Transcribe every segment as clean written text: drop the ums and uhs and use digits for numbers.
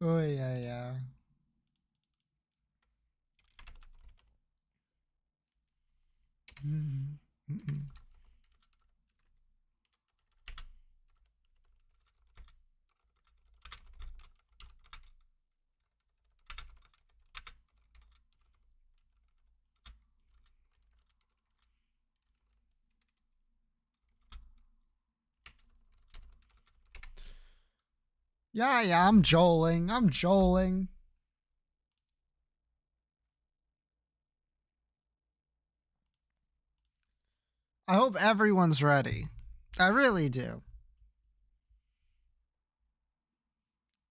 Oh yeah, yeah. Yeah, yeah, I'm joling. I'm joling. I hope everyone's ready. I really do.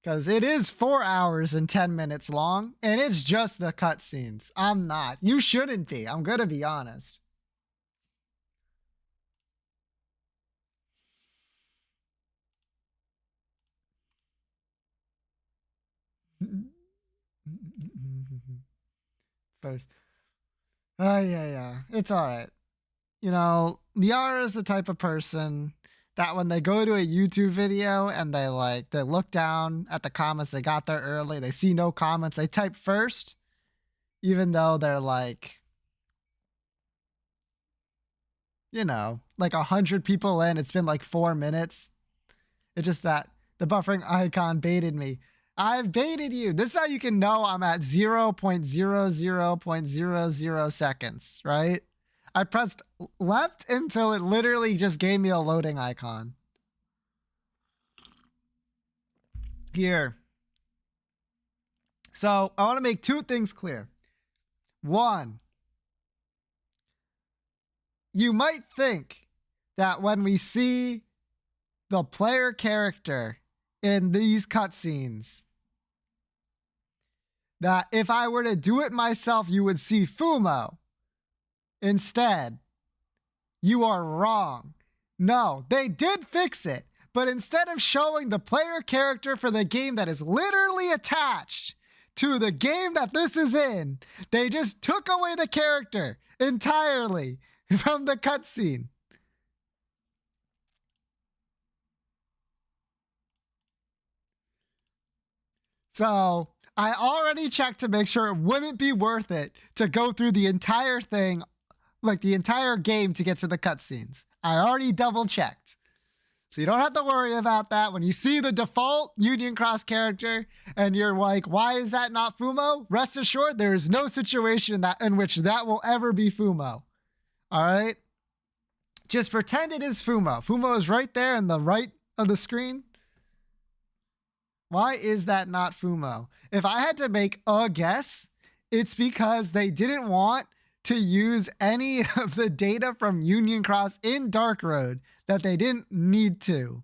Because it is 4 hours and 10 minutes long, and it's just the cutscenes. I'm not. You shouldn't be. I'm going to be honest. First. Oh, yeah, yeah. It's all right. You know, Liara is the type of person that when they go to a YouTube video and they look down at the comments, they got there early, they see no comments, they type first, even though they're like, you know, like 100 people in, it's been like 4 minutes. It's just that the buffering icon baited me. I've baited you. This is how you can know I'm at 0.00.00 seconds, right? I pressed left until it literally just gave me a loading icon. Here. So I want to make 2 things clear. One, you might think that when we see the player character in these cutscenes, that if I were to do it myself, you would see Fumo. Instead, you are wrong. No, they did fix it. But instead of showing the player character for the game that is literally attached to the game that this is in, they just took away the character entirely from the cutscene. So I already checked to make sure it wouldn't be worth it to go through the entire thing, like the entire game, to get to the cutscenes. I already double checked. So you don't have to worry about that. When you see the default Union Cross character and you're like, why is that not Fumo? Rest assured, there is no situation in which that will ever be Fumo. All right? Just pretend it is Fumo. Fumo is right there in the right of the screen. Why is that not Fumo? If I had to make a guess, it's because they didn't want to use any of the data from Union Cross in Dark Road that they didn't need to.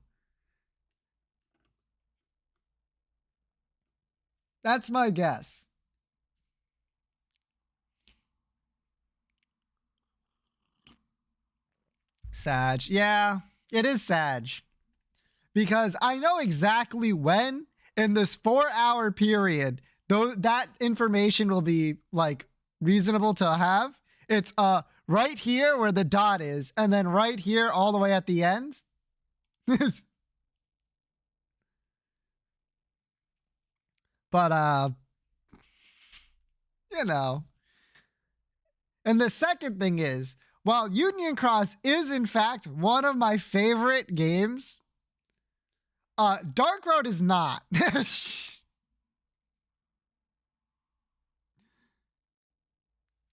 That's my guess. Sag. Yeah, it is Sag. Because I know exactly when in this 4-hour period, though that information will be like reasonable to have. It's right here where the dot is, and then right here all the way at the end. But you know. And the second thing is, while Union Cross is in fact one of my favorite games, Dark Road is not.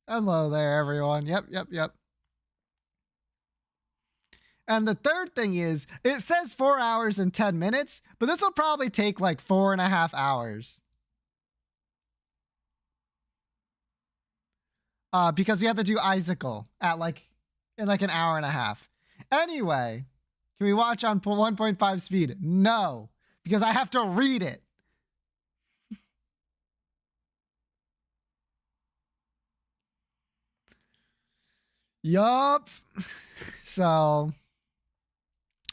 Hello there, everyone. Yep. And the third thing is, it says 4 hours and 10 minutes, but this will probably take like 4.5 hours. Because we have to do Icicle at in like an hour and a half. Anyway, can we watch on 1.5 speed? No, because I have to read it. Yup. So,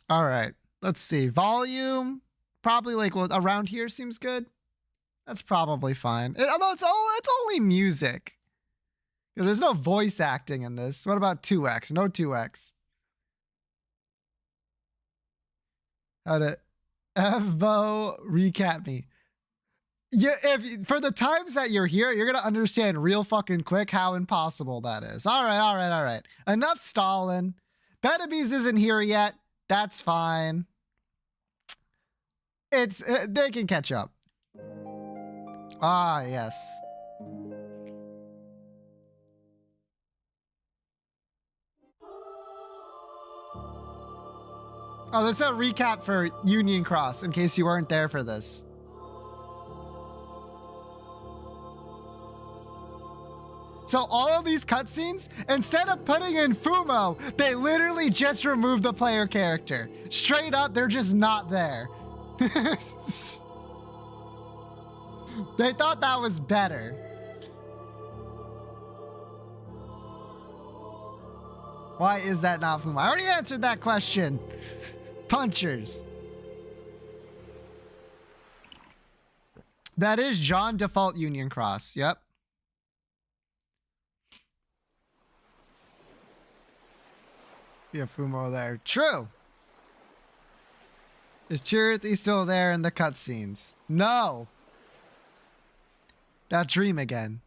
all right. Let's see. Volume, probably like around here seems good. That's probably fine. Although it's only music. There's no voice acting in this. What about 2x? No 2x. How to Evo recap me? Yeah, if for the times that you're here, you're gonna understand real fucking quick how impossible that is. All right. Enough stalling. Benabees isn't here yet. That's fine. It's they can catch up. Ah, yes. Oh, this is a recap for Union Cross in case you weren't there for this. So all of these cutscenes, instead of putting in Fumo, they literally just removed the player character. Straight up, they're just not there. They thought that was better. Why is that not Fumo? I already answered that question. Punchers. That is John default Union Cross. Yep. Yeah, Fumo there. True. Is Chirithy still there in the cutscenes? No. That dream again.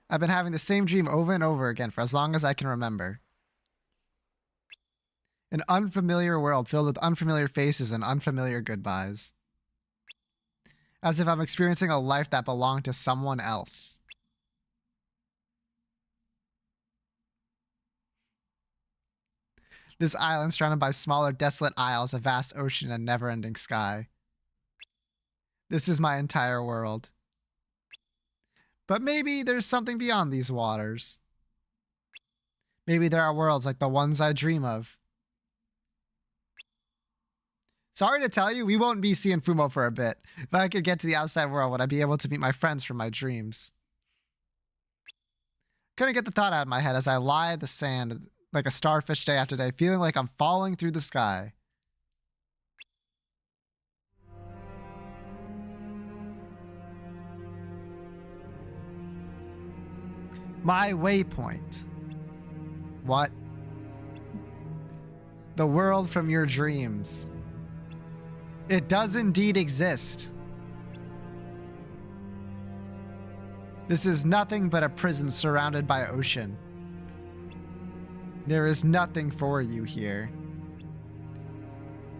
I've been having the same dream over and over again for as long as I can remember. An unfamiliar world filled with unfamiliar faces and unfamiliar goodbyes. As if I'm experiencing a life that belonged to someone else. This island surrounded by smaller, desolate isles, a vast ocean, and never-ending sky. This is my entire world. But maybe there's something beyond these waters. Maybe there are worlds like the ones I dream of. Sorry to tell you, we won't be seeing Fumo for a bit. If I could get to the outside world, would I be able to meet my friends from my dreams? Couldn't get the thought out of my head as I lie in the sand like a starfish day after day, feeling like I'm falling through the sky. My waypoint. What? The world from your dreams. It does indeed exist. This is nothing but a prison surrounded by ocean. There is nothing for you here.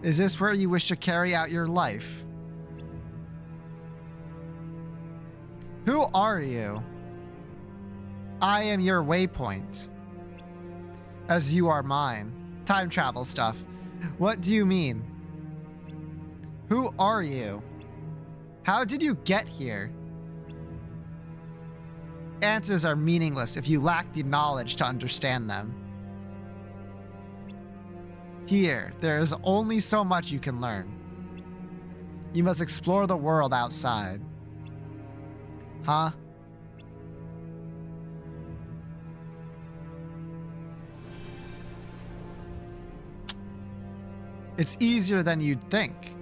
Is this where you wish to carry out your life? Who are you? I am your waypoint. As you are mine. Time travel stuff. What do you mean? Who are you? How did you get here? Answers are meaningless if you lack the knowledge to understand them. Here, there is only so much you can learn. You must explore the world outside. Huh? It's easier than you'd think.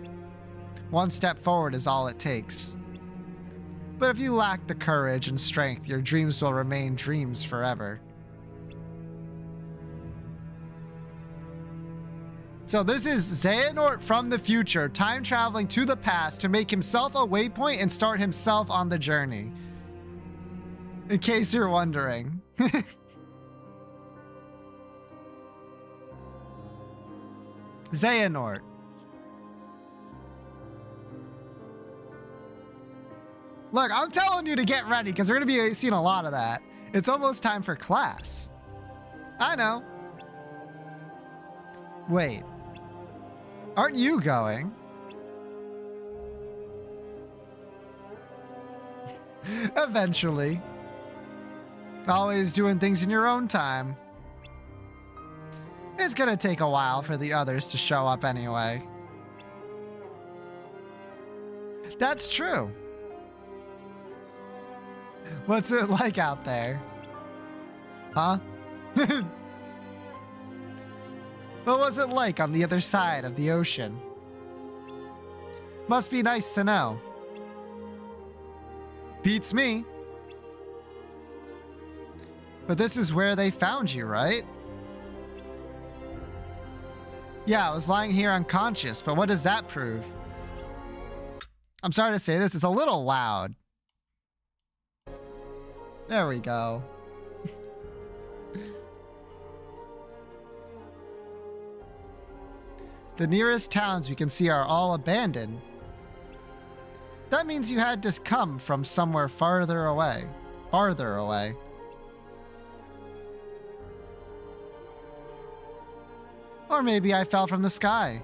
One step forward is all it takes. But if you lack the courage and strength, your dreams will remain dreams forever. So this is Xehanort from the future, time traveling to the past to make himself a waypoint and start himself on the journey. In case you're wondering. Xehanort. Look, I'm telling you to get ready because we're going to be seeing a lot of that. It's almost time for class. I know. Wait. Aren't you going? Eventually. Always doing things in your own time. It's gonna take a while for the others to show up anyway. That's true. What's it like out there? Huh? What was it like on the other side of the ocean? Must be nice to know. Beats me. But this is where they found you, right? Yeah, I was lying here unconscious, but what does that prove? I'm sorry to say this, it's a little loud. There we go. The nearest towns we can see are all abandoned. That means you had to come from somewhere farther away. Farther away. Or maybe I fell from the sky.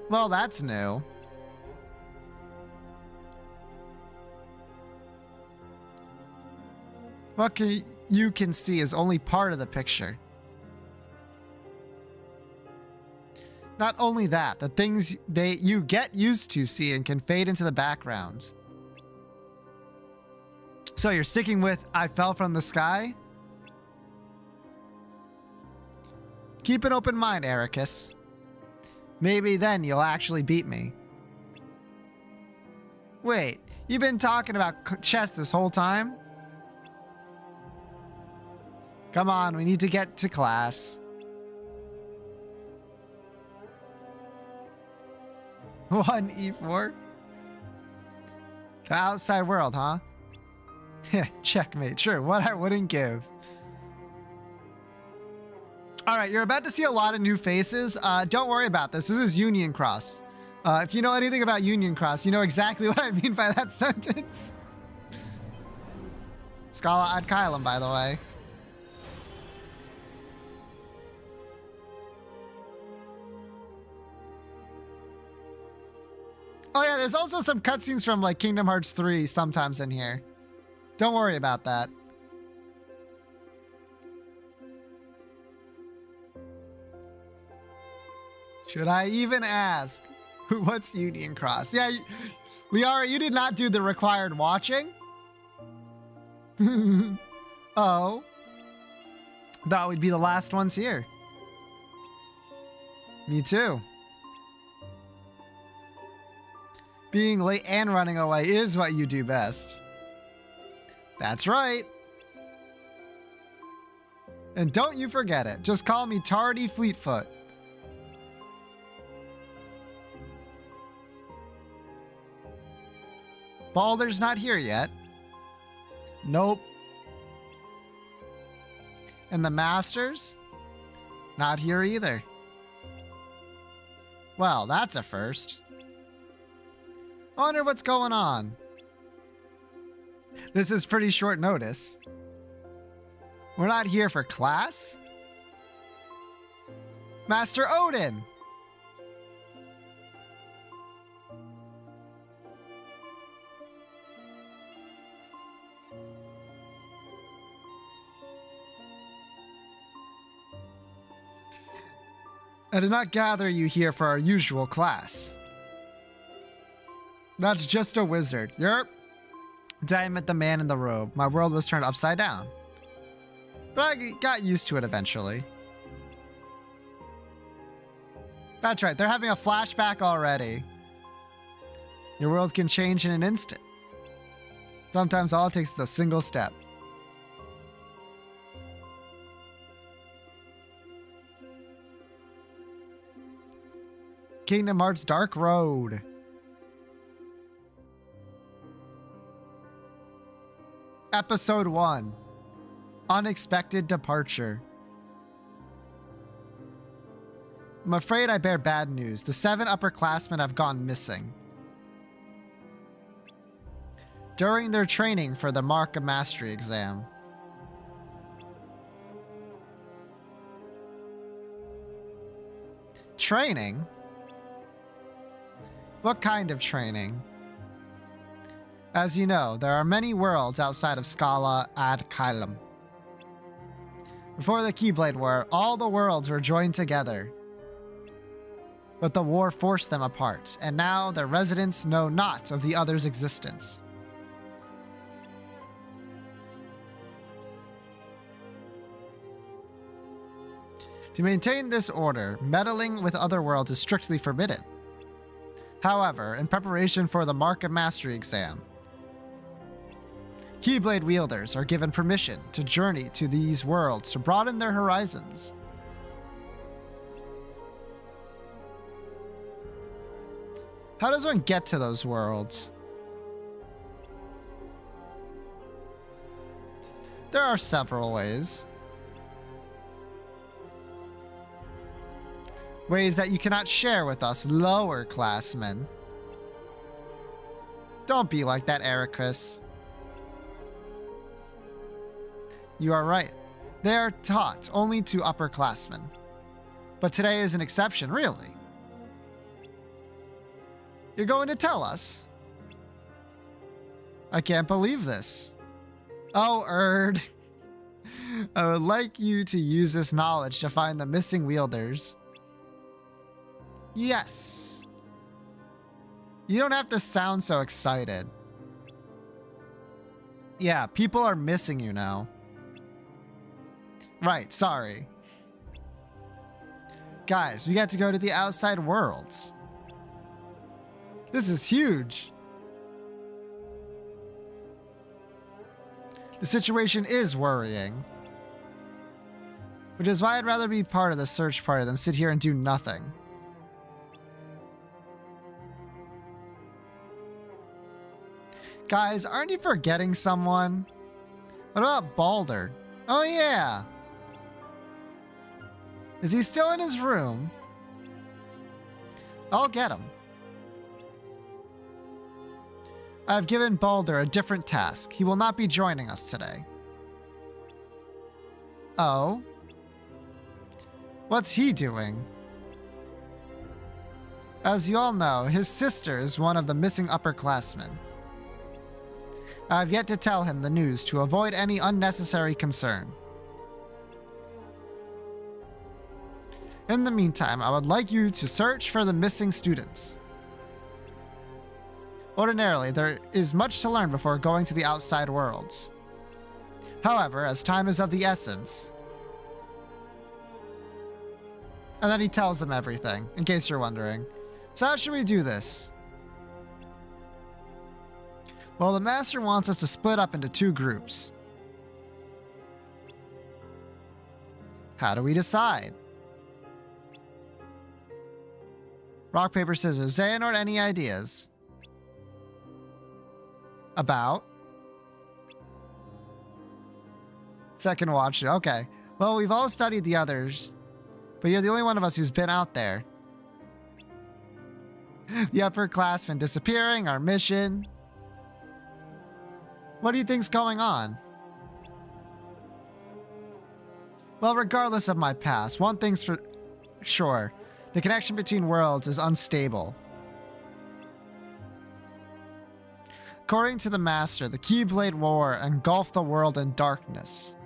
Well, that's new. What you can see is only part of the picture. Not only that, the things you get used to seeing can fade into the background. So you're sticking with I fell from the sky? Keep an open mind, Ericus. Maybe then you'll actually beat me. Wait, you've been talking about chess this whole time? Come on, we need to get to class. One E4? The outside world, huh? Checkmate, sure, what I wouldn't give. All right, you're about to see a lot of new faces. Don't worry about this. This is Union Cross. If you know anything about Union Cross, you know exactly what I mean by that sentence. Scala ad Caelum, by the way. Oh yeah, there's also some cutscenes from like Kingdom Hearts 3 sometimes in here. Don't worry about that. Should I even ask? What's Union Cross? Yeah, Liara, you did not do the required watching. Oh. Thought we'd be the last ones here. Me too. Being late and running away is what you do best. That's right. And don't you forget it. Just call me Tardy Fleetfoot. Baldur's not here yet. Nope. And the Masters? Not here either. Well, that's a first. I wonder what's going on. This is pretty short notice. We're not here for class? Master Odin! I did not gather you here for our usual class. That's just a wizard. Yerp. I met the man in the robe. My world was turned upside down. But I got used to it eventually. That's right, they're having a flashback already. Your world can change in an instant. Sometimes all it takes is a single step. Kingdom Hearts Dark Road. Episode 1. Unexpected Departure. I'm afraid I bear bad news. The 7 upperclassmen have gone missing. During their training for the Mark of Mastery exam. Training? What kind of training? As you know, there are many worlds outside of Scala ad Caelum. Before the Keyblade War, all the worlds were joined together. But the war forced them apart, and now their residents know not of the other's existence. To maintain this order, meddling with other worlds is strictly forbidden. However, in preparation for the Mark of Mastery exam, Keyblade wielders are given permission to journey to these worlds to broaden their horizons. How does one get to those worlds? There are several ways. Ways that you cannot share with us lower classmen. Don't be like that, Ericus. You are right. They are taught only to upperclassmen. But today is an exception, really. You're going to tell us? I can't believe this. Oh, Erd. I would like you to use this knowledge to find the missing wielders. Yes. You don't have to sound so excited. Yeah, people are missing you now. Right, sorry. Guys, we got to go to the outside worlds. This is huge. The situation is worrying. Which is why I'd rather be part of the search party than sit here and do nothing. Guys, aren't you forgetting someone? What about Baldur? Oh yeah. Is he still in his room? I'll get him. I've given Baldur a different task. He will not be joining us today. Oh? What's he doing? As you all know, his sister is one of the missing upperclassmen. I have yet to tell him the news to avoid any unnecessary concern. In the meantime, I would like you to search for the missing students. Ordinarily, there is much to learn before going to the outside worlds. However, as time is of the essence... And then he tells them everything, in case you're wondering. So how should we do this? Well, the master wants us to split up into 2 groups. How do we decide? Rock, paper, scissors. Xehanort, any ideas? About? Second watch. Okay. Well, we've all studied the others, but you're the only one of us who's been out there. The upperclassmen disappearing, our mission. What do you think's going on? Well, regardless of my past, one thing's for sure. The connection between worlds is unstable. According to the Master, the Keyblade War engulfed the world in darkness.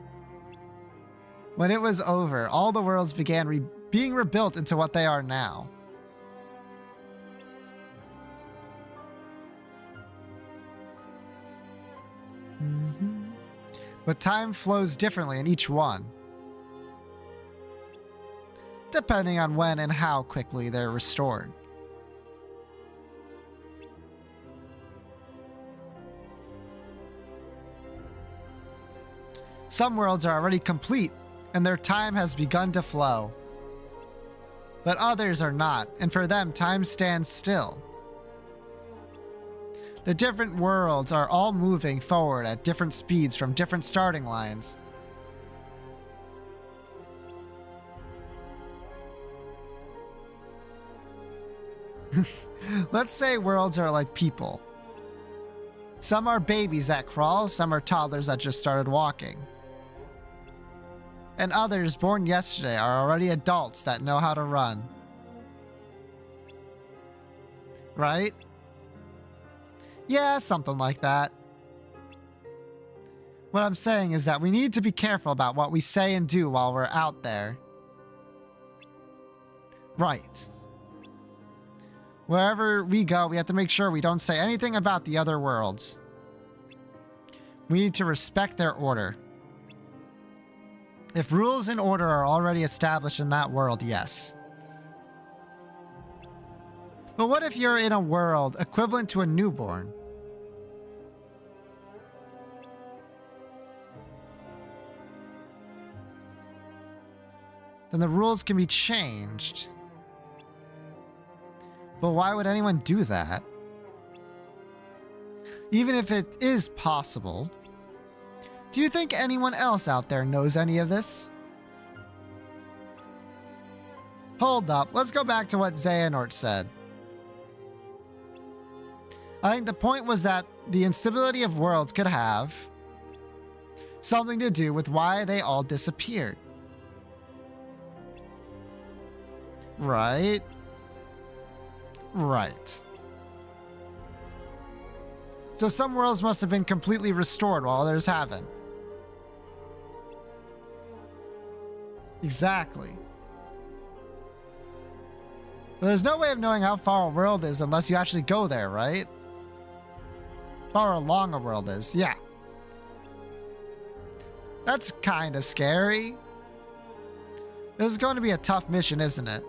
When it was over, all the worlds began being rebuilt into what they are now. But time flows differently in each one, depending on when and how quickly they're restored. Some worlds are already complete, and their time has begun to flow. But others are not, and for them, time stands still. The different worlds are all moving forward at different speeds from different starting lines. Let's say worlds are like people. Some are babies that crawl, some are toddlers that just started walking. And others born yesterday are already adults that know how to run. Right? Yeah, something like that. What I'm saying is that we need to be careful about what we say and do while we're out there. Right. Wherever we go, we have to make sure we don't say anything about the other worlds. We need to respect their order. If rules and order are already established in that world, yes. But what if you're in a world equivalent to a newborn? Then the rules can be changed. But why would anyone do that? Even if it is possible, do you think anyone else out there knows any of this? Hold up, let's go back to what Xehanort said. I think the point was that the instability of worlds could have something to do with why they all disappeared. Right? Right. So some worlds must have been completely restored while others haven't. Exactly. But there's no way of knowing how far a world is unless you actually go there, right? Far along a world is, yeah. That's kind of scary. This is going to be a tough mission, isn't it?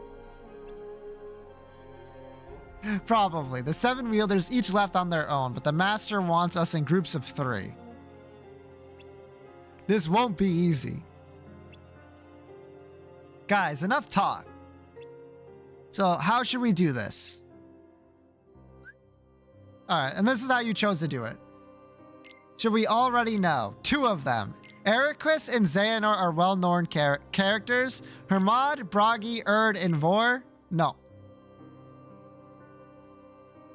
Probably. The 7 wielders each left on their own, but the master wants us in groups of 3. This won't be easy. Guys, enough talk. So how should we do this? Alright, and this is how you chose to do it. Should we already know? 2 of them. Eraqus and Xehanort are well-known characters. Hermod, Bragi, Erd, and Vor? No.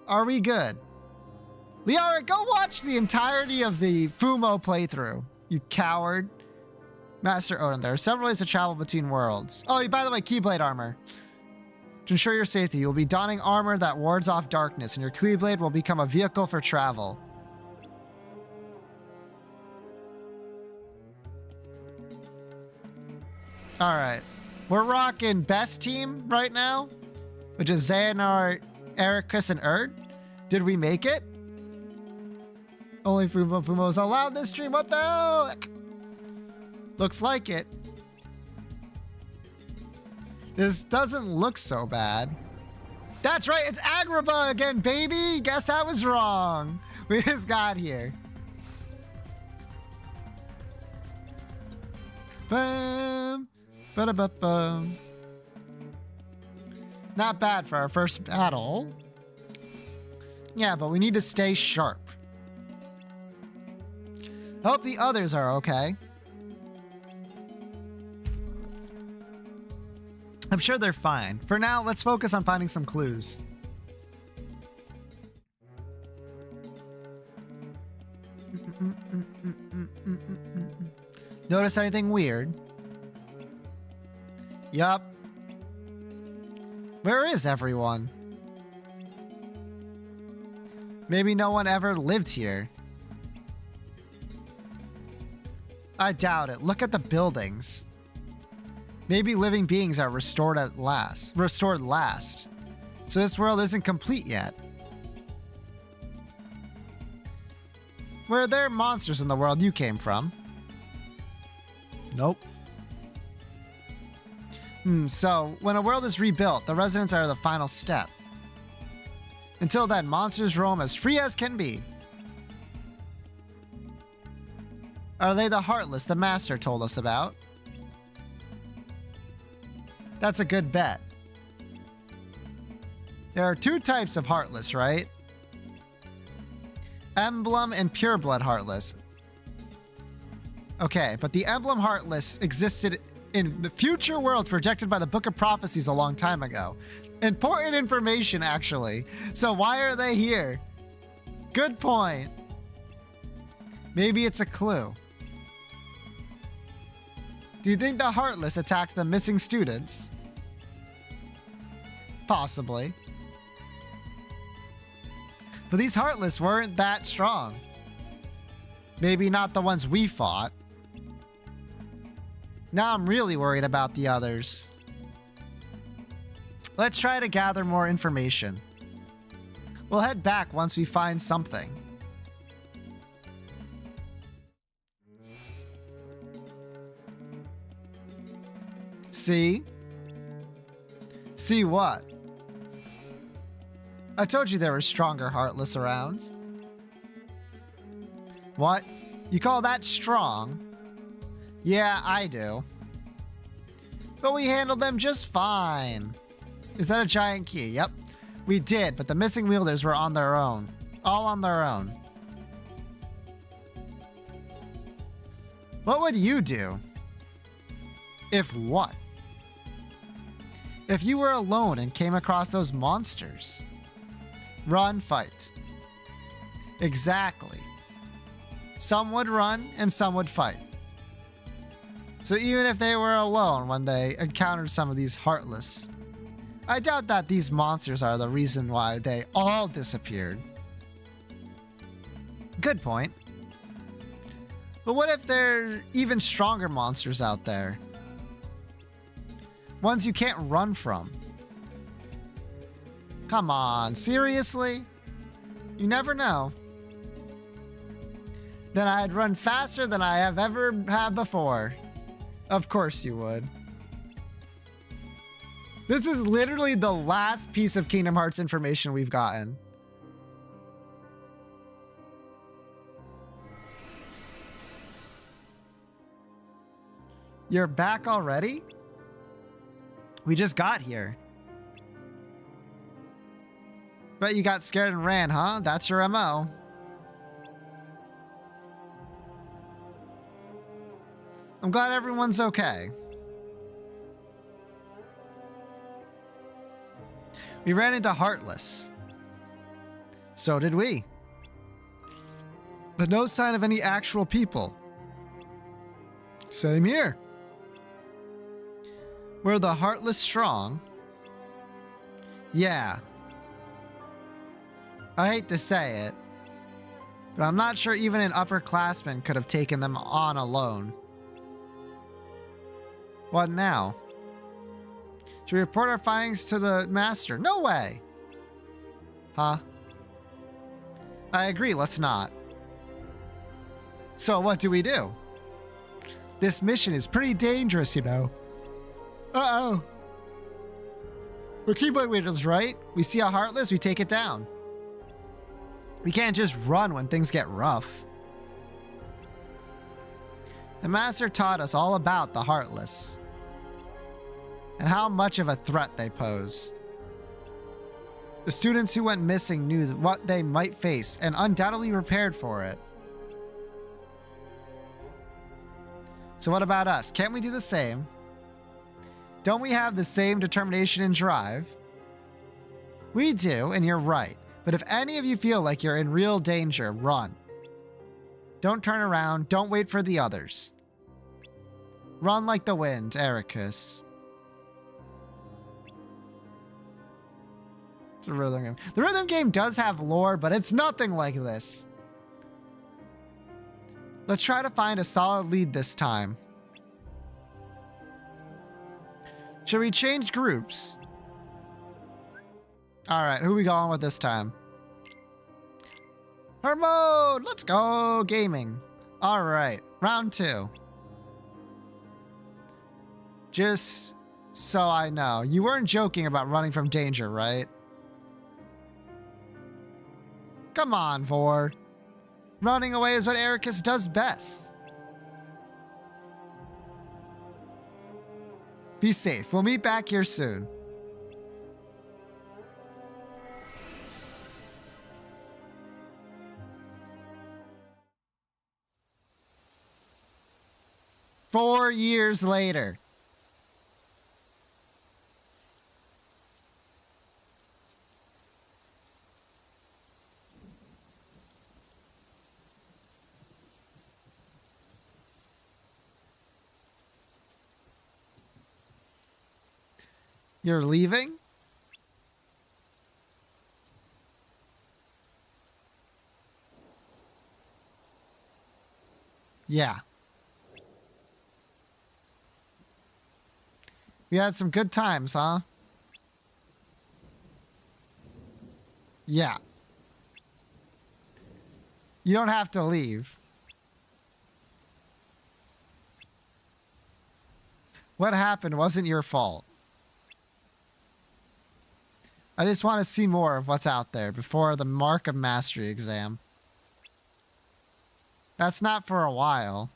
Are we good? Liara, go watch the entirety of the Fumo playthrough, you coward. Master Odin, there are several ways to travel between worlds. Oh, by the way, Keyblade armor. To ensure your safety, you'll be donning armor that wards off darkness, and your Keyblade will become a vehicle for travel. Alright. We're rocking best team right now, which is Xehanort, Eraqus, and Erd. Did we make it? Only Fumo's allowed this stream. What the hell? Looks like it. This doesn't look so bad. That's right, it's Agrabah again, baby! Guess I was wrong. We just got here. Bam! Ba-da-ba-bum. Not bad for our first battle. Yeah, but we need to stay sharp. Hope the others are okay. I'm sure they're fine. For now, let's focus on finding some clues. Notice anything weird? Yup. Where is everyone? Maybe no one ever lived here. I doubt it. Look at the buildings. Maybe living beings are restored last. So this world isn't complete yet. Were there monsters in the world you came from? Nope. So, when a world is rebuilt, the residents are the final step. Until then, monsters roam as free as can be. Are they the Heartless the Master told us about? That's a good bet. There are 2 types of Heartless, right? Emblem and Pureblood Heartless. Okay, but the Emblem Heartless existed in the future worlds projected by the Book of Prophecies a long time ago. Important information, actually. So why are they here? Good point. Maybe it's a clue. Do you think the Heartless attacked the missing students? Possibly. But these Heartless weren't that strong. Maybe not the ones we fought. Now I'm really worried about the others. Let's try to gather more information. We'll head back once we find something. See? See what? I told you there were stronger Heartless around. What? You call that strong? Yeah, I do. But we handled them just fine. Is that a giant key? Yep. We did, but the missing wielders were on their own. All on their own. What would you do? If what? If you were alone and came across those monsters. Run, fight. Exactly. Some would run and some would fight. So even if they were alone when they encountered some of these Heartless, I doubt that these monsters are the reason why they all disappeared. Good point. But what if there are even stronger monsters out there? Ones you can't run from. Come on, seriously? You never know. Then I'd run faster than I have ever had before. Of course you would. This is literally the last piece of Kingdom Hearts information we've gotten. You're back already? We just got here. Bet you got scared and ran, huh? That's your MO. I'm glad everyone's okay. We ran into Heartless. So did we. But no sign of any actual people. Same here. Were the Heartless strong? Yeah. I hate to say it, but I'm not sure even an upperclassman could have taken them on alone. What now? Should we report our findings to the master? No way! Huh? I agree, let's not. So what do we do? This mission is pretty dangerous, you know. Uh-oh. We're Keyblade wielders, right? We see a Heartless, we take it down. We can't just run when things get rough. The master taught us all about the Heartless and how much of a threat they pose. The students who went missing knew what they might face and undoubtedly prepared for it. So what about us? Can't we do the same? Don't we have the same determination and drive? We do, and you're right. But if any of you feel like you're in real danger, run. Don't turn around. Don't wait for the others. Run like the wind, Ericus. It's a rhythm game. The rhythm game does have lore, but it's nothing like this. Let's try to find a solid lead this time. Should we change groups? Alright, who are we going with this time? Hermode! Let's go! Gaming. Alright, round 2. Just so I know, you weren't joking about running from danger, right? Come on, Vor. Running away is what Ericus does best. Be safe. We'll meet back here soon. Four years later. You're leaving? Yeah. We had some good times, huh? Yeah. You don't have to leave. What happened wasn't your fault. I just want to see more of what's out there before the Mark of Mastery exam. That's not for a while.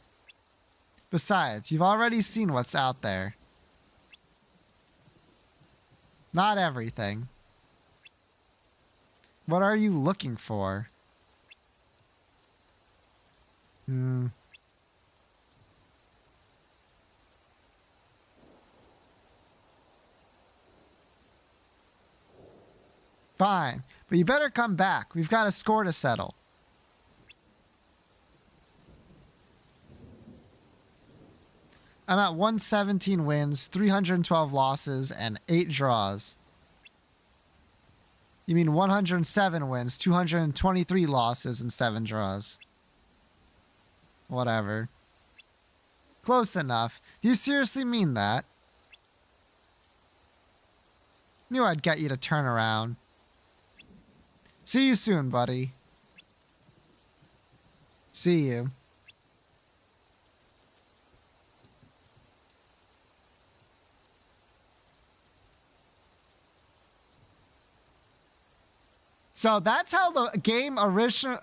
Besides, you've already seen what's out there. Not everything. What are you looking for? Fine, but you better come back. We've got a score to settle. I'm at 117 wins, 312 losses, and 8 draws. You mean 107 wins, 223 losses, and 7 draws. Whatever. Close enough. Do you seriously mean that? Knew I'd get you to turn around. See you soon, buddy. See you. So that's how the game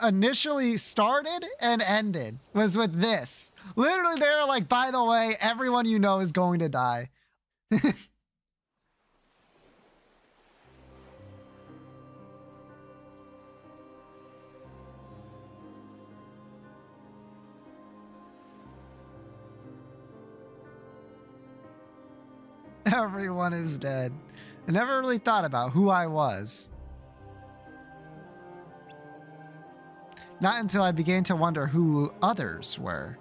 initially started and ended, was with this. Literally, they were like, by the way, everyone you know is going to die. Everyone is dead. I never really thought about who I was. Not until I began to wonder who others were.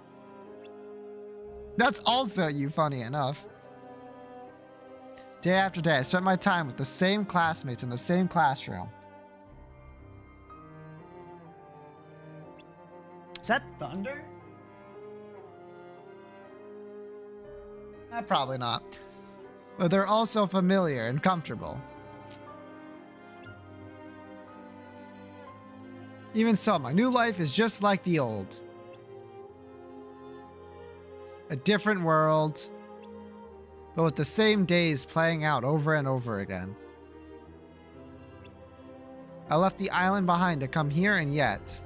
That's also you, funny enough. Day after day, I spent my time with the same classmates in the same classroom. Is that thunder? Probably not. But they're also familiar and comfortable. Even so, my new life is just like the old. A different world, but with the same days playing out over and over again. I left the island behind to come here, and yet...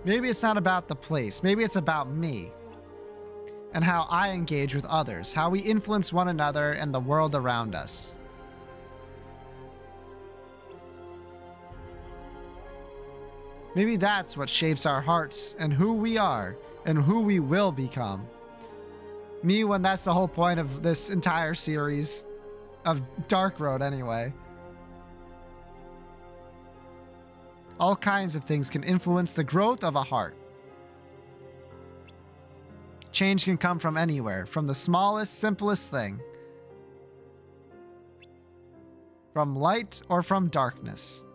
maybe it's not about the place. Maybe it's about me. And how I engage with others. How we influence one another and the world around us. Maybe that's what shapes our hearts and who we are and who we will become. Me, when that's the whole point of this entire series of Dark Road anyway. All kinds of things can influence the growth of a heart. Change can come from anywhere, from the smallest, simplest thing. From light or from darkness.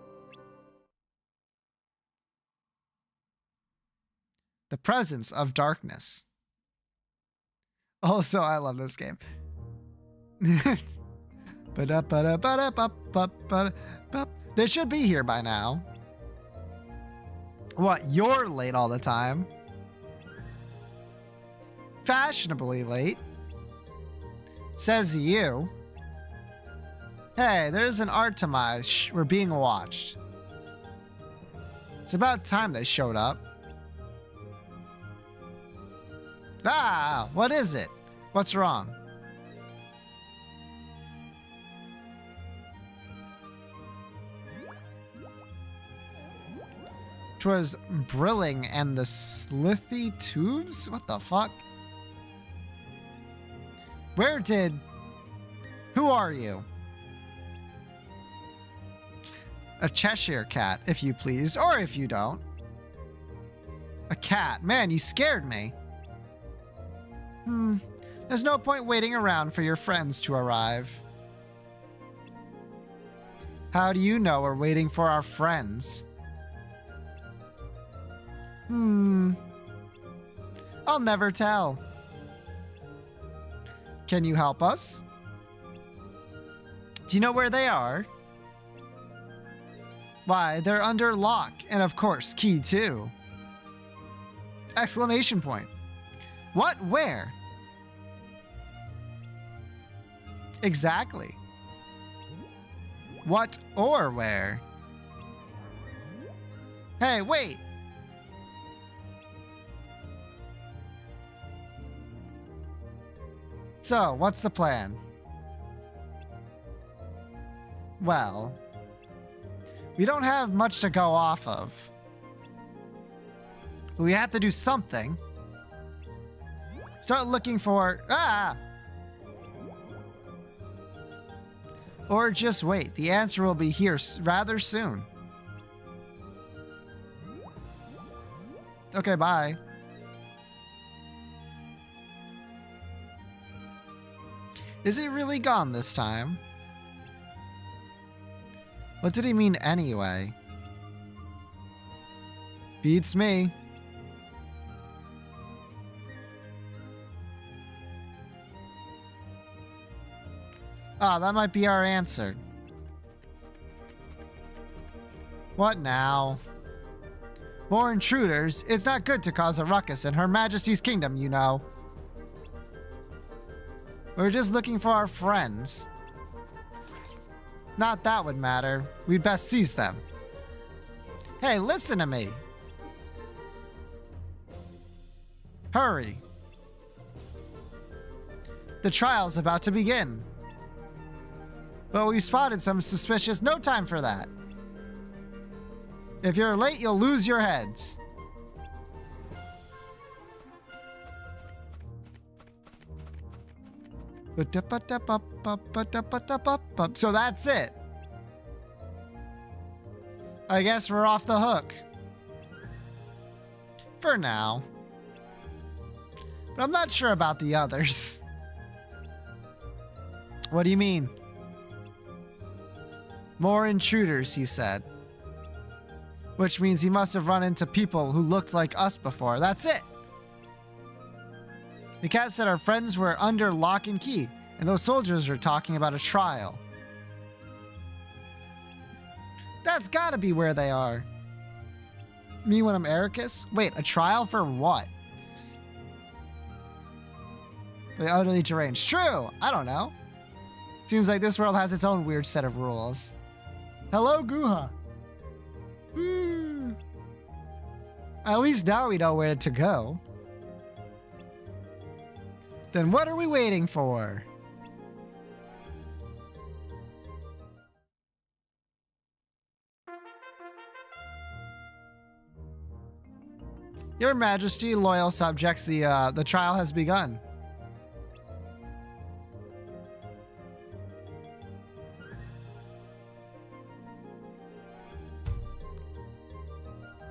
The presence of darkness. Also, I love this game. They should be here by now. What, you're late all the time? Fashionably late? Says you. Hey, there's an Artemis. We're being watched. It's about time they showed up. Ah, what is it? What's wrong? Twas Brilling and the Slithy Tubes? What the fuck? Who are you? A Cheshire cat, if you please, or if you don't. A cat. Man, you scared me. There's no point waiting around for your friends to arrive. How do you know we're waiting for our friends? I'll never tell. Can you help us? Do you know where they are? Why, they're under lock, and of course, key too. Exclamation point. What? Where? Exactly. What or where? Hey, wait! So, what's the plan? Well, we don't have much to go off of. We have to do something. Start looking for... Or just wait. The answer will be here rather soon. Okay, bye. Is he really gone this time? What did he mean anyway? Beats me. Ah, that might be our answer. What now? More intruders? It's not good to cause a ruckus in Her Majesty's kingdom, you know. We're just looking for our friends. Not that would matter. We'd best seize them. Hey, listen to me. Hurry. The trial's about to begin. But we spotted some suspicious... No time for that. If you're late, you'll lose your heads. So that's it. I guess we're off the hook. For now. But I'm not sure about the others. What do you mean? More intruders, he said. Which means he must have run into people who looked like us before. That's it. The cat said our friends were under lock and key, and those soldiers are talking about a trial. That's gotta be where they are. Me when I'm Ericus? Wait, a trial for what? The utterly deranged. True, I don't know. Seems like this world has its own weird set of rules. Hello, Guha. At least now we know where to go. Then what are we waiting for? Your Majesty, loyal subjects, the trial has begun.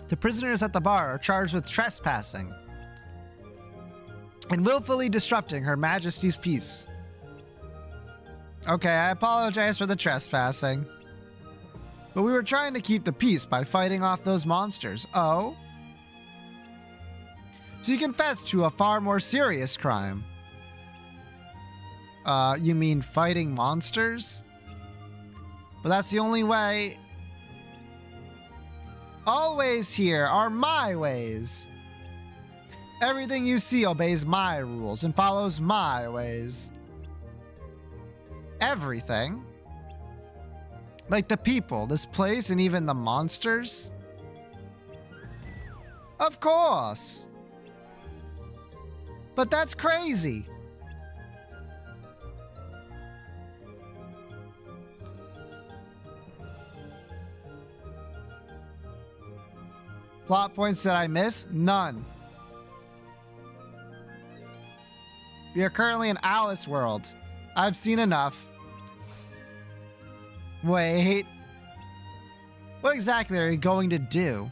The prisoners at the bar are charged with trespassing and willfully disrupting Her Majesty's peace. Okay, I apologize for the trespassing. But we were trying to keep the peace by fighting off those monsters. Oh? So you confessed to a far more serious crime. You mean fighting monsters? But that's the only way. All ways here are my ways. Everything you see obeys my rules and follows my ways. Everything? Like the people, this place, and even the monsters? Of course. But that's crazy. Plot points that I miss? None. We are currently in Alice World. I've seen enough. Wait. What exactly are you going to do?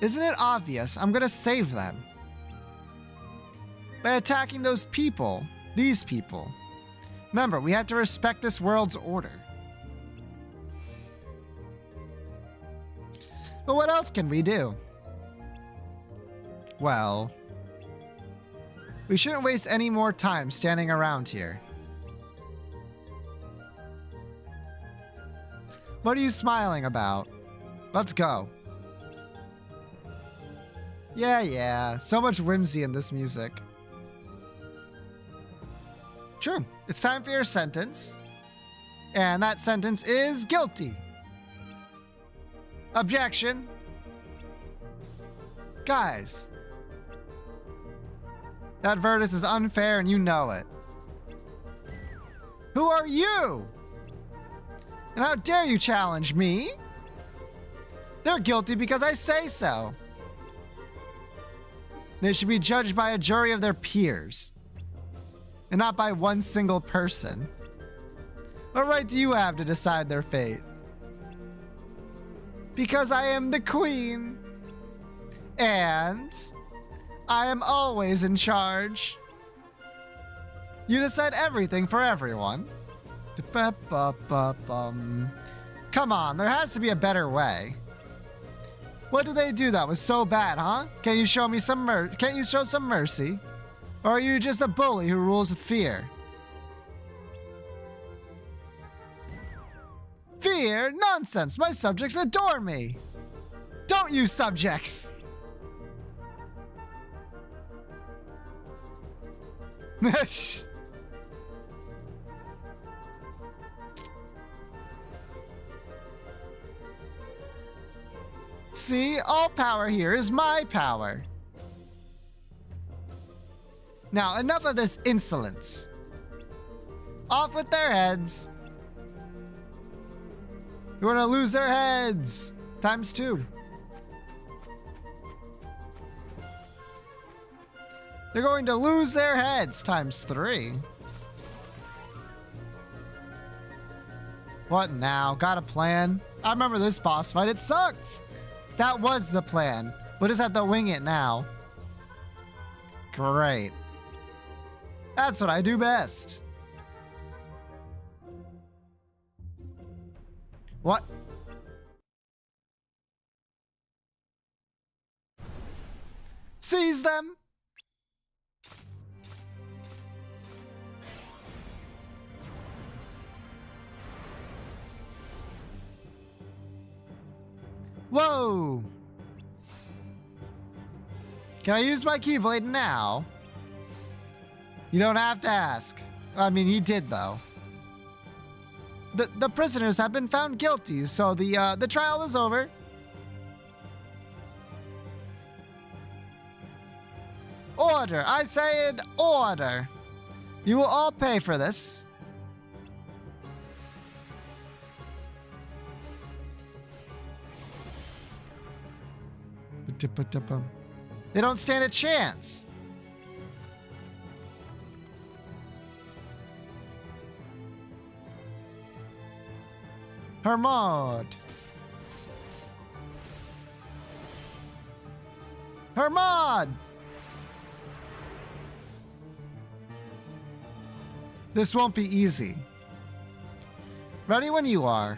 Isn't it obvious? I'm gonna save them. By attacking those people. These people. Remember, we have to respect this world's order. But what else can we do? Well, we shouldn't waste any more time standing around here. What are you smiling about? Let's go. Yeah, so much whimsy in this music. True, it's time for your sentence. And that sentence is guilty. Objection. Guys. That verdict is unfair and you know it. Who are you? And how dare you challenge me? They're guilty because I say so. They should be judged by a jury of their peers, and not by one single person. What right do you have to decide their fate? Because I am the queen, and I am always in charge. You decide everything for everyone. Come on, there has to be a better way. What did they do that was so bad, huh? Can't you show me some Can't you show some mercy? Or are you just a bully who rules with fear? Fear? Nonsense! My subjects adore me! Don't you subjects! See, all power here is my power. Now, enough of this insolence. Off with their heads. You're gonna lose their heads. ×2. They're going to lose their heads ×3. What now? Got a plan? I remember this boss fight. It sucked. That was the plan. We'll just have to wing it now. Great. That's what I do best. What? Seize them? Whoa! Can I use my Keyblade now? You don't have to ask. I mean, he did though. The prisoners have been found guilty, so the trial is over. Order! I say an order. You will all pay for this. They don't stand a chance. Hermod. Hermod! This won't be easy. Ready when you are.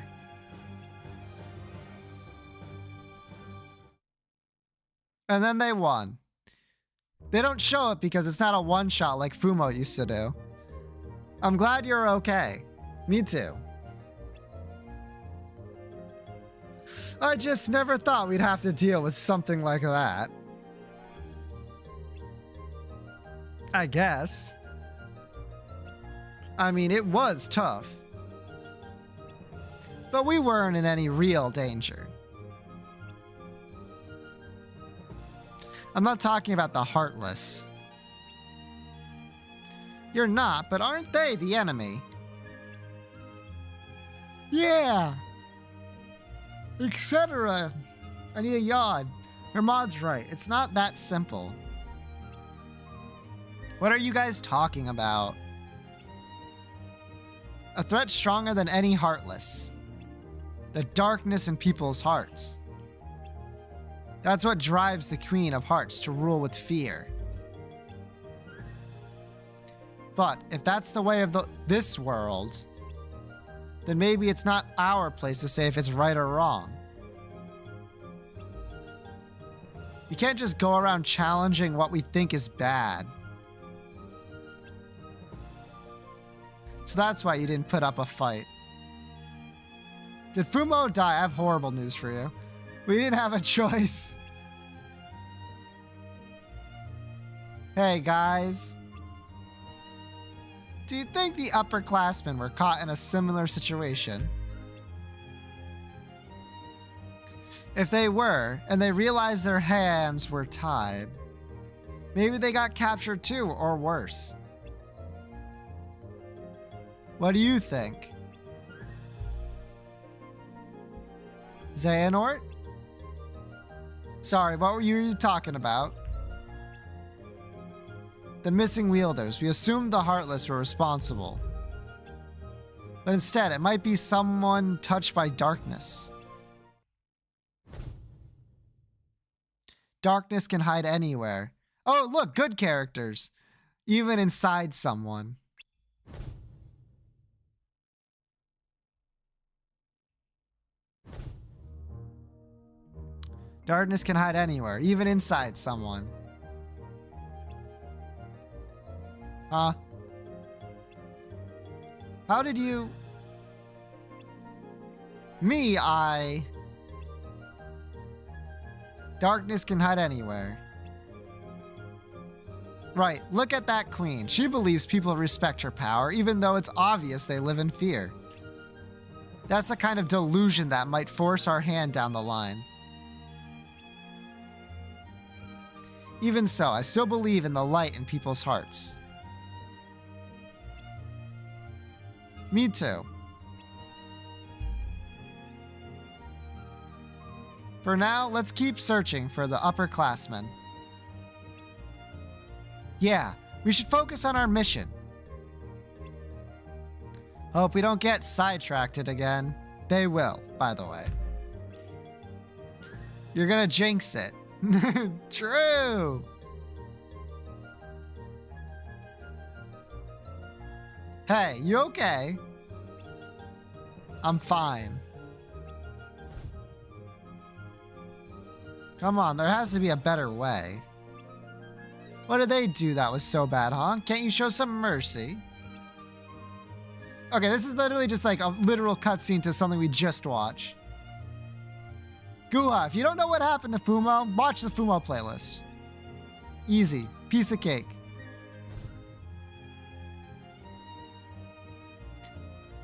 And then they won. They don't show it because it's not a one-shot like Fumo used to do. I'm glad you're okay. Me too. I just never thought we'd have to deal with something like that. I guess. I mean, it was tough. But we weren't in any real danger. I'm not talking about the Heartless. You're not, but aren't they the enemy? Yeah. Etc. I need a yod. Hermod's right. It's not that simple. What are you guys talking about? A threat stronger than any Heartless. The darkness in people's hearts. That's what drives the Queen of Hearts to rule with fear. But if that's the way of this world, then maybe it's not our place to say if it's right or wrong. You can't just go around challenging what we think is bad. So that's why you didn't put up a fight. Did Fumo die? I have horrible news for you. We didn't have a choice. Hey guys. Do you think the upperclassmen were caught in a similar situation? If they were, and they realized their hands were tied, Maybe they got captured too, or worse. What do you think? Xehanort? Sorry, what were you talking about? The missing wielders. We assumed the Heartless were responsible. But instead, it might be someone touched by darkness. Darkness can hide anywhere. Oh, look, good characters. Even inside someone. Darkness can hide anywhere, even inside someone. Huh? How did you... Darkness can hide anywhere. Right, look at that queen. She believes people respect her power, even though it's obvious they live in fear. That's the kind of delusion that might force our hand down the line. Even so, I still believe in the light in people's hearts. Me too. For now, let's keep searching for the upperclassmen. Yeah, we should focus on our mission. Hope we don't get sidetracked again. They will, by the way. You're gonna jinx it. True. Hey, you okay? I'm fine. Come on, there has to be a better way. What did they do that was so bad, huh? Can't you show some mercy? Okay, this is literally just like a literal cutscene to something we just watched. Guha, if you don't know what happened to Fumo, watch the Fumo playlist. Easy. Piece of cake.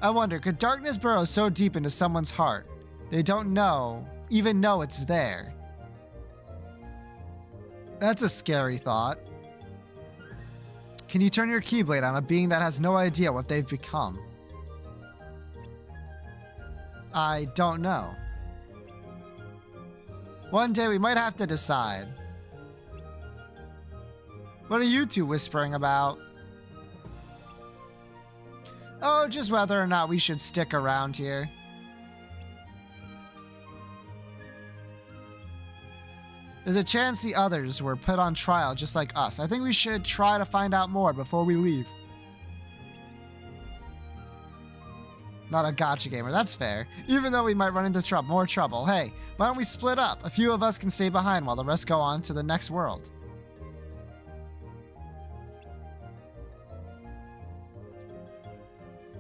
I wonder, could darkness burrow so deep into someone's heart they don't even know it's there? That's a scary thought. Can you turn your Keyblade on a being that has no idea what they've become? I don't know. One day we might have to decide. What are you two whispering about? Oh, just whether or not we should stick around here. There's a chance the others were put on trial just like us. I think we should try to find out more before we leave. Not a gotcha gamer, that's fair. Even though we might run into more trouble. Hey, why don't we split up? A few of us can stay behind while the rest go on to the next world.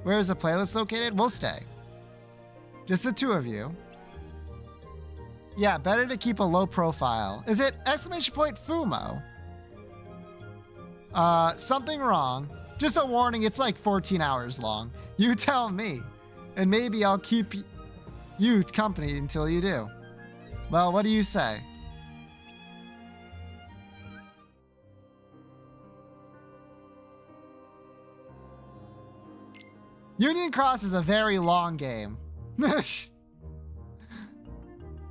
Where is the playlist located? We'll stay. Just the two of you. Yeah, better to keep a low profile. Is it !Fumo? Something wrong. Just a warning, it's like 14 hours long. You tell me. And maybe I'll keep you company until you do. Well, what do you say? Union Cross is a very long game.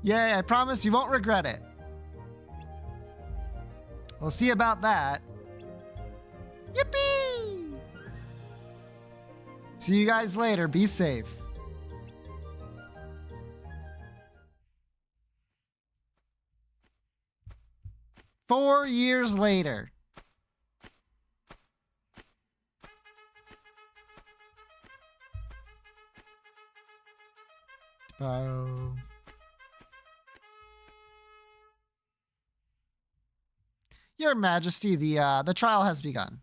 Yay, I promise you won't regret it. We'll see about that. Yippee! See you guys later. Be safe. Four years later. Oh. Your Majesty, the trial has begun.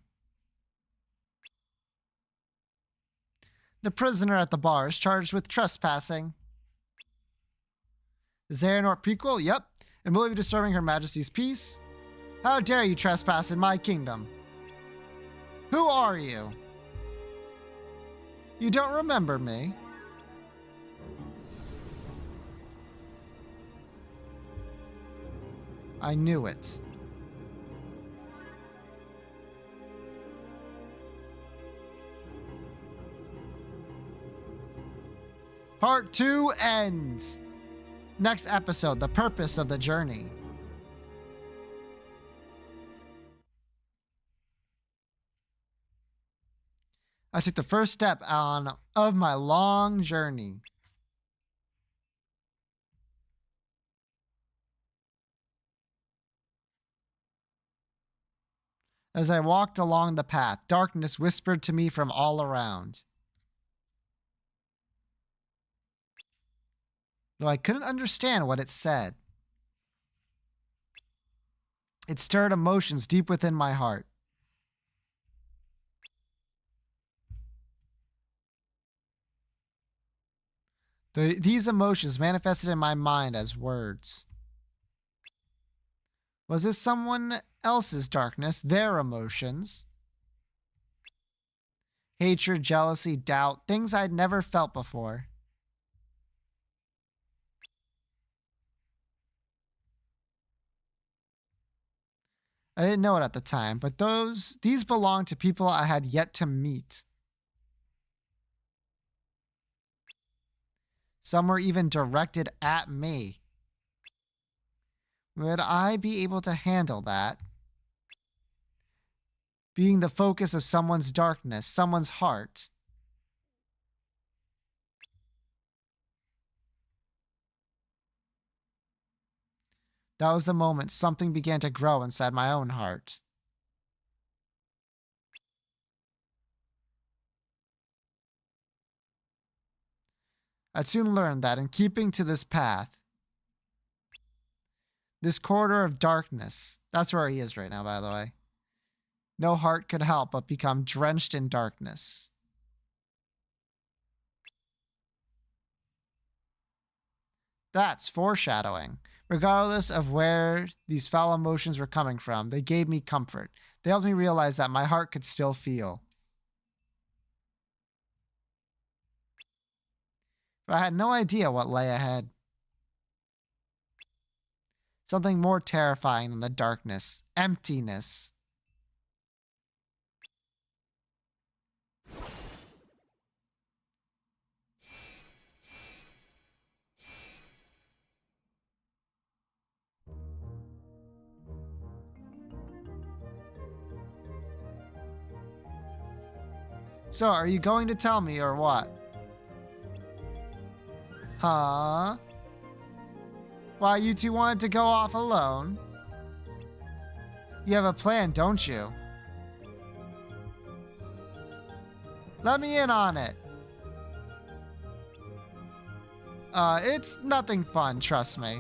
The prisoner at the bar is charged with trespassing. Xehanort prequel? Yep. And will you be disturbing Her Majesty's peace? How dare you trespass in my kingdom? Who are you? You don't remember me. I knew it. Part 2 ends. Next episode, the purpose of the journey. I took the first step of my long journey. As I walked along the path, darkness whispered to me from all around. Though I couldn't understand what it said. It stirred emotions deep within my heart. These emotions manifested in my mind as words. Was this someone else's darkness, their emotions? Hatred, jealousy, doubt, things I'd never felt before. I didn't know it at the time, but these belonged to people I had yet to meet. Some were even directed at me. Would I be able to handle that? Being the focus of someone's darkness, someone's heart. That was the moment something began to grow inside my own heart. I'd soon learned that in keeping to this path, this corridor of darkness, that's where he is right now, by the way, no heart could help but become drenched in darkness. That's foreshadowing. Regardless of where these foul emotions were coming from, they gave me comfort. They helped me realize that my heart could still feel. But I had no idea what lay ahead. Something more terrifying than the darkness. Emptiness. So, are you going to tell me or what? Huh? Why, you two wanted to go off alone? You have a plan, don't you? Let me in on it. It's nothing fun, trust me.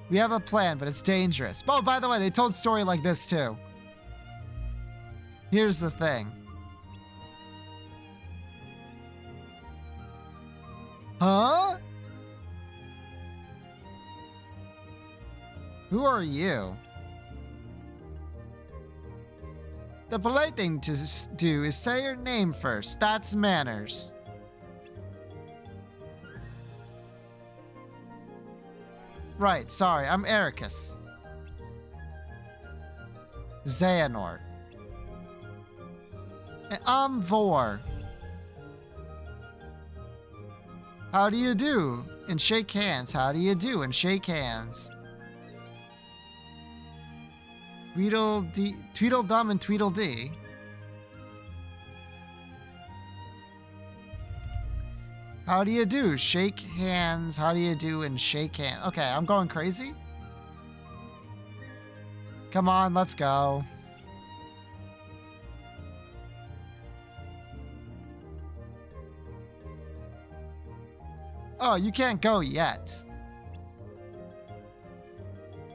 We have a plan, but it's dangerous. Oh, by the way, they told a story like this too. Here's the thing. Huh? Who are you? The polite thing to do is say your name first. That's manners. Right, sorry, I'm Ericus. Xehanort. And I'm Vor. How do you do? And shake hands. How do you do? And shake hands. Tweedledum and Tweedledee. How do you do? Shake hands. How do you do? And shake hands. Okay, I'm going crazy. Come on, let's go. Oh, you can't go yet.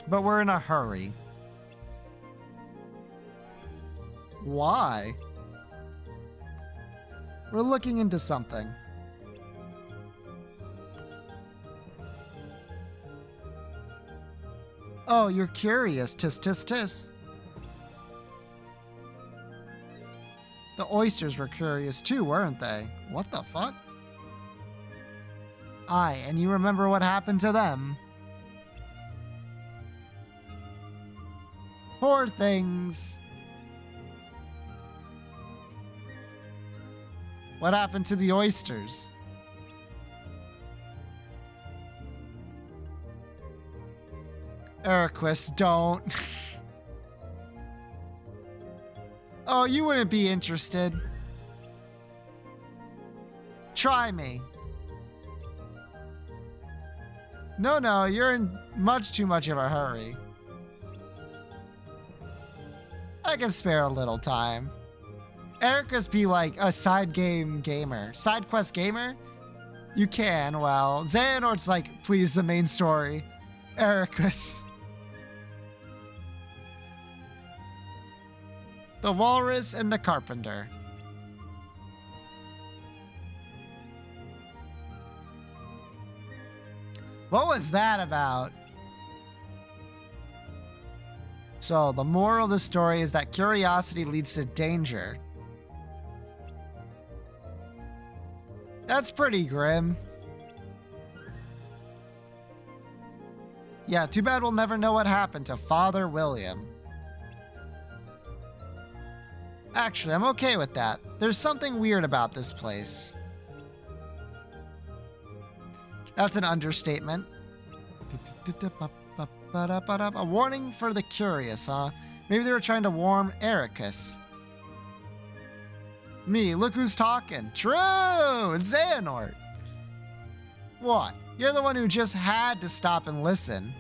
But we're in a hurry. Why? We're looking into something. Oh, you're curious. Tis, tis, tis. The oysters were curious too, weren't they? What the fuck? Aye, and you remember what happened to them. Poor things. What happened to the oysters? Eriquis, don't. Oh, you wouldn't be interested. Try me. No, you're in much too much of a hurry. I can spare a little time. Eriquis be like a side gamer. Side quest gamer? You can, well, Xehanort's like, please, the main story. Eriquis. The Walrus and the Carpenter. What was that about? So, the moral of the story is that curiosity leads to danger. That's pretty grim. Yeah, too bad we'll never know what happened to Father William. Actually, I'm okay with that. There's something weird about this place. That's an understatement. A warning for the curious, huh? Maybe they were trying to warn Eriquis. Me, look who's talking. True! It's Xehanort. What? You're the one who just had to stop and listen.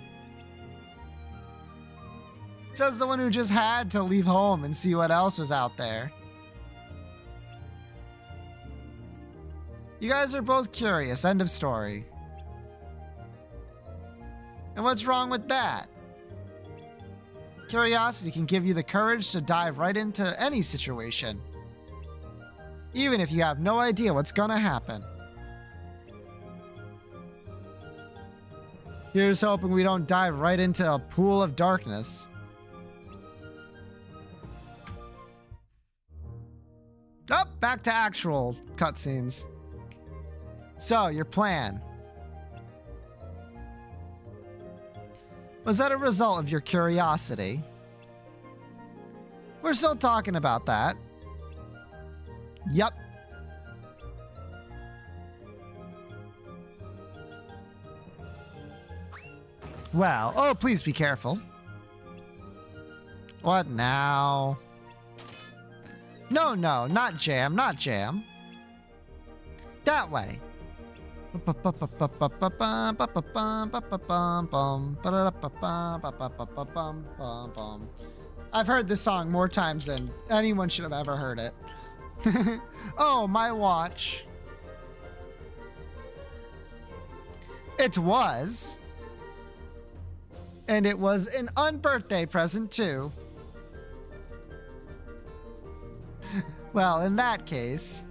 Says the one who just had to leave home and see what else was out there. You guys are both curious. End of story. And what's wrong with that? Curiosity can give you the courage to dive right into any situation, even if you have no idea what's gonna happen. Here's hoping we don't dive right into a pool of darkness. Oh, back to actual cutscenes. So, your plan. Was that a result of your curiosity? We're still talking about that. Yup. Well, oh, please be careful. What now? No, not jam, not jam. That way. I've heard this song more times than anyone should have ever heard it. Oh, my watch. It was. And it was an unbirthday present, too. Well, in that case,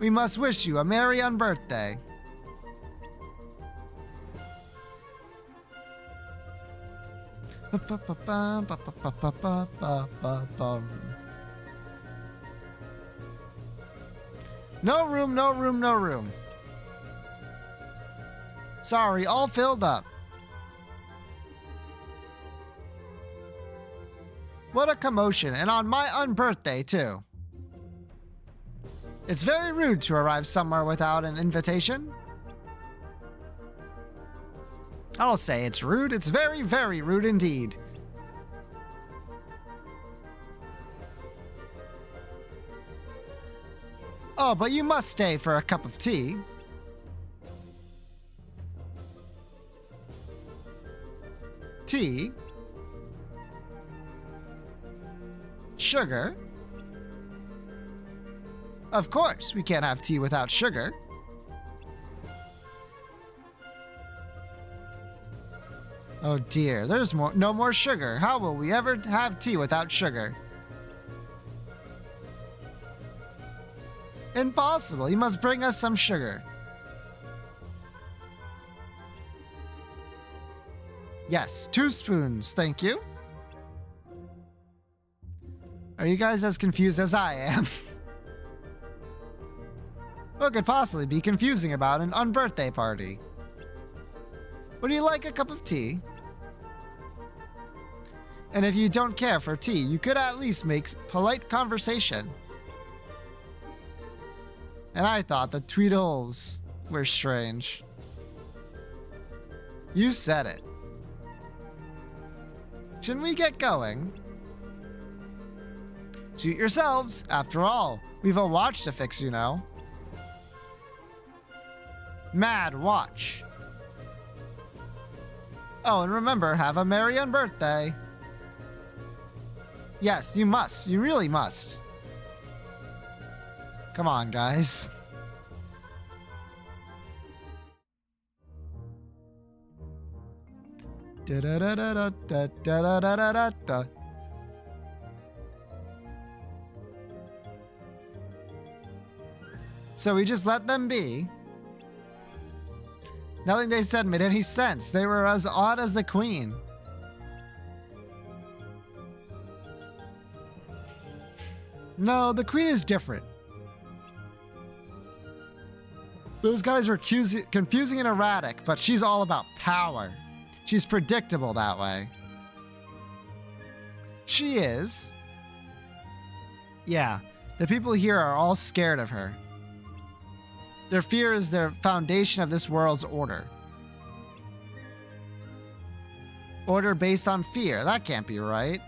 we must wish you a merry unbirthday. No room, no room, no room. Sorry, all filled up. What a commotion, and on my unbirthday, too. It's very rude to arrive somewhere without an invitation. I'll say it's rude. It's very, very rude indeed. Oh, but you must stay for a cup of tea. Tea? Sugar? Of course, we can't have tea without sugar. Oh dear, there's no more sugar. How will we ever have tea without sugar? Impossible. You must bring us some sugar. Yes, 2 spoons, thank you. Are you guys as confused as I am? What could possibly be confusing about an unbirthday party? Would you like a cup of tea? And if you don't care for tea, you could at least make polite conversation. And I thought the Tweedles were strange. You said it. Shouldn't we get going? Suit yourselves. After all, we've a watch to fix, you know. Mad watch. Oh, and remember, have a merry unbirthday. Yes, you must. You really must. Come on, guys. Da-da-da-da-da-da-da-da-da-da. So we just let them be. Nothing they said made any sense. They were as odd as the queen. No, the queen is different. Those guys are confusing and erratic, but she's all about power. She's predictable that way. She is. Yeah, the people here are all scared of her. Their fear is their foundation of this world's order. Order based on fear. That can't be right.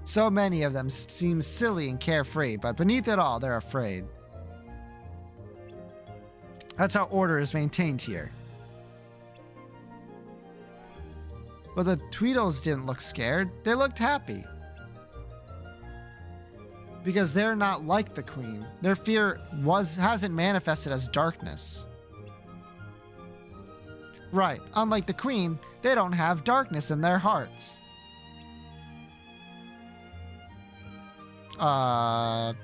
So many of them seem silly and carefree, but beneath it all, they're afraid. That's how order is maintained here. But the Tweedles didn't look scared. They looked happy. Because they're not like the queen. Their fear hasn't manifested as darkness. Right, unlike the queen, they don't have darkness in their hearts. Don't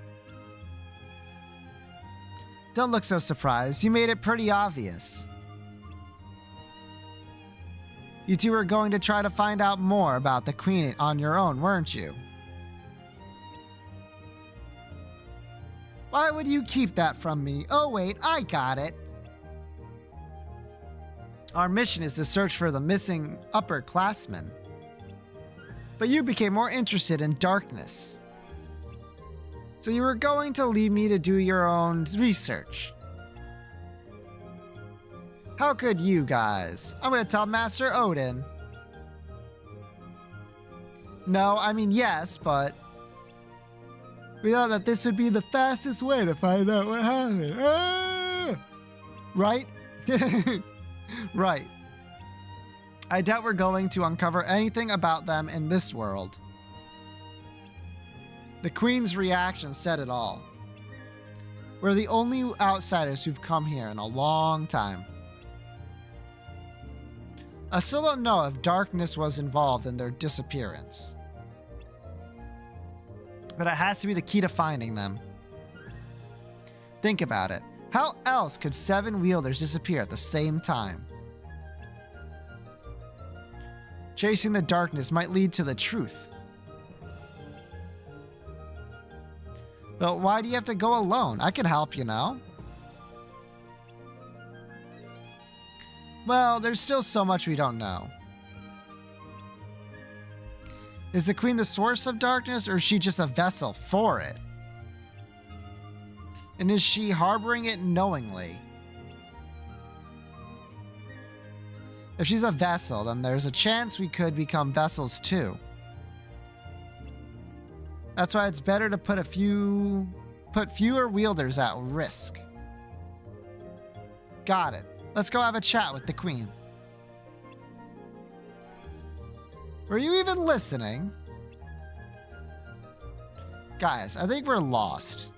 look so surprised. You made it pretty obvious. You two were going to try to find out more about the queen on your own, weren't you? Why would you keep that from me? Oh wait, I got it. Our mission is to search for the missing upperclassmen. But you became more interested in darkness. So you were going to leave me to do your own research. How could you guys? I'm gonna tell Master Odin. No, I mean yes, but we thought that this would be the fastest way to find out what happened. Ah! Right? Right. I doubt we're going to uncover anything about them in this world. The Queen's reaction said it all. We're the only outsiders who've come here in a long time. I still don't know if darkness was involved in their disappearance. But it has to be the key to finding them. Think about it. How else could 7 wielders disappear at the same time? Chasing the darkness might lead to the truth. But why do you have to go alone? I can help, you know. Well, there's still so much we don't know. Is the Queen the source of darkness, or is she just a vessel for it? And is she harboring it knowingly? If she's a vessel, then there's a chance we could become vessels too. That's why it's better to put fewer wielders at risk. Got it. Let's go have a chat with the Queen. Were you even listening? Guys, I think we're lost.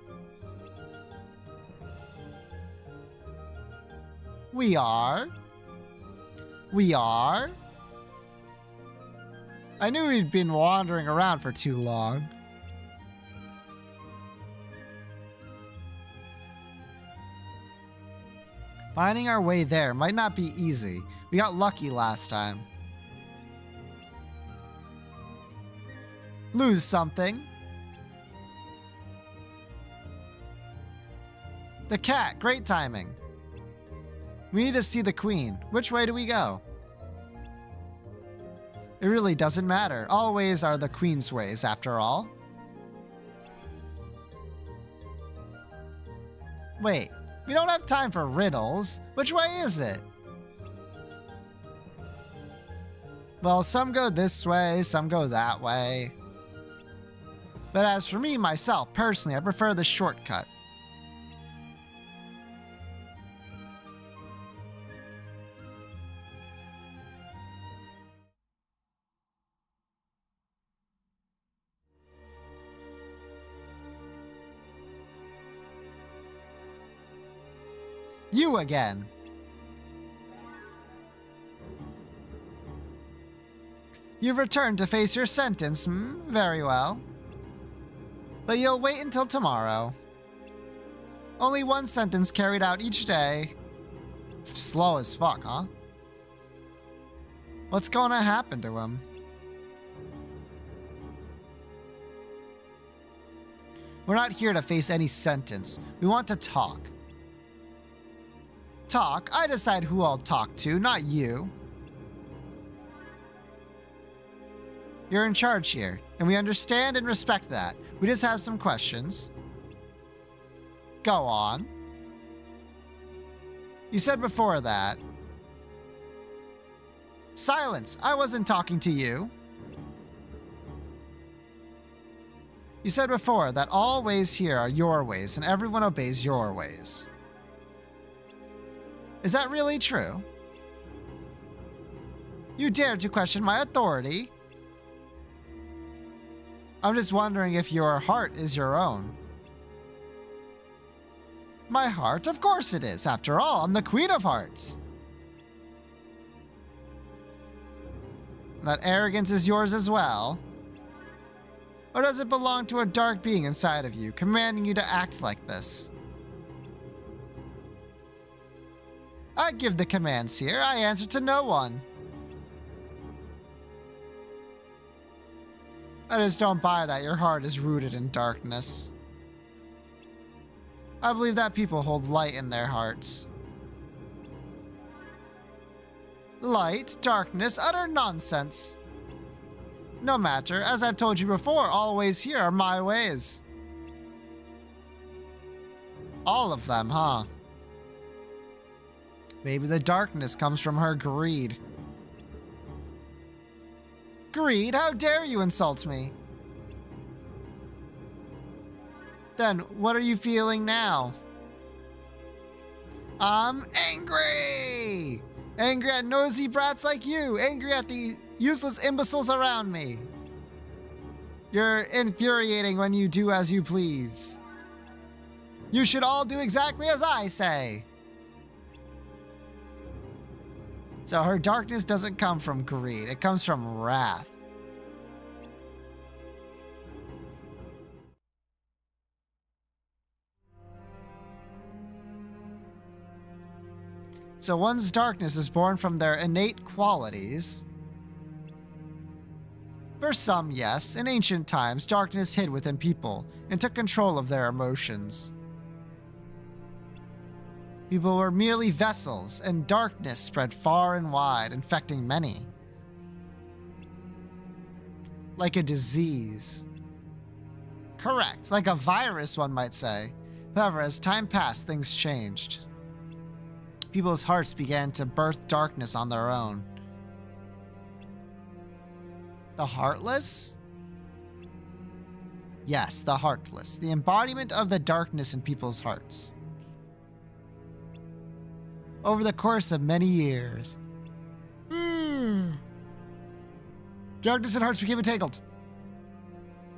We are. We are. I knew we'd been wandering around for too long. Finding our way there might not be easy. We got lucky last time. Lose something. The cat, great timing. We need to see the Queen. Which way do we go? It really doesn't matter. All ways are the Queen's ways, after all. Wait, we don't have time for riddles. Which way is it? Well, some go this way, some go that way. But as for me, myself, personally, I prefer the shortcut. You again. You've returned to face your sentence, Very well. But you'll wait until tomorrow. Only one sentence carried out each day. Slow as fuck, huh? What's gonna happen to him? We're not here to face any sentence. We want to talk. Talk? I decide who I'll talk to, not you. You're in charge here, and we understand and respect that. We just have some questions. Go on. You said before that. Silence! I wasn't talking to you. You said before that all ways here are your ways, and everyone obeys your ways. Is that really true? You dare to question my authority? I'm just wondering if your heart is your own. My heart? Of course it is. After all, I'm the Queen of Hearts. That arrogance is yours as well? Or does it belong to a dark being inside of you, commanding you to act like this? I give the commands here. I answer to no one. I just don't buy that your heart is rooted in darkness. I believe that people hold light in their hearts. Light, darkness, utter nonsense. No matter, as I've told you before, all ways here are my ways. All of them, huh? Maybe the darkness comes from her greed. Greed? How dare you insult me? Then, what are you feeling now? I'm angry! Angry at nosy brats like you! Angry at the useless imbeciles around me! You're infuriating when you do as you please. You should all do exactly as I say! So her darkness doesn't come from greed, it comes from wrath. So one's darkness is born from their innate qualities. For some, yes, in ancient times, darkness hid within people and took control of their emotions. People were merely vessels, and darkness spread far and wide, infecting many. Like a disease. Correct, like a virus, one might say. However, as time passed, things changed. People's hearts began to birth darkness on their own. The heartless? Yes, the heartless, the embodiment of the darkness in people's hearts. Over the course of many years, darkness and hearts became entangled.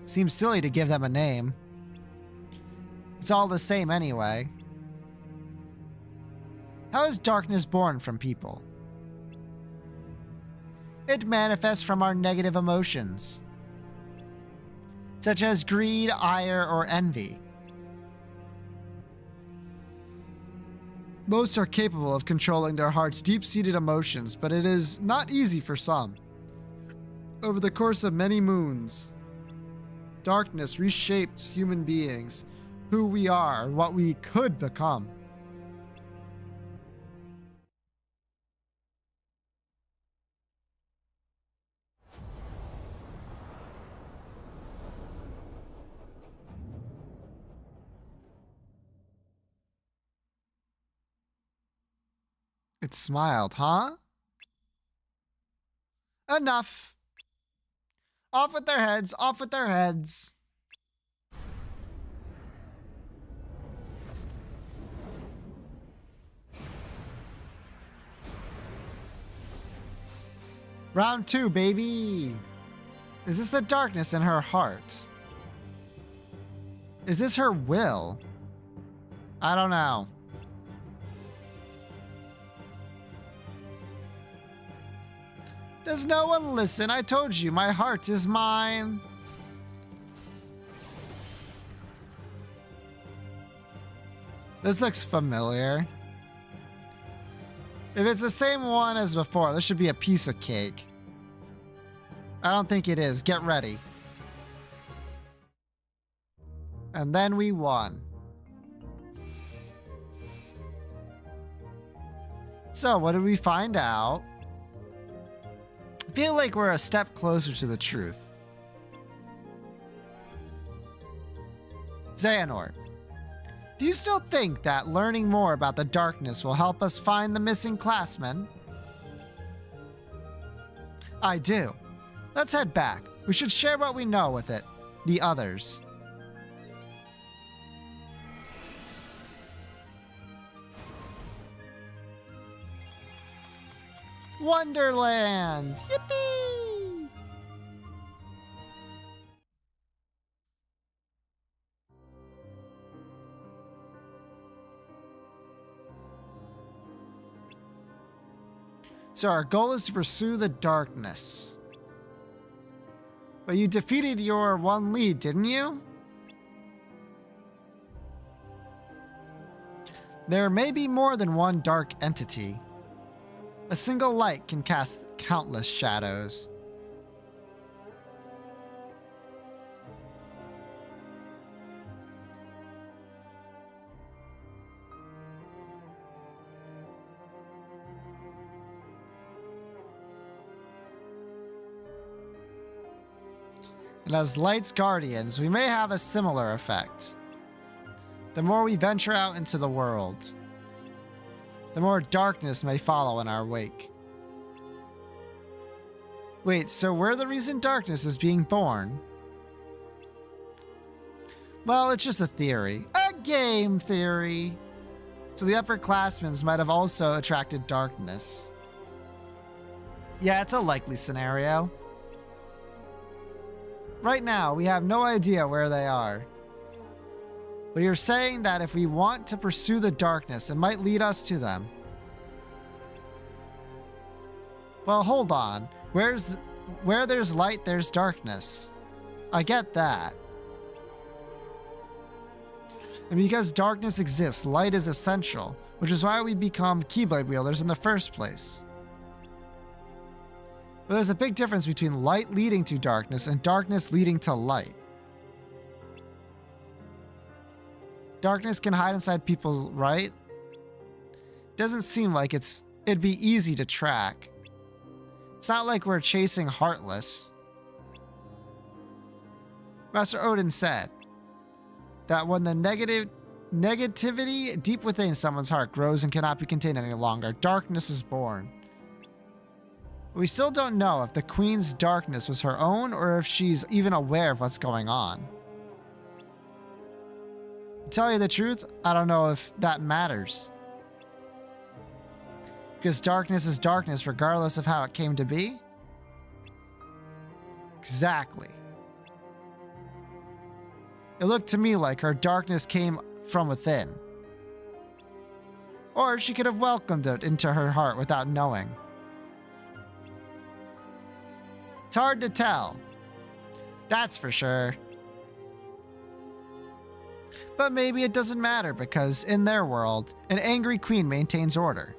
Seems silly to give them a name. It's all the same anyway. How is darkness born from people? It manifests from our negative emotions, such as greed, ire, or envy. Most are capable of controlling their heart's deep-seated emotions, but it is not easy for some. Over the course of many moons, darkness reshaped human beings, who we are, what we could become. It smiled, huh? Enough. Off with their heads, off with their heads. Round 2, baby. Is this the darkness in her heart? Is this her will? I don't know. Does no one listen? I told you, my heart is mine. This looks familiar. If it's the same one as before, this should be a piece of cake. I don't think it is. Get ready. And then we won. So, what did we find out? I feel like we're a step closer to the truth. Xehanort, do you still think that learning more about the darkness will help us find the missing classmen? I do. Let's head back. We should share what we know with it. The others. Wonderland! Yippee! So our goal is to pursue the darkness. But you defeated your one lead, didn't you? There may be more than one dark entity. A single light can cast countless shadows. And as Light's guardians, we may have a similar effect. The more we venture out into the world, the more darkness may follow in our wake. Wait, so we're the reason darkness is being born? Well, it's just a theory. A game theory. So the upperclassmen might have also attracted darkness. Yeah, it's a likely scenario. Right now, we have no idea where they are. But you're saying that if we want to pursue the darkness, it might lead us to them. Well, hold on. Where there's light, there's darkness. I get that. And because darkness exists, light is essential, which is why we become Keyblade wielders in the first place. But there's a big difference between light leading to darkness and darkness leading to light. Darkness can hide inside people, right? Doesn't seem like it'd be easy to track. It's not like we're chasing Heartless. Master Odin said that when the negativity deep within someone's heart grows and cannot be contained any longer, darkness is born. We still don't know if the Queen's darkness was her own or if she's even aware of what's going on. To tell you the truth, I don't know if that matters. Because darkness is darkness regardless of how it came to be? Exactly. It looked to me like her darkness came from within. Or she could have welcomed it into her heart without knowing. It's hard to tell. That's for sure. But maybe it doesn't matter because in their world, an angry queen maintains order.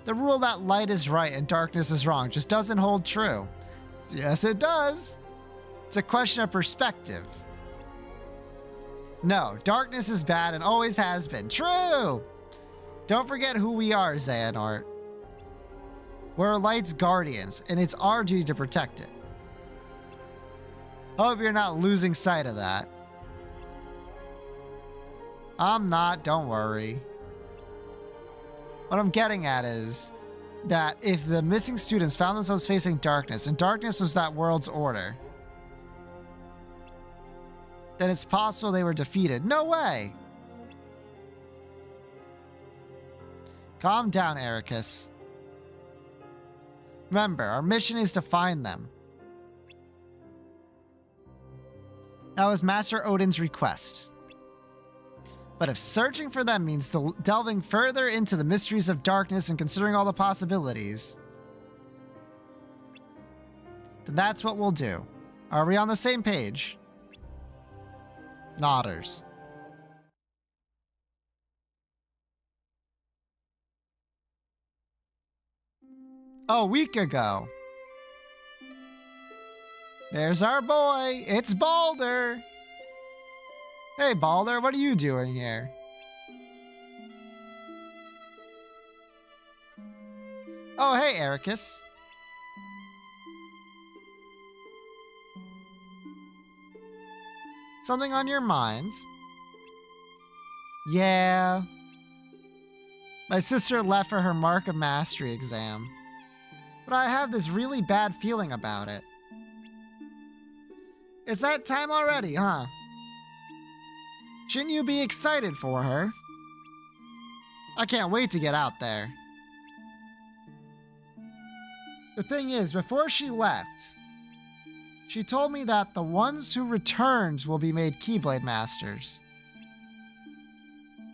The rule that light is right and darkness is wrong just doesn't hold true. Yes, it does. It's a question of perspective. No, darkness is bad and always has been. True! Don't forget who we are, Xehanort. We're Light's guardians, and it's our duty to protect it. Hope you're not losing sight of that. I'm not, don't worry. What I'm getting at is that if the missing students found themselves facing darkness, and darkness was that world's order, then it's possible they were defeated. No way! Calm down, Ericus. Remember, our mission is to find them. That was Master Odin's request. But if searching for them means delving further into the mysteries of darkness and considering all the possibilities, then that's what we'll do. Are we on the same page? Nodders. A week ago. There's our boy. It's Balder. Hey, Balder, what are you doing here? Oh, hey, Ericus. Something on your mind? Yeah. My sister left for her Mark of Mastery exam, but I have this really bad feeling about it. It's that time already, huh? Shouldn't you be excited for her? I can't wait to get out there. The thing is, before she left, she told me that the ones who returned will be made Keyblade Masters.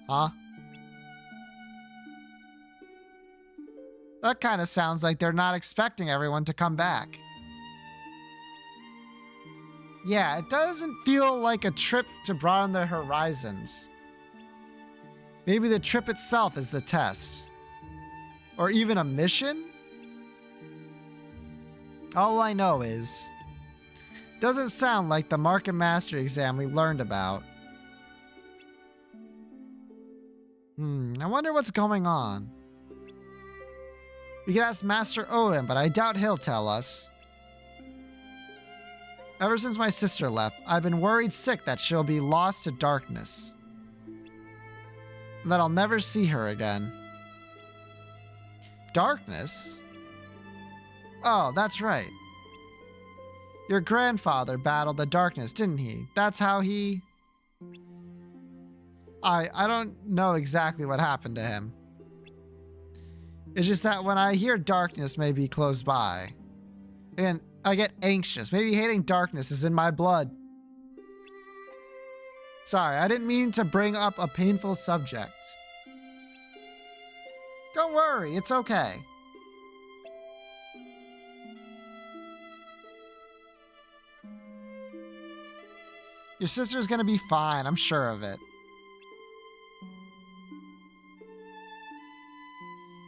Huh? That kind of sounds like they're not expecting everyone to come back. Yeah, it doesn't feel like a trip to broaden their horizons. Maybe the trip itself is the test. Or even a mission? All I know is, doesn't sound like the Mark of Mastery exam we learned about. I wonder what's going on. We could ask Master Odin, but I doubt he'll tell us. Ever since my sister left, I've been worried sick that she'll be lost to darkness. And that I'll never see her again. Darkness? Oh, that's right. Your grandfather battled the darkness, didn't he? That's how he... I don't know exactly what happened to him. It's just that when I hear darkness may be close by, and I get anxious. Maybe hating darkness is in my blood. Sorry, I didn't mean to bring up a painful subject. Don't worry, it's okay. Your sister's gonna be fine, I'm sure of it.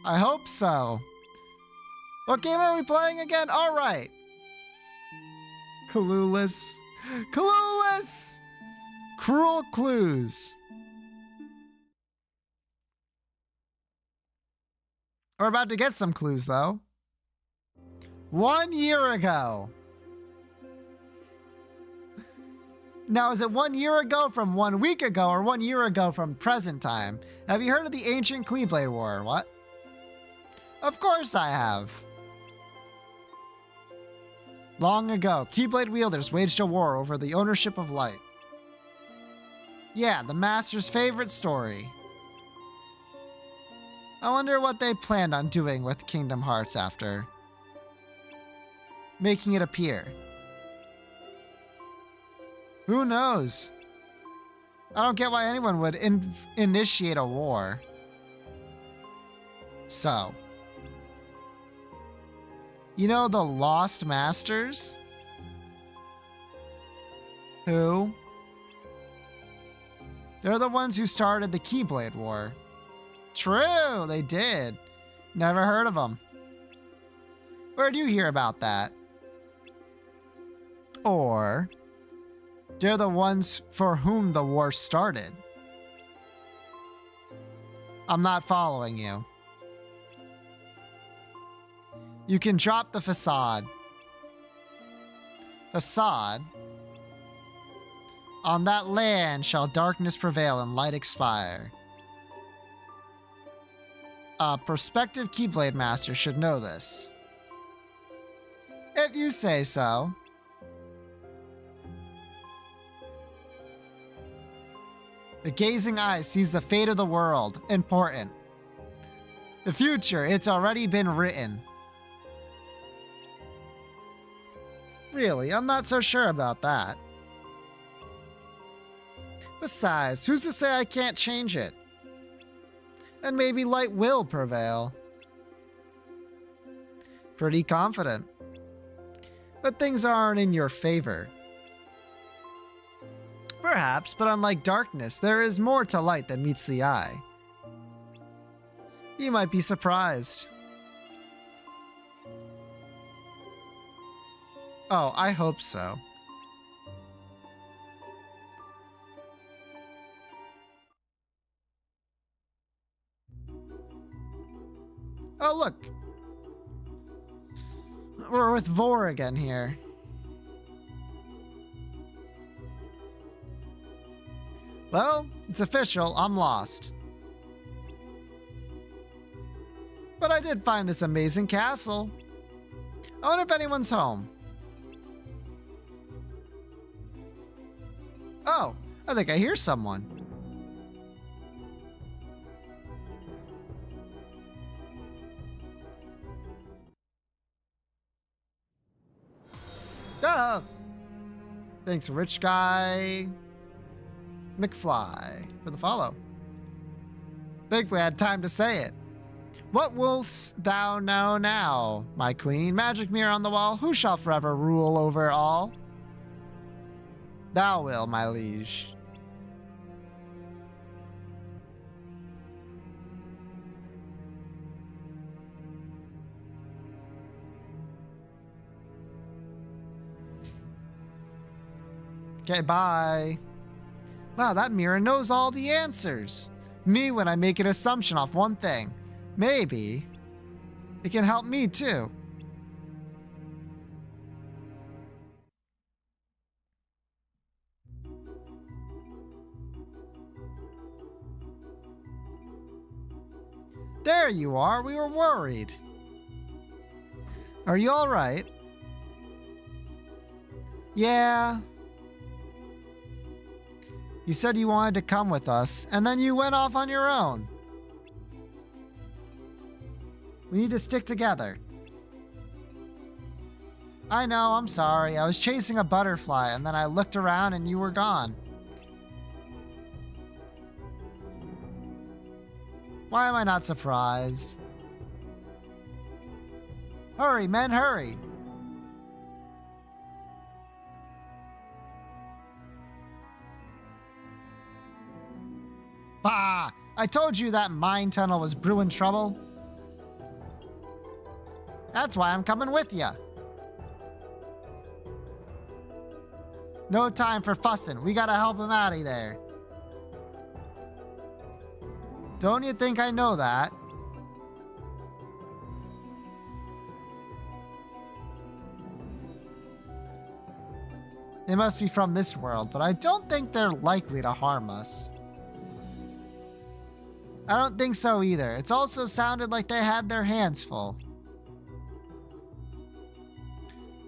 I hope so. What game are we playing again? All right. Clueless. Clueless! Cruel Clues. We're about to get some clues, though. 1 year ago. Now, is it 1 year ago from 1 week ago or 1 year ago from present time? Have you heard of the ancient Keyblade War? What? Of course I have. Long ago, Keyblade wielders waged a war over the ownership of light. Yeah, the Master's favorite story. I wonder what they planned on doing with Kingdom Hearts after making it appear. Who knows? I don't get why anyone would initiate a war. So, you know the Lost Masters? Who? They're the ones who started the Keyblade War. True, they did. Never heard of them. Where'd you hear about that? Or, they're the ones for whom the war started. I'm not following you. You can drop the facade. Facade? On that land shall darkness prevail and light expire. A prospective Keyblade Master should know this. If you say so. The gazing eye sees the fate of the world. Important. The future, it's already been written. Really, I'm not so sure about that. Besides, who's to say I can't change it? And maybe light will prevail. Pretty confident. But things aren't in your favor. Perhaps, but unlike darkness, there is more to light than meets the eye. You might be surprised. Oh, I hope so. Oh, look. We're with Vor again here. Well, it's official, I'm lost. But I did find this amazing castle. I wonder if anyone's home. Oh, I think I hear someone. Duh! Thanks, Rich Guy McFly, for the follow. Thankfully, I had time to say it. What wilt thou know now, my queen? Magic mirror on the wall, who shall forever rule over all? Thou will, my liege. Okay, bye. Wow, that mirror knows all the answers. Me when I make an assumption off one thing. Maybe it can help me too. There you are, we were worried. Are you all right? Yeah. You said you wanted to come with us, and then you went off on your own. We need to stick together. I know, I'm sorry. I was chasing a butterfly, and then I looked around and you were gone. Why am I not surprised? Hurry, men, hurry! Bah! I told you that mine tunnel was brewing trouble. That's why I'm coming with ya. No time for fussing. We gotta help him out of there. Don't you think I know that? They must be from this world, but I don't think they're likely to harm us. I don't think so either. It's also sounded like they had their hands full.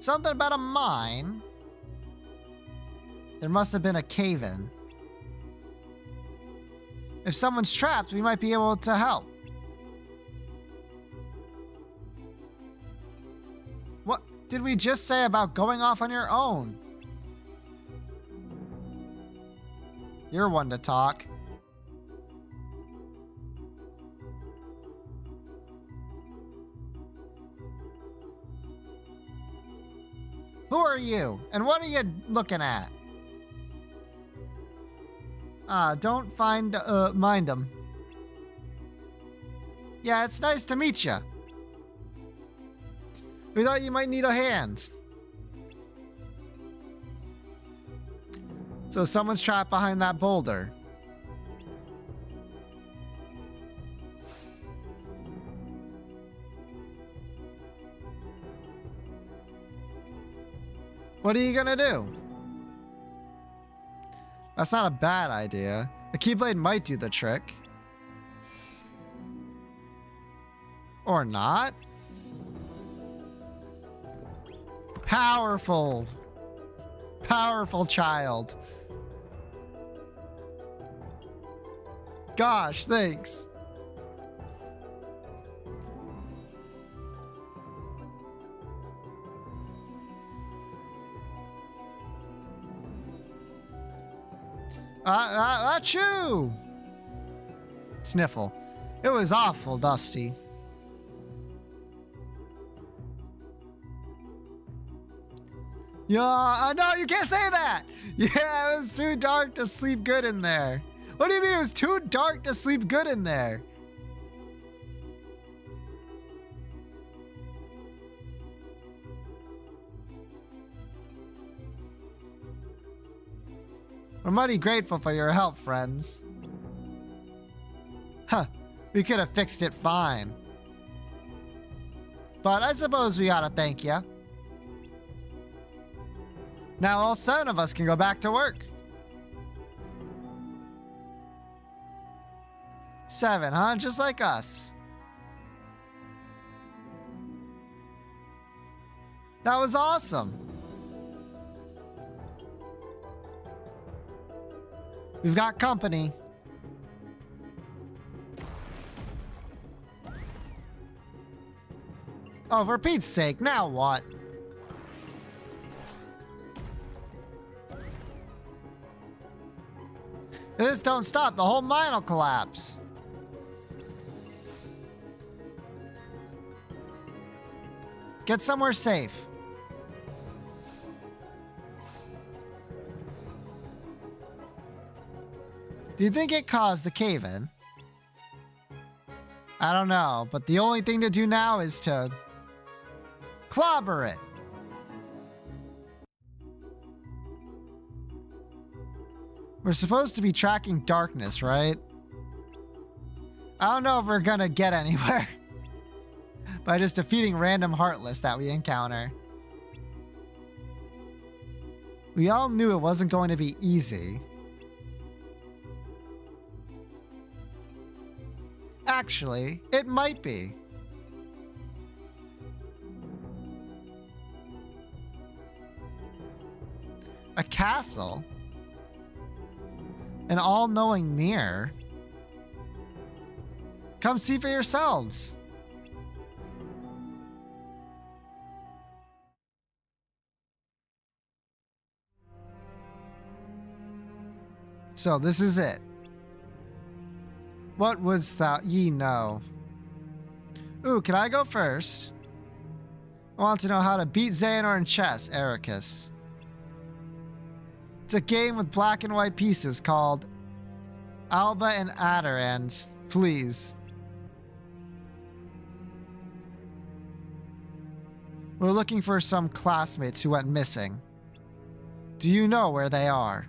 Something about a mine. There must have been a cave-in. If someone's trapped, we might be able to help. What did we just say about going off on your own? You're one to talk. Who are you? And what are you looking at? Don't mind them. Yeah, it's nice to meet you. We thought you might need a hand. So someone's trapped behind that boulder. What are you gonna do? That's not a bad idea. A Keyblade might do the trick. Or not. Powerful. Powerful child. Gosh, thanks. Achoo! Sniffle. It was awful dusty. Yeah, no, you can't say that! Yeah, it was too dark to sleep good in there. What do you mean it was too dark to sleep good in there? We're mighty grateful for your help, friends. Huh, we could have fixed it fine. But I suppose we ought to thank you. Now all 7 of us can go back to work. 7, huh? Just like us. That was awesome. We've got company. Oh, for Pete's sake, now what? If this don't stop, the whole mine will collapse. Get somewhere safe. Do you think it caused the cave-in? I don't know, but the only thing to do now is to clobber it. We're supposed to be tracking darkness, right? I don't know if we're gonna get anywhere by just defeating random Heartless that we encounter. We all knew it wasn't going to be easy. Actually, it might be. A castle? An all-knowing mirror? Come see for yourselves. So this is it. What wouldst thou ye know? Ooh, can I go first? I want to know how to beat Xehanort in chess, Ericus. It's a game with black and white pieces called Alba and Adarand. Please. We're looking for some classmates who went missing. Do you know where they are?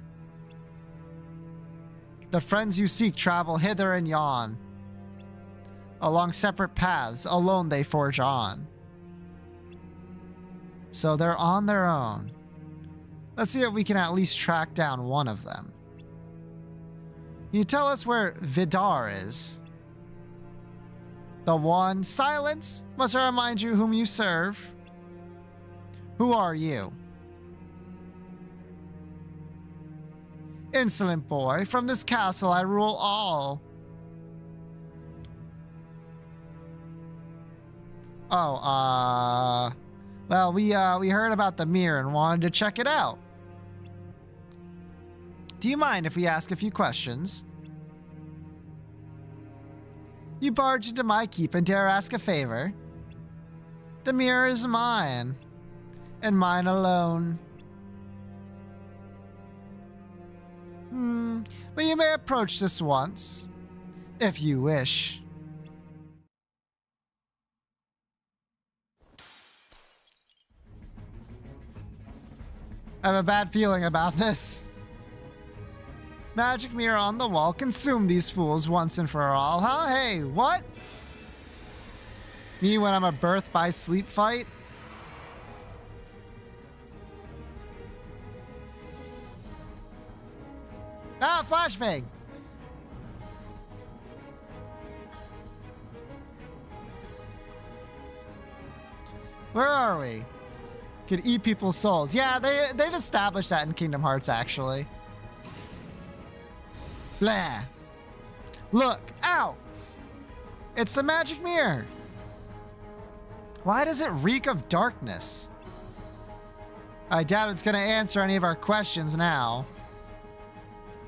The friends you seek travel hither and yon. Along separate paths, alone they forge on. So they're on their own. Let's see if we can at least track down one of them. Can you tell us where Vidar is? The one. Silence! Must I remind you whom you serve? Who are you? Insolent boy, from this castle I rule all. Oh, well, we heard about the mirror and wanted to check it out. Do you mind if we ask a few questions? You barge into my keep and dare ask a favor? The mirror is mine, and mine alone. But you may approach this once, if you wish. I have a bad feeling about this. Magic mirror on the wall, consume these fools once and for all, huh? Hey, what? Me when I'm a birth by sleep fight? Ah, flashbang! Where are we? Could eat people's souls. Yeah, they've established that in Kingdom Hearts, actually. Blah. Look. Ow! It's the magic mirror. Why does it reek of darkness? I doubt it's going to answer any of our questions now.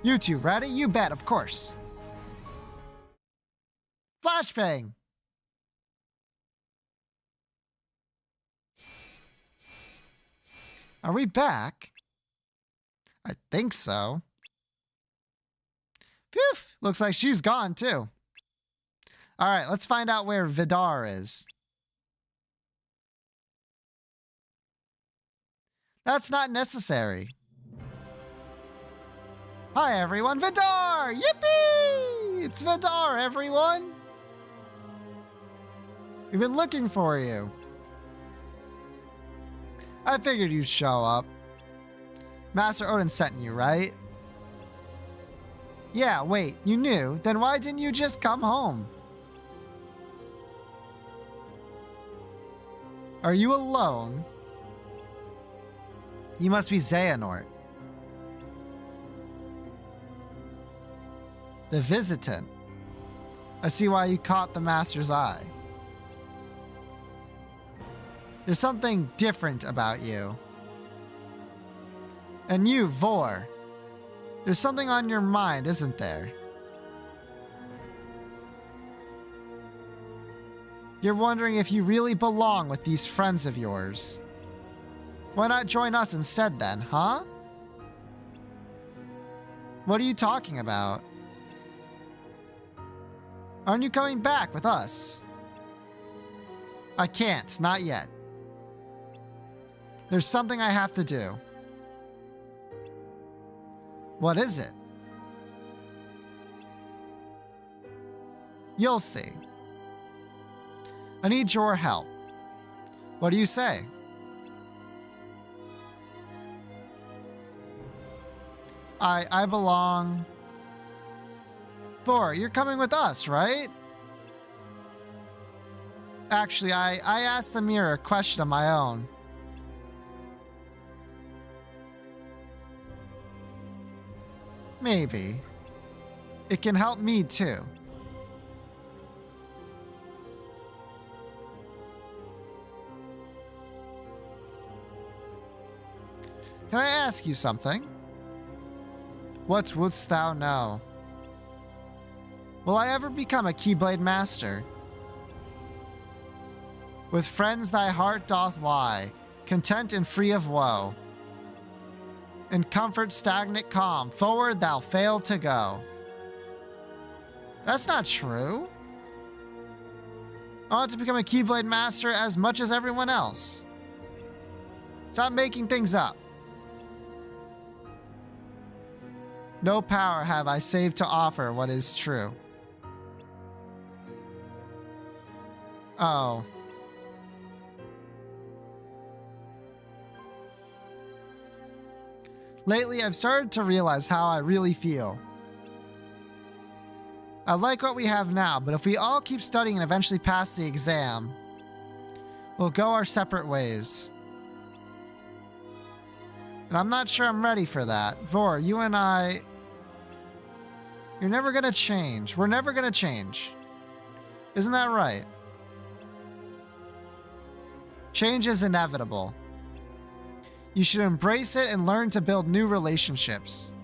You two ready? You bet, of course. Flashbang! Are we back? I think so. Phew! Looks like she's gone too. Alright, let's find out where Vidar is. That's not necessary. Hi everyone, Vidar! Yippee! It's Vidar, everyone! We've been looking for you. I figured you'd show up. Master Odin sent you, right? Yeah, wait, you knew? Then why didn't you just come home? Are you alone? You must be Xehanort. The Visitant. I see why you caught the Master's eye. There's something different about you. And you, Vor. There's something on your mind, isn't there? You're wondering if you really belong with these friends of yours. Why not join us instead then, huh? What are you talking about? Aren't you coming back with us? I can't, not yet. There's something I have to do. What is it? You'll see. I need your help. What do you say? I belong... Thor, you're coming with us, right? Actually, I asked the mirror a question of my own. Maybe. It can help me too. Can I ask you something? What wouldst thou know? Will I ever become a Keyblade Master? With friends thy heart doth lie, content and free of woe. In comfort stagnant calm, forward thou fail to go. That's not true. I want to become a Keyblade Master as much as everyone else. Stop making things up. No power have I save to offer what is true. Oh. Lately, I've started to realize how I really feel. I like what we have now, but if we all keep studying and eventually pass the exam, we'll go our separate ways. And I'm not sure I'm ready for that. Vor, you and I... You're never gonna change. We're never gonna change. Isn't that right? Change is inevitable. You should embrace it and learn to build new relationships.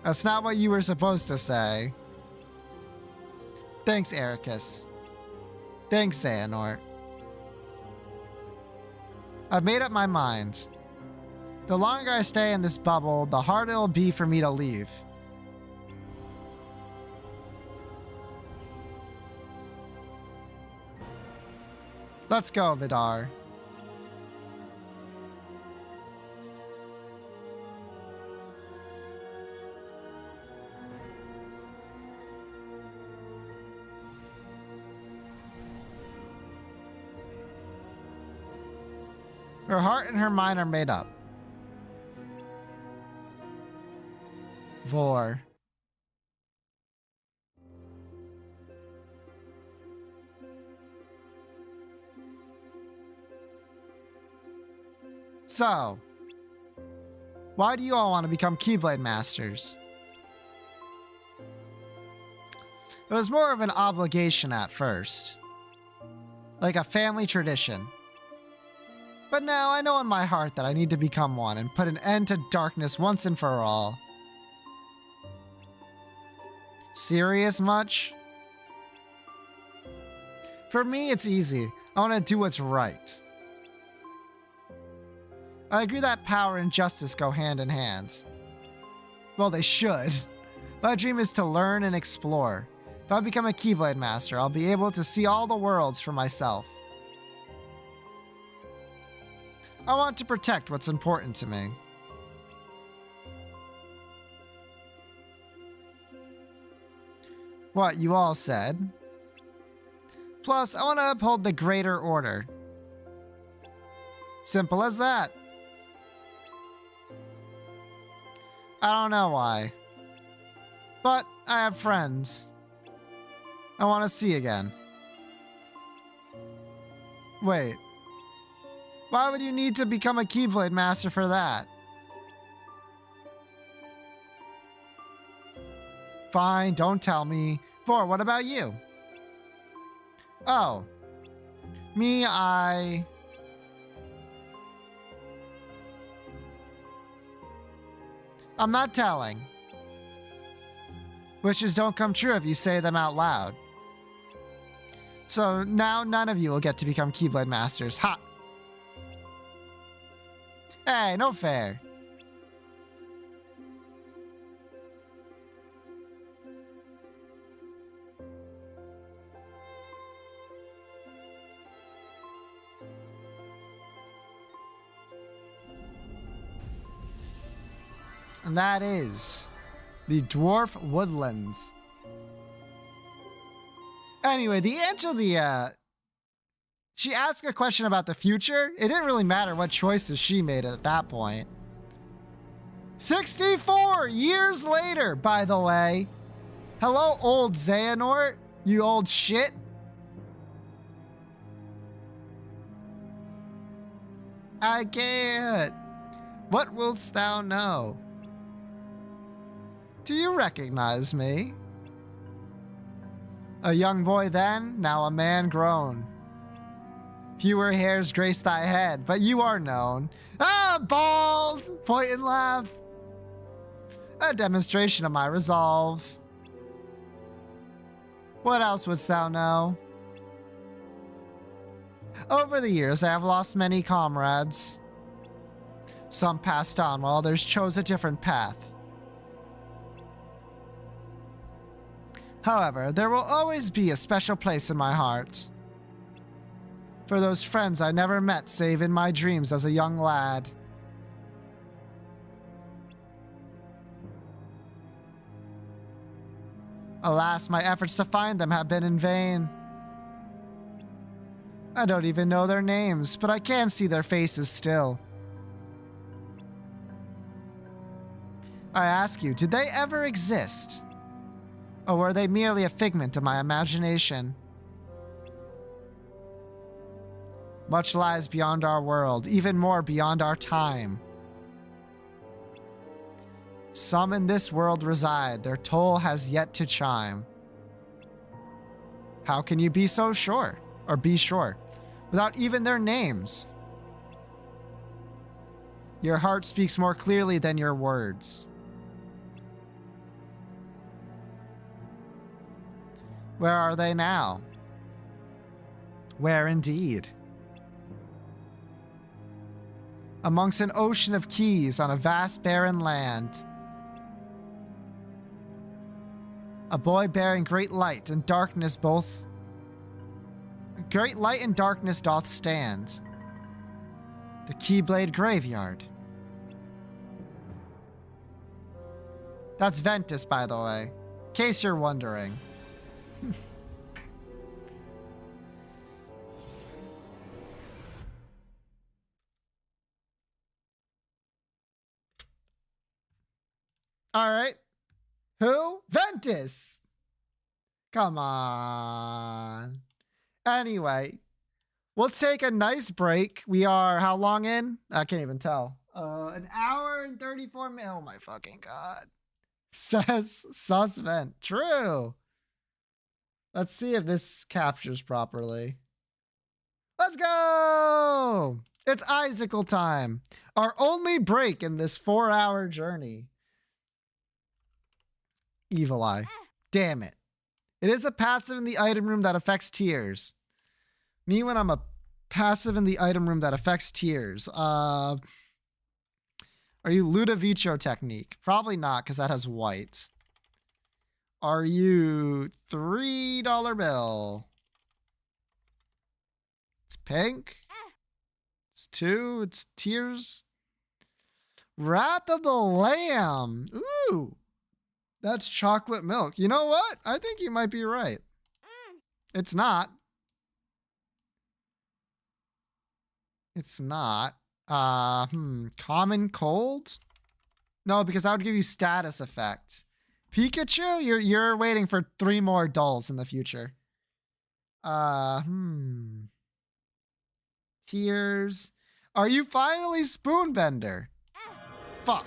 That's not what you were supposed to say. Thanks, Ericus. Thanks, Xehanort. I've made up my mind. The longer I stay in this bubble, the harder it'll be for me to leave. Let's go, Vidar. Her heart and her mind are made up. Vor. So, why do you all want to become Keyblade Masters? It was more of an obligation at first, like a family tradition. But now I know in my heart that I need to become one and put an end to darkness once and for all. Serious much? For me, it's easy. I want to do what's right. I agree that power and justice go hand in hand. Well, they should. My dream is to learn and explore. If I become a Keyblade Master, I'll be able to see all the worlds for myself. I want to protect what's important to me. What you all said. Plus, I want to uphold the greater order. Simple as that. I don't know why. But I have friends I want to see again. Wait. Why would you need to become a Keyblade Master for that? Fine, don't tell me. Vor, what about you? Oh. Me, I'm not telling. Wishes don't come true if you say them out loud. So now none of you will get to become Keyblade Masters. Ha! Hey, no fair. And that is the Dwarf Woodlands. Anyway, the answer to the she asked a question about the future. It didn't really matter what choices she made at that point. 64 years later, by the way. Hello, old Xehanort, you old shit. I can't. What wilt thou know? Do you recognize me? A young boy then, now a man grown. Fewer hairs grace thy head, but you are known. Ah, bald! Point and laugh. A demonstration of my resolve. What else wouldst thou know? Over the years, I have lost many comrades. Some passed on while others chose a different path. However, there will always be a special place in my heart for those friends I never met save in my dreams as a young lad. Alas, my efforts to find them have been in vain. I don't even know their names, but I can see their faces still. I ask you, did they ever exist? Or were they merely a figment of my imagination? Much lies beyond our world, even more beyond our time. Some in this world reside, their toll has yet to chime. How can you be so sure, or be sure, without even their names? Your heart speaks more clearly than your words. Where are they now? Where indeed? Amongst an ocean of keys on a vast barren land. A boy bearing great light and darkness both. Great light and darkness doth stand. The Keyblade Graveyard. That's Ventus, by the way, in case you're wondering. All right. Who? Ventus. Come on. Anyway, Let's take a nice break. We are how long in? I can't even tell. An hour and 34 minutes. Oh my fucking God. Says Susvent. True. Let's see if this captures properly. Let's go! It's icicle time. Our only break in this 4-hour journey. Evil Eye. Damn it. It is a passive in the item room that affects tiers. Me when I'm a passive in the item room that affects tiers. Are you Ludovico technique? Probably not, because that has white. Are you $3 bill? It's pink. It's 2. It's tears. Wrath of the Lamb. Ooh. That's chocolate milk. You know what? I think you might be right. It's not. It's not. Common cold? No, because that would give you status effect. Pikachu? You're waiting for 3 more dulls in the future. Tears. Are you finally Spoonbender? Fuck.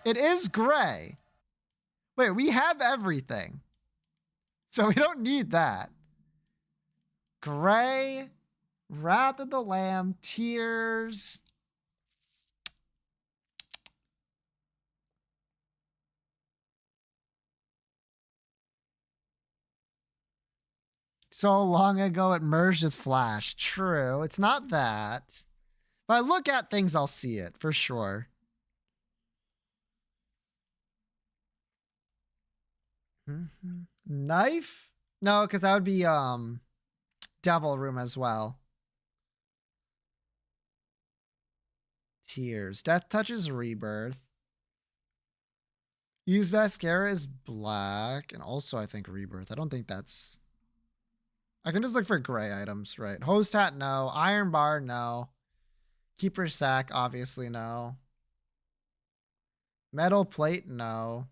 It is gray. Wait, we have everything. So we don't need that. Gray. Wrath of the Lamb, tears. So long ago it merged with Flash. True, it's not that. If I look at things, I'll see it for sure. Knife? No, because that would be Devil Room as well. Tears. Death Touches Rebirth. Use Mascara is black. And also, I think Rebirth. I don't think that's... I can just look for gray items, right? Hose Hat, no. Iron Bar, no. Keeper Sack, obviously, no. Metal Plate, no.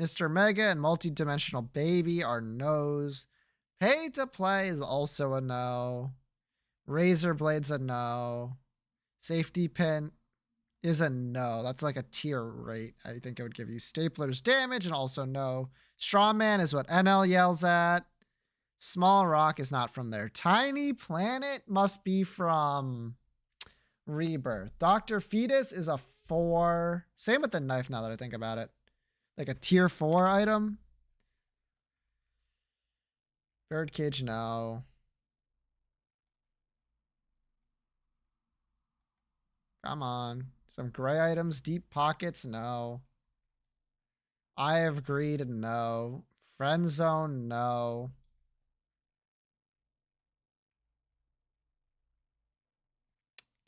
Mr. Mega and Multidimensional Baby are no's. Pay to Play is also a no. Razor Blade's a no. Safety Pin is a no. That's like a tier rate. I think it would give you Stapler's damage and also no. Strawman is what NL yells at. Small Rock is not from there. Tiny Planet must be from Rebirth. Dr. Fetus is a 4. Same with the knife now that I think about it. Like a tier 4 item. Birdcage, no. Come on. Some gray items. Deep Pockets, no. Eye of Greed, no. Friend Zone, no.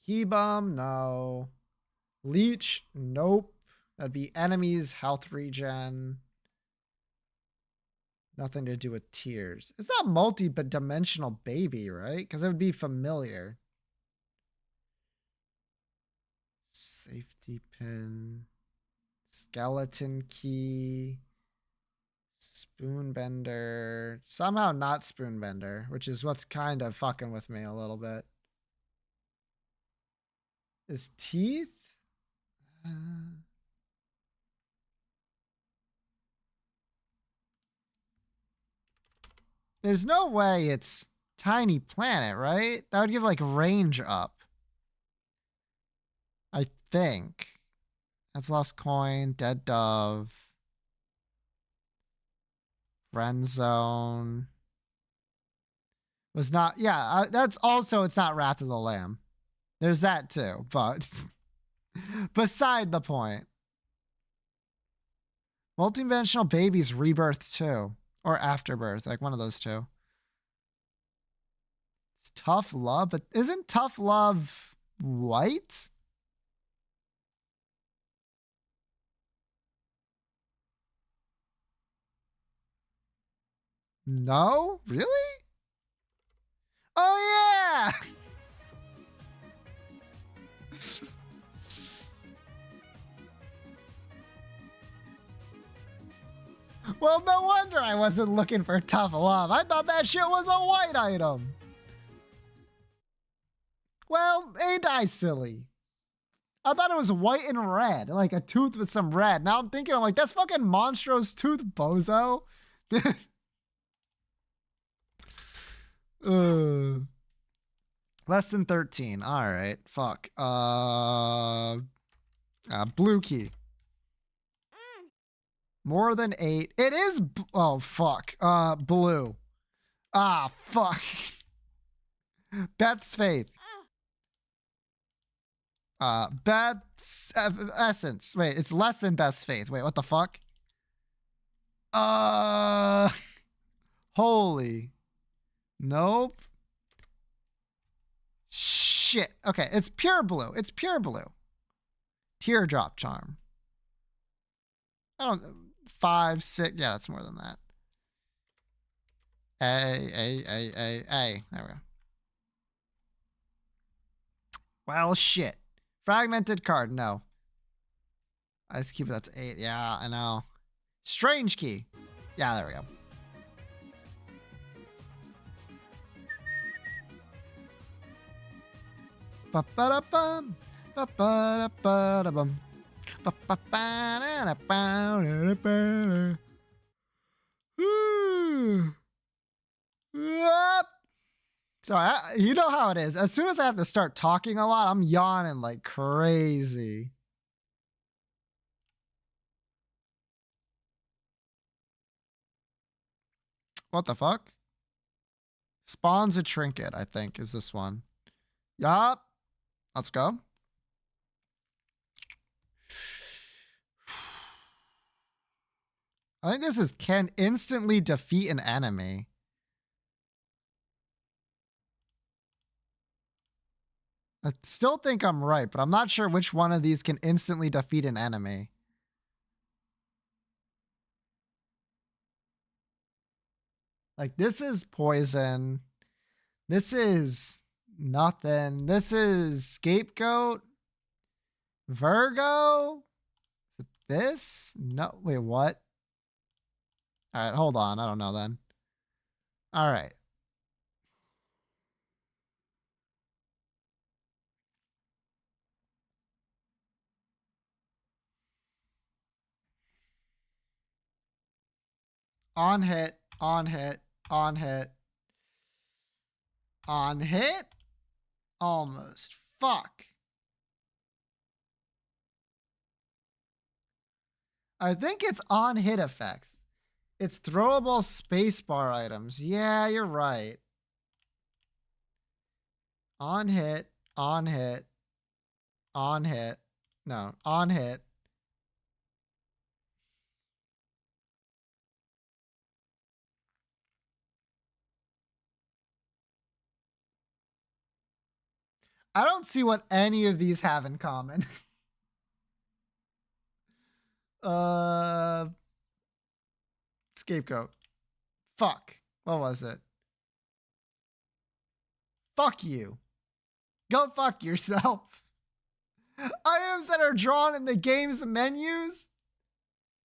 Key Bomb, no. Leech, nope. That'd be enemies, health regen. Nothing to do with tears. It's not multi-dimensional baby, right? Because it would be familiar. Safety pin. Skeleton key. Spoonbender. Somehow not Spoonbender, which is what's kind of fucking with me a little bit. Is teeth? There's no way it's Tiny Planet, right? That would give like range up. I think. That's Lost Coin, Dead Dove. Friend Zone. Was not, yeah, that's also, it's not Wrath of the Lamb. There's that too, but beside the point. Multidimensional Babies Rebirth too. Or Afterbirth, like one of those two. It's Tough Love, but isn't Tough Love white? No? Really? Oh yeah! Well, no wonder I wasn't looking for Tough Love. I thought that shit was a white item. ain't I silly? I thought it was white and red, like a tooth with some red. Now I'm thinking, I'm like, that's fucking Monstro's tooth, bozo. Less than 13. All right. Fuck. Blue key. More than 8. It is. Oh, fuck. Blue. Ah, fuck. Beth's faith. Beth's essence. Wait, it's less than Beth's faith. Wait, what the fuck? Holy. Nope. Shit. Okay, it's pure blue. It's pure blue. Teardrop charm. I don't. 5, 6. Yeah, that's more than that. A. There we go. Well, shit. Fragmented card. No. Ice cube. That's 8. Yeah, I know. Strange key. Yeah, there we go. Ba-ba-da-bum. Ba-ba-da-ba-da-bum. Ba-ba-ba-da-da-ba-da-da-ba. Yep. Sorry, you know how it is. As soon as I have to start talking a lot, I'm yawning like crazy. What the fuck? Spawns a trinket, I think, is this one. Yup. Let's go. I think this is can instantly defeat an enemy. I still think I'm right, but I'm not sure which one of these can instantly defeat an enemy. Like, this is poison. This is nothing. This is scapegoat. Virgo. This? No, wait, what? All right, hold on. I don't know then. All right. On hit, on hit, on hit. On hit? Almost. Fuck. I think it's on hit effects. It's throwable spacebar items. Yeah, you're right. On hit, on hit, on hit. No, on hit. I don't see what any of these have in common. Scapegoat. Fuck. What was it? Fuck you. Go fuck yourself. Items that are drawn in the game's menus?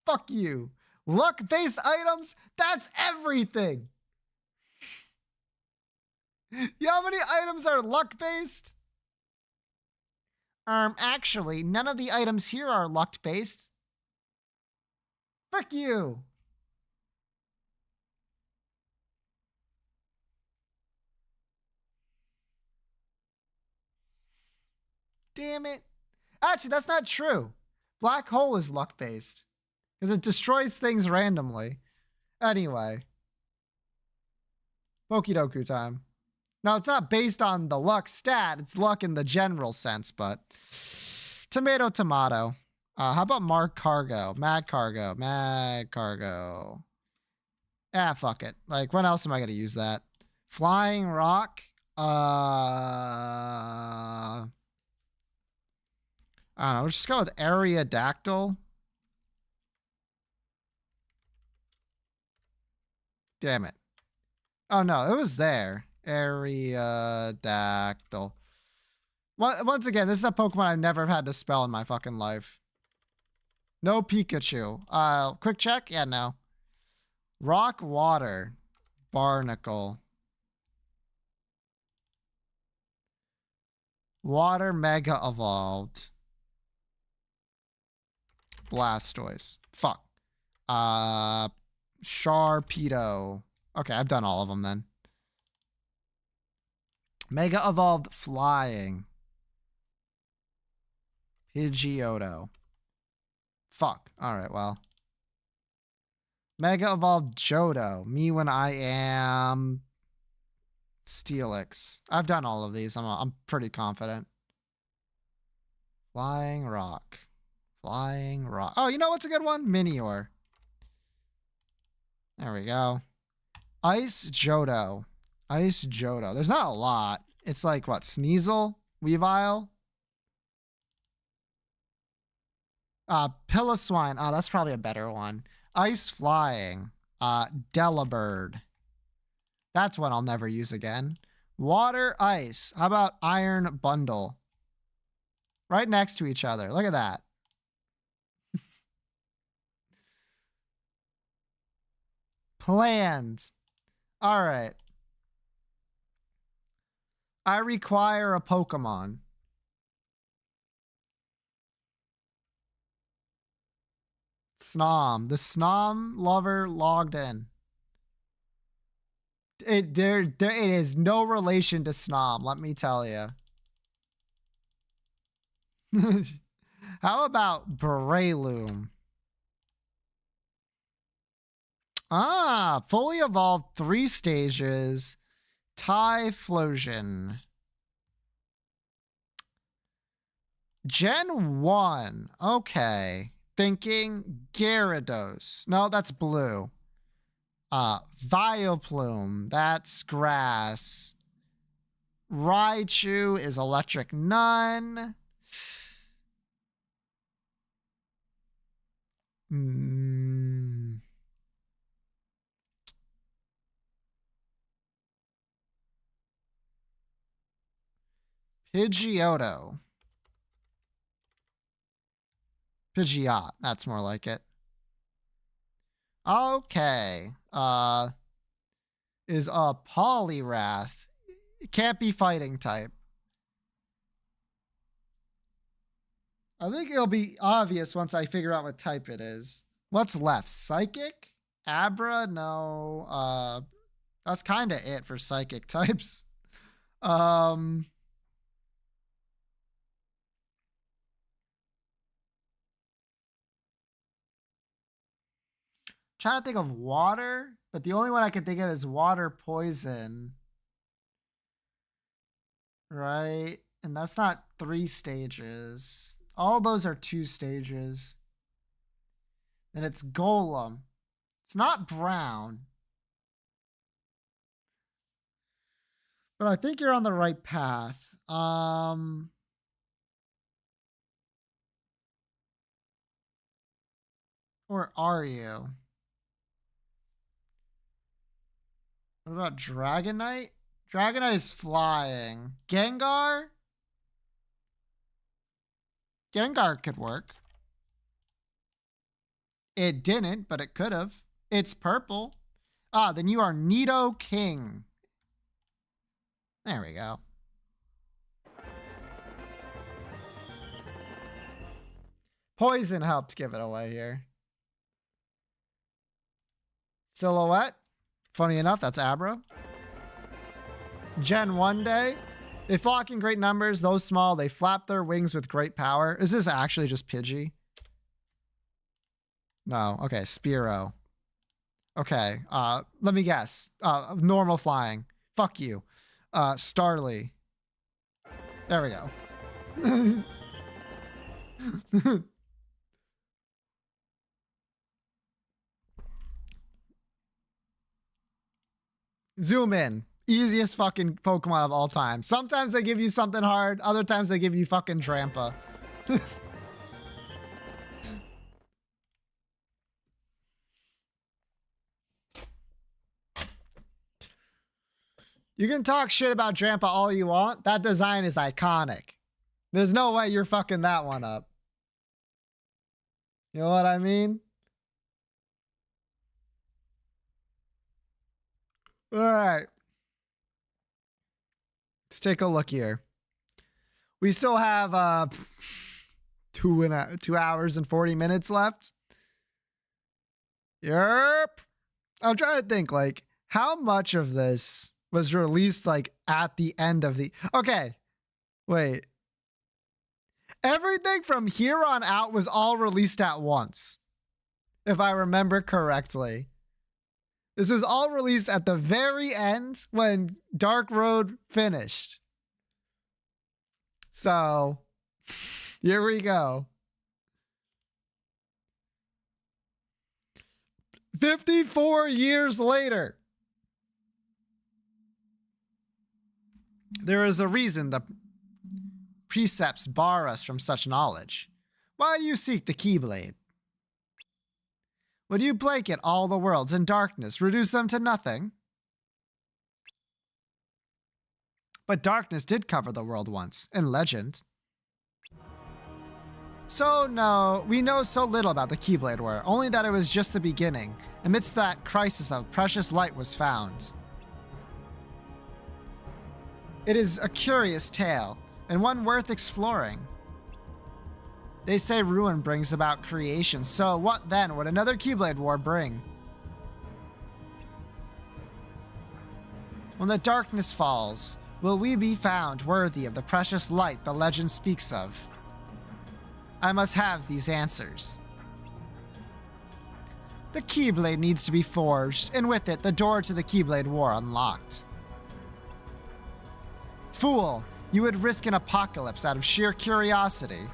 Fuck you. Luck-based items? That's everything. You know how many items are luck-based? Actually, none of the items here are luck-based. Frick you. Damn it. Actually, that's not true. Black hole is luck-based. Because it destroys things randomly. Anyway. Pokidoku time. Now, it's not based on the luck stat. It's luck in the general sense, but... Tomato, tomato. How about Mark Cargo? Mad Cargo. Mad Cargo. Ah, fuck it. Like, when else am I going to use that? Flying Rock? I don't know. Let's just go with Aerodactyl. Damn it. Oh, no. It was there. Aerodactyl. Once again, this is a Pokemon I've never had to spell in my fucking life. No Pikachu. Quick check? Yeah, no. Rock Water. Barnacle. Water Mega Evolved. Blastoise. Fuck. Sharpedo. Okay, I've done all of them then. Mega Evolved Flying. Pidgeotto. Fuck. Alright, well. Mega Evolved Johto. Me when I am Steelix. I've done all of these. I'm pretty confident. Flying Rock. Flying Rock. Oh, you know what's a good one? Minior. There we go. Ice Johto. Ice Johto. There's not a lot. It's like, what, Sneasel? Weavile? Piloswine. Oh, that's probably a better one. Ice Flying. Delibird. That's one I'll never use again. Water Ice. How about Iron Bundle? Right next to each other. Look at that. Plans. All right. I require a Pokemon. Snom. The Snom lover logged in. It is no relation to Snom, let me tell you. How about Breloom? Fully evolved 3 stages. Typhlosion. Gen 1. Okay. Thinking Gyarados. No, that's blue. Vileplume. That's grass. Raichu is electric none. Pidgeotto. Pidgeot. That's more like it. Okay. Is a Poliwrath. It can't be fighting type. I think it'll be obvious once I figure out what type it is. What's left? Psychic? Abra? No. That's kind of it for psychic types. Trying to think of water, but the only one I can think of is water poison. Right? And that's not 3 stages. All those are 2 stages. And it's Golem. It's not brown. But I think you're on the right path. Or are you? What about Dragonite? Dragonite is flying. Gengar? Gengar could work. It didn't, but it could have. It's purple. Then you are Nidoking. There we go. Poison helped give it away here. Silhouette. Funny enough, that's Abra. Gen 1 day. They flock in great numbers, though small. They flap their wings with great power. Is this actually just Pidgey? No. Okay, Spearow. Okay, let me guess. Normal flying. Fuck you. Starly. There we go. Zoom in. Easiest fucking Pokemon of all time. Sometimes they give you something hard. Other times they give you fucking Drampa. You can talk shit about Drampa all you want. That design is iconic. There's no way you're fucking that one up. You know what I mean? All right. Let's take a look here. We still have 2 hours and 40 minutes left. Yep. I'm trying to think, like, how much of this was released, like, at the end of the... Okay. Wait. Everything from here on out was all released at once, if I remember correctly. This was all released at the very end when Dark Road finished. So, here we go. 54 years later. There is a reason the precepts bar us from such knowledge. Why do you seek the Keyblade? Would you blanket all the worlds in darkness, reduce them to nothing? But darkness did cover the world once, in legend. So no, we know so little about the Keyblade War, only that it was just the beginning. Amidst that crisis, a precious light was found. It is a curious tale, and one worth exploring. They say ruin brings about creation, so what then would another Keyblade War bring? When the darkness falls, will we be found worthy of the precious light the legend speaks of? I must have these answers. The Keyblade needs to be forged, and with it, the door to the Keyblade War unlocked. Fool, you would risk an apocalypse out of sheer curiosity.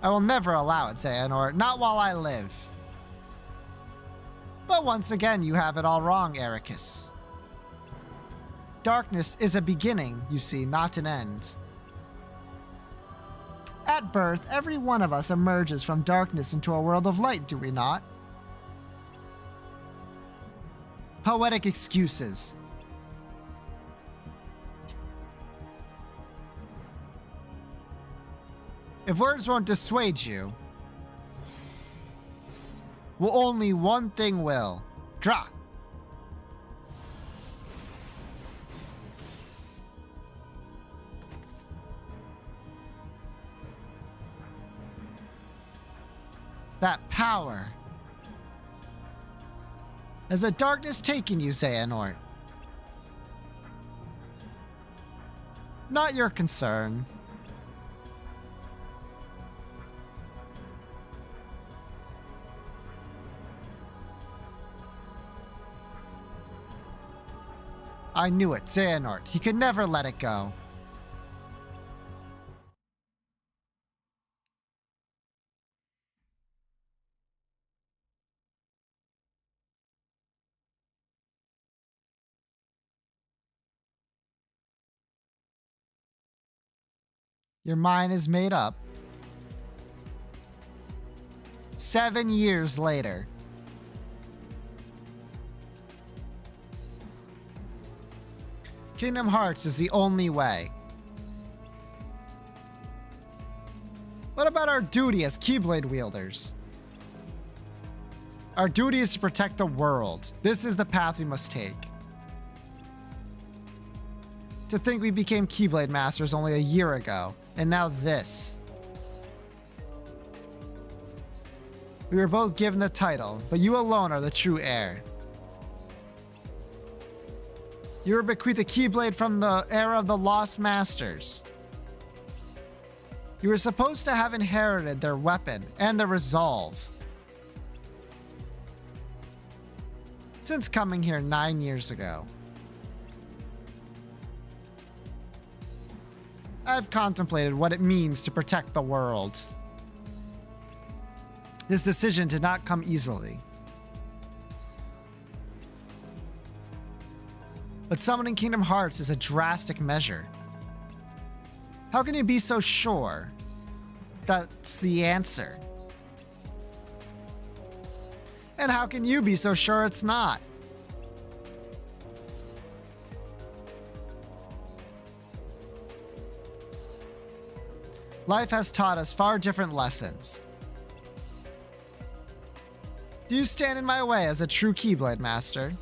I will never allow it, Xehanort, not while I live. But once again, you have it all wrong, Ericus. Darkness is a beginning, you see, not an end. At birth, every one of us emerges from darkness into a world of light, do we not? Poetic excuses. If words won't dissuade you, well, only one thing will. Gra! That power. Has the darkness taken you, Xehanort? Not your concern. I knew it, Xehanort. He could never let it go. Your mind is made up. 7 years later. Kingdom Hearts is the only way. What about our duty as Keyblade wielders? Our duty is to protect the world. This is the path we must take. To think we became Keyblade Masters only a year ago, and now this. We were both given the title, but you alone are the true heir. You were bequeathed a Keyblade from the era of the Lost Masters. You were supposed to have inherited their weapon and their resolve. Since coming here 9 years ago, I've contemplated what it means to protect the world. This decision did not come easily. But summoning Kingdom Hearts is a drastic measure. How can you be so sure that's the answer? And how can you be so sure it's not? Life has taught us far different lessons. Do you stand in my way as a true Keyblade Master?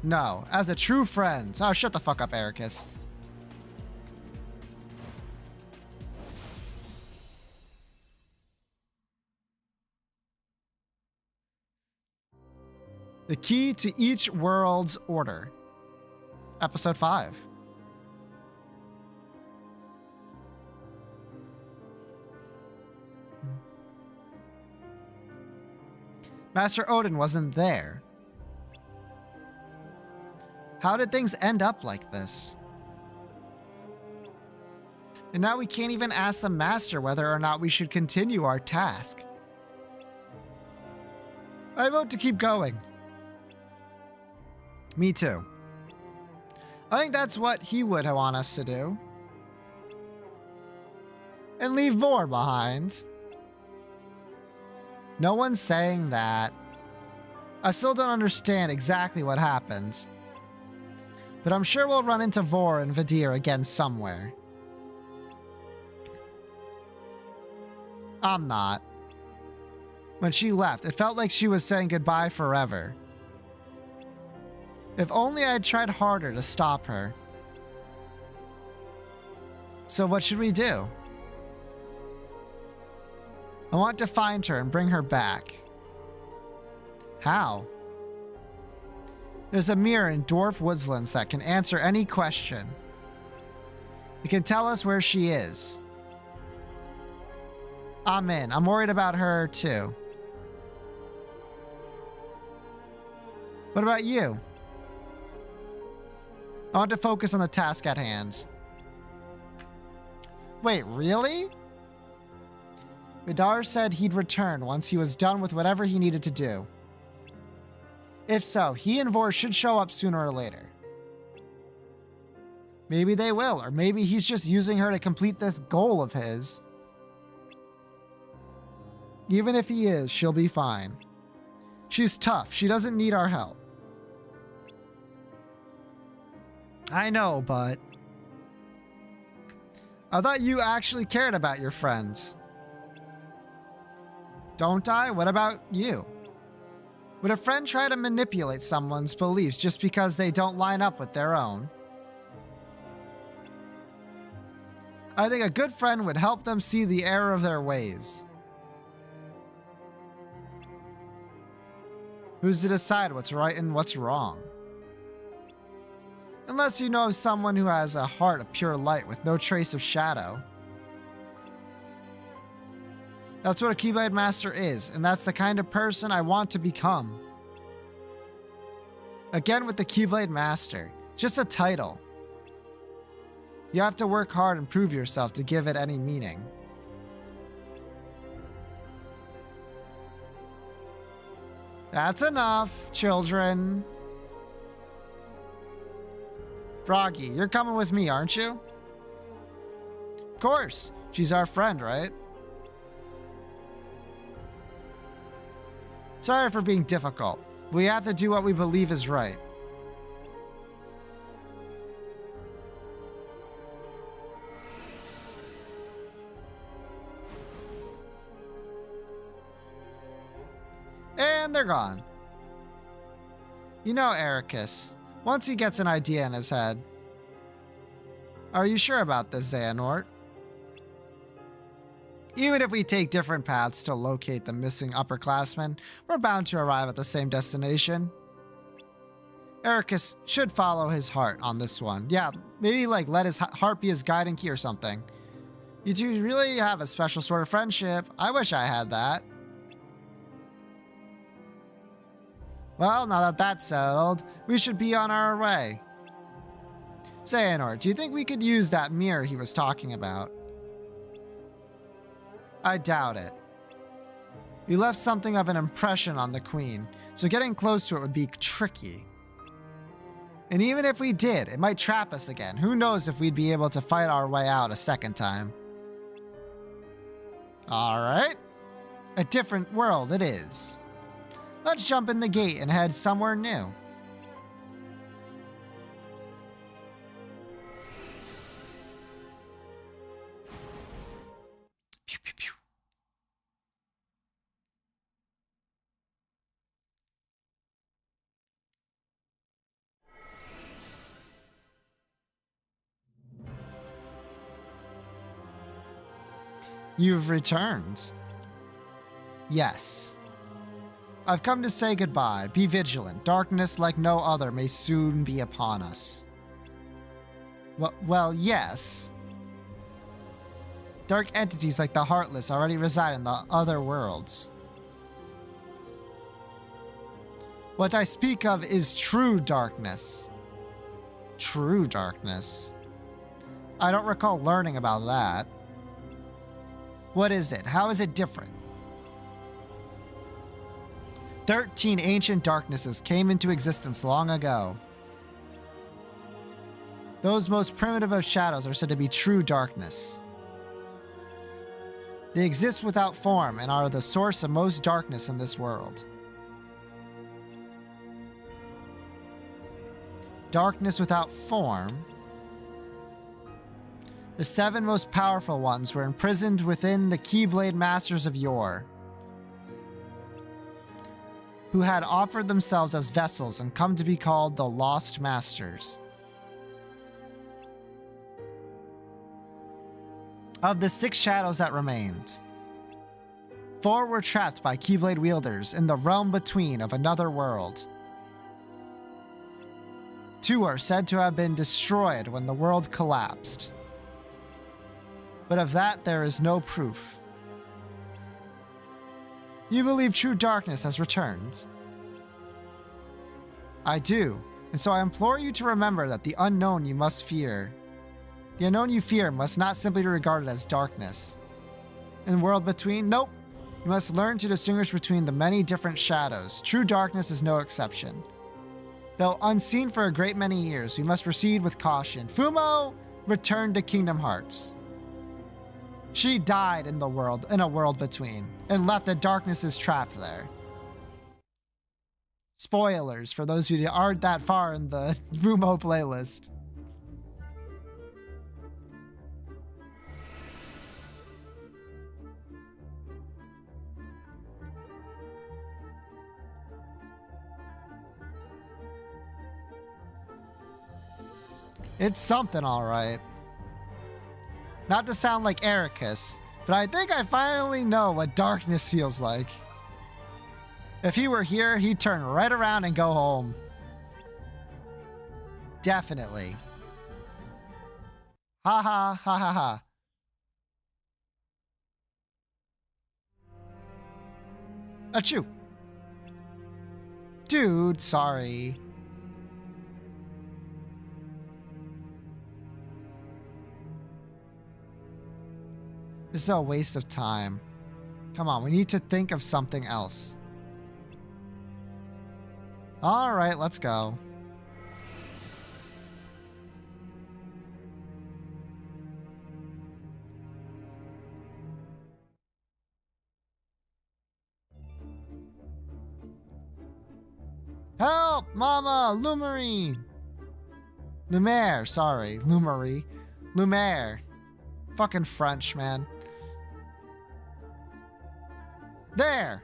No, as a true friend. Oh, shut the fuck up, Ericus. The key to each world's order. Episode 5. Master Odin wasn't there. How did things end up like this? And now we can't even ask the Master whether or not we should continue our task. I vote to keep going. Me too. I think that's what he would want us to do. And leave Vor behind. No one's saying that. I still don't understand exactly what happens. But I'm sure we'll run into Vor and Vidir again somewhere. I'm not. When she left, it felt like she was saying goodbye forever. If only I had tried harder to stop her. So what should we do? I want to find her and bring her back. How? There's a mirror in Dwarf Woodslands that can answer any question. It can tell us where she is. I'm in. I'm worried about her too. What about you? I want to focus on the task at hand. Wait, really? Vidar said he'd return once he was done with whatever he needed to do. If so, he and Vor should show up sooner or later. Maybe they will, or maybe he's just using her to complete this goal of his. Even if he is, she'll be fine. She's tough. She doesn't need our help. I know, but I thought you actually cared about your friends. Don't I? What about you? Would a friend try to manipulate someone's beliefs just because they don't line up with their own? I think a good friend would help them see the error of their ways. Who's to decide what's right and what's wrong? Unless you know of someone who has a heart of pure light with no trace of shadow. That's what a Keyblade Master is, and that's the kind of person I want to become. Again with the Keyblade Master, just a title. You have to work hard and prove yourself to give it any meaning. That's enough, children. Froggy, you're coming with me, aren't you? Of course. She's our friend, right? Sorry for being difficult. We have to do what we believe is right. And they're gone. You know, Ericus, once he gets an idea in his head. Are you sure about this, Xehanort? Even if we take different paths to locate the missing upperclassmen, we're bound to arrive at the same destination. Ericus should follow his heart on this one. Yeah, maybe like let his heart be his guiding key or something. You two really have a special sort of friendship. I wish I had that. Well, now that that's settled, we should be on our way. Xehanort, do you think we could use that mirror he was talking about? I doubt it. We left something of an impression on the Queen, so getting close to it would be tricky. And even if we did, it might trap us again. Who knows if we'd be able to fight our way out a second time. Alright. A different world it is. Let's jump in the gate and head somewhere new. Pew, pew, pew. You've returned. Yes. I've come to say goodbye. Be vigilant. Darkness like no other may soon be upon us. Well, yes. Dark entities like the Heartless already reside in the other worlds. What I speak of is true darkness. True darkness. I don't recall learning about that. What is it? How is it different? 13 ancient darknesses came into existence long ago. Those most primitive of shadows are said to be true darkness. They exist without form and are the source of most darkness in this world. Darkness without form. The 7 most powerful ones were imprisoned within the Keyblade Masters of yore, who had offered themselves as vessels and come to be called the Lost Masters. Of the 6 shadows that remained, 4 were trapped by Keyblade wielders in the realm between of another world. 2 are said to have been destroyed when the world collapsed. But of that there is no proof. You believe true darkness has returned? I do, and so I implore you to remember that the unknown you must fear. The unknown you fear must not simply be regarded as darkness. In the world between, nope. You must learn to distinguish between the many different shadows. True darkness is no exception. Though unseen for a great many years, we must proceed with caution. Fumo returned to Kingdom Hearts. She died in a world between, and left the darknesses trapped there. Spoilers for those who aren't that far in the Fumo playlist. It's something, all right. Not to sound like Ericus, but I think I finally know what darkness feels like. If he were here, he'd turn right around and go home. Definitely. Ha ha ha ha ha. Achoo. Dude, sorry. This is a waste of time. Come on, we need to think of something else. All right, let's go. Help, Mama, Lumerie. Lumiere, sorry, Lumerie. Lumiere. Fucking French, man. There!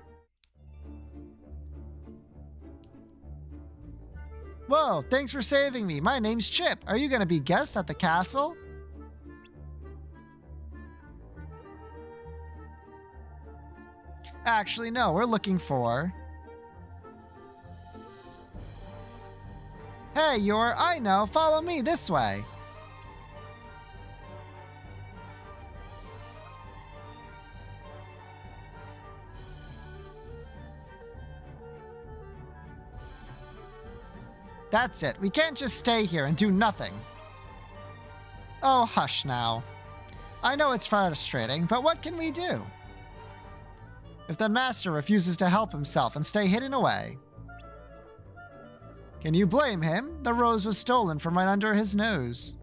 Whoa, thanks for saving me. My name's Chip. Are you gonna be guests at the castle? Actually, no, we're looking for... Hey, I know, follow me this way. That's it. We can't just stay here and do nothing. Oh, hush now. I know it's frustrating, but what can we do? If the master refuses to help himself and stay hidden away, can you blame him? The rose was stolen from right under his nose.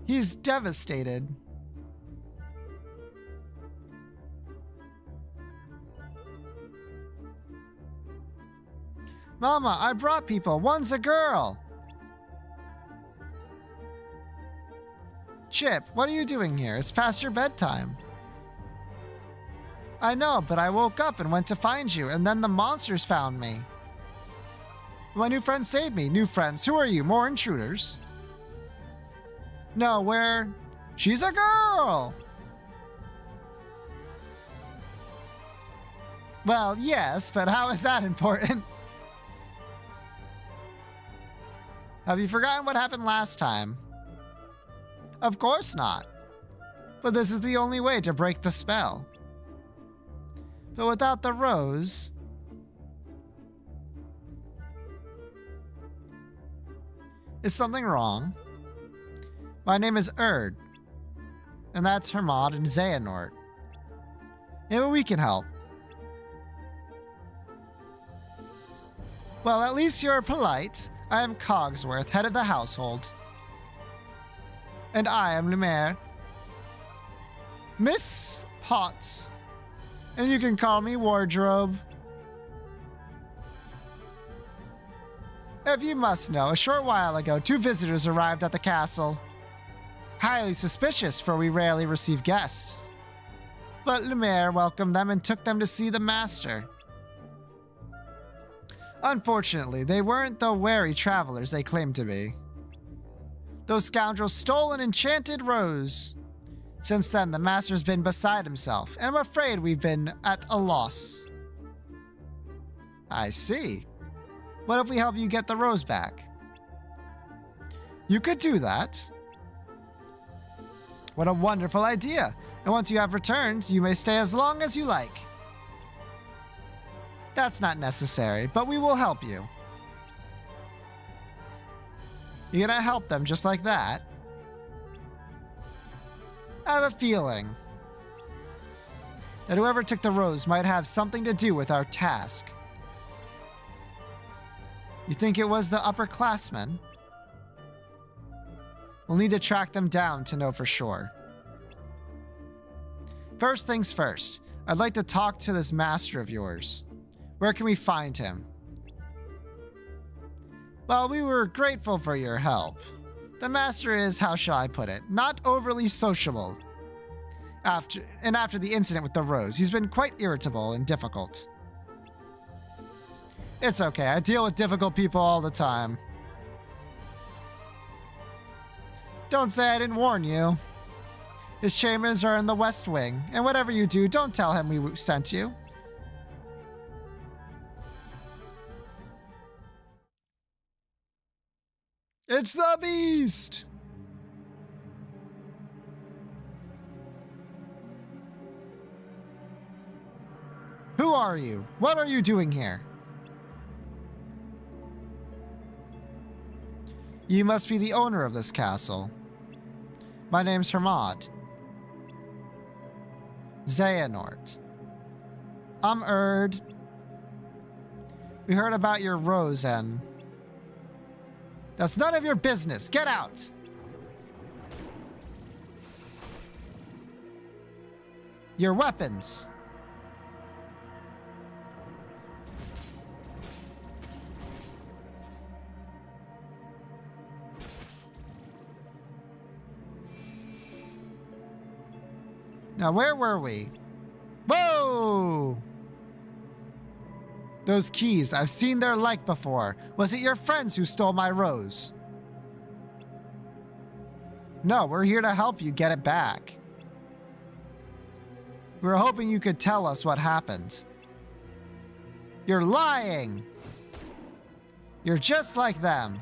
He's devastated. Mama, I brought people. One's a girl. Chip, what are you doing here? It's past your bedtime. I know, but I woke up and went to find you, and then the monsters found me. My new friends saved me. New friends? Who are you? More intruders? No, where? She's a girl! Well, yes, but how is that important? Have you forgotten what happened last time? Of course not. But this is the only way to break the spell. But without the rose... Is something wrong? My name is Erd. And that's Hermod and Xehanort. Maybe we can help. Well, at least you're polite. I am Cogsworth, head of the household. And I am Lumiere. Miss Potts. And you can call me Wardrobe. If you must know, a short while ago, 2 visitors arrived at the castle. Highly suspicious, for we rarely receive guests. But Lumiere welcomed them and took them to see the master. Unfortunately, they weren't the wary travelers they claimed to be. Those scoundrels stole an enchanted rose. Since then, the master's been beside himself, and I'm afraid we've been at a loss. I see. What if we help you get the rose back? You could do that. What a wonderful idea. And once you have returned, you may stay as long as you like. That's not necessary, but we will help you. You're gonna help them just like that? I have a feeling that whoever took the rose might have something to do with our task. You think it was the upperclassmen? We'll need to track them down to know for sure. First things first, I'd like to talk to this master of yours. Where can we find him? Well, we were grateful for your help. The master is, how shall I put it, not overly sociable. After the incident with the rose, he's been quite irritable and difficult. It's okay, I deal with difficult people all the time. Don't say I didn't warn you. His chambers are in the West Wing, and whatever you do, don't tell him we sent you. It's the beast! Who are you? What are you doing here? You must be the owner of this castle. My name's Hermod. Xehanort. I'm Erd. We heard about your rose and... That's none of your business. Get out! Your weapons. Now, where were we? Whoa! Those keys, I've seen their like before. Was it your friends who stole my rose? No, we're here to help you get it back. We were hoping you could tell us what happened. You're lying! You're just like them.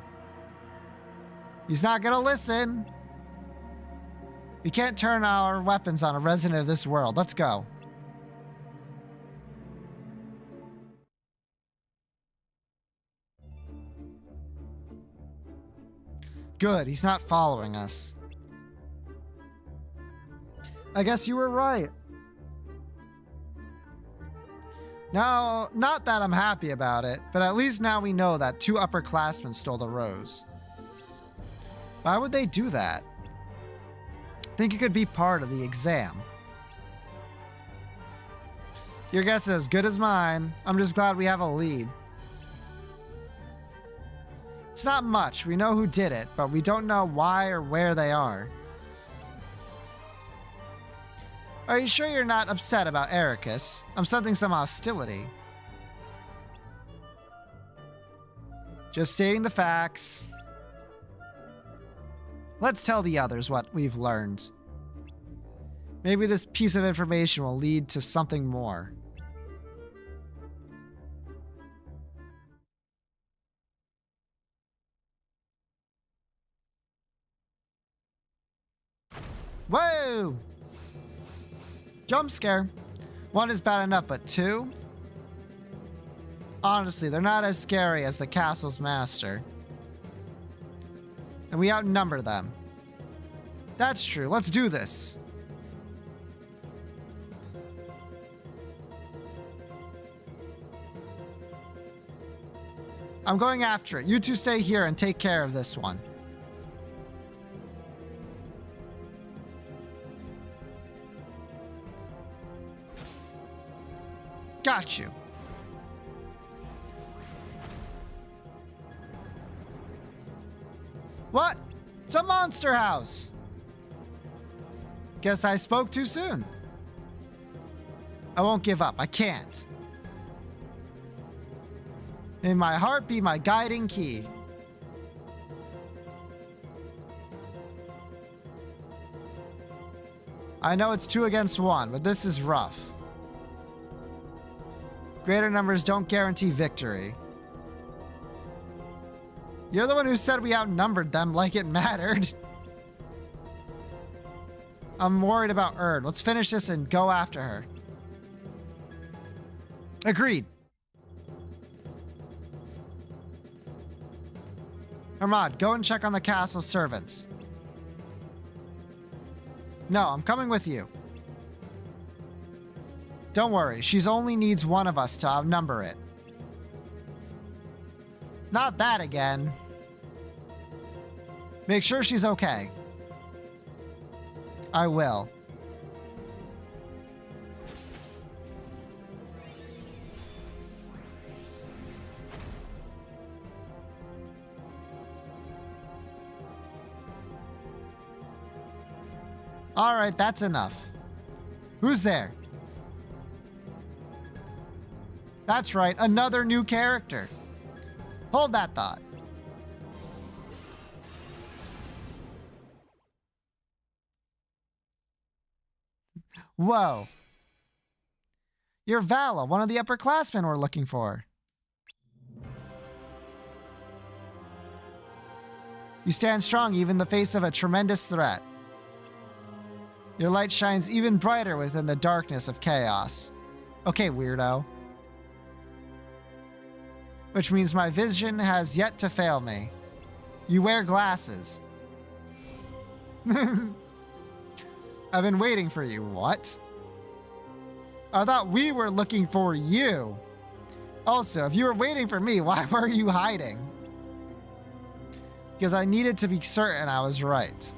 He's not gonna listen. We can't turn our weapons on a resident of this world. Let's go. Good, he's not following us. I guess you were right. Now, not that I'm happy about it, but at least now we know that 2 upperclassmen stole the rose. Why would they do that? Think it could be part of the exam. Your guess is as good as mine. I'm just glad we have a lead. It's not much. We know who did it, but we don't know why or where they are. Are you sure you're not upset about Ericus? I'm sensing some hostility. Just stating the facts. Let's tell the others what we've learned. Maybe this piece of information will lead to something more. Whoa! Jump scare. 1 is bad enough, but 2? Honestly, they're not as scary as the castle's master. And we outnumber them. That's true. Let's do this. I'm going after it. You two stay here and take care of this one. Got you. What? It's a monster house. Guess I spoke too soon. I won't give up. I can't. May my heart be my guiding key. I know it's 2 against 1, but this is rough. Greater numbers don't guarantee victory. You're the one who said we outnumbered them like it mattered. I'm worried about Erd. Let's finish this and go after her. Agreed. Hermod, go and check on the castle servants. No, I'm coming with you. Don't worry, she's only needs one of us to outnumber it. Not that again. Make sure she's okay. I will. All right, that's enough. Who's there? That's right, another new character. Hold that thought. Whoa. You're Vala, one of the upperclassmen we're looking for. You stand strong even in the face of a tremendous threat. Your light shines even brighter within the darkness of chaos. Okay, weirdo. Which means my vision has yet to fail me. You wear glasses. I've been waiting for you. What? I thought we were looking for you. Also, if you were waiting for me, why were you hiding? Because I needed to be certain I was right.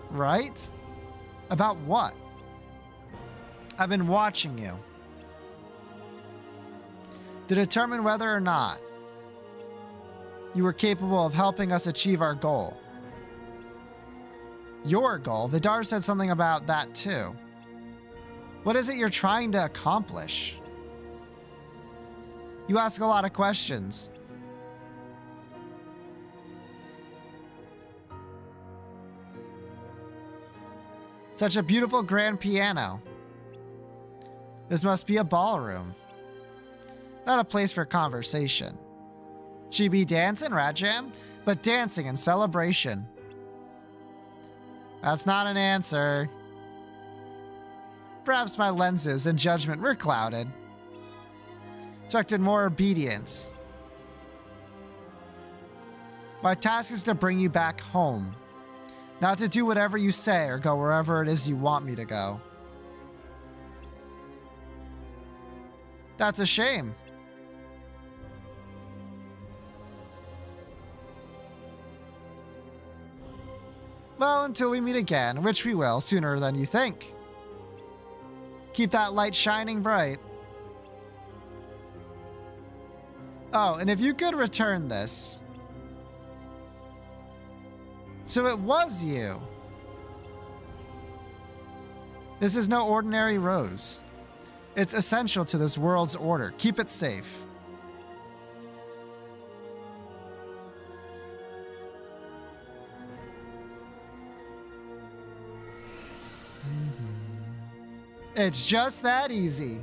Right? About what? I've been watching you. To determine whether or not you were capable of helping us achieve our goal. Your goal? Vidar said something about that too. What is it you're trying to accomplish? You ask a lot of questions. Such a beautiful grand piano. This must be a ballroom. Not a place for conversation. She be dancing, Rajam, but dancing in celebration. That's not an answer. Perhaps my lenses and judgment were clouded. Expected more obedience. My task is to bring you back home. Not to do whatever you say or go wherever it is you want me to go. That's a shame. Well, until we meet again, which we will sooner than you think. Keep that light shining bright. Oh, and if you could return this. So it was you. This is no ordinary rose. It's essential to this world's order. Keep it safe. It's just that easy.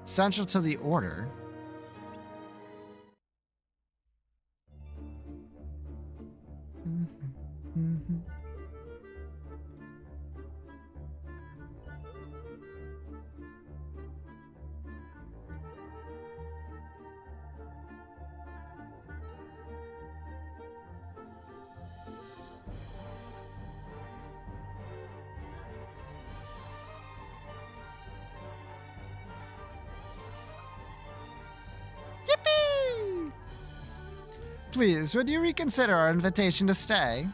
Essential to the order. Please, would you reconsider our invitation to stay?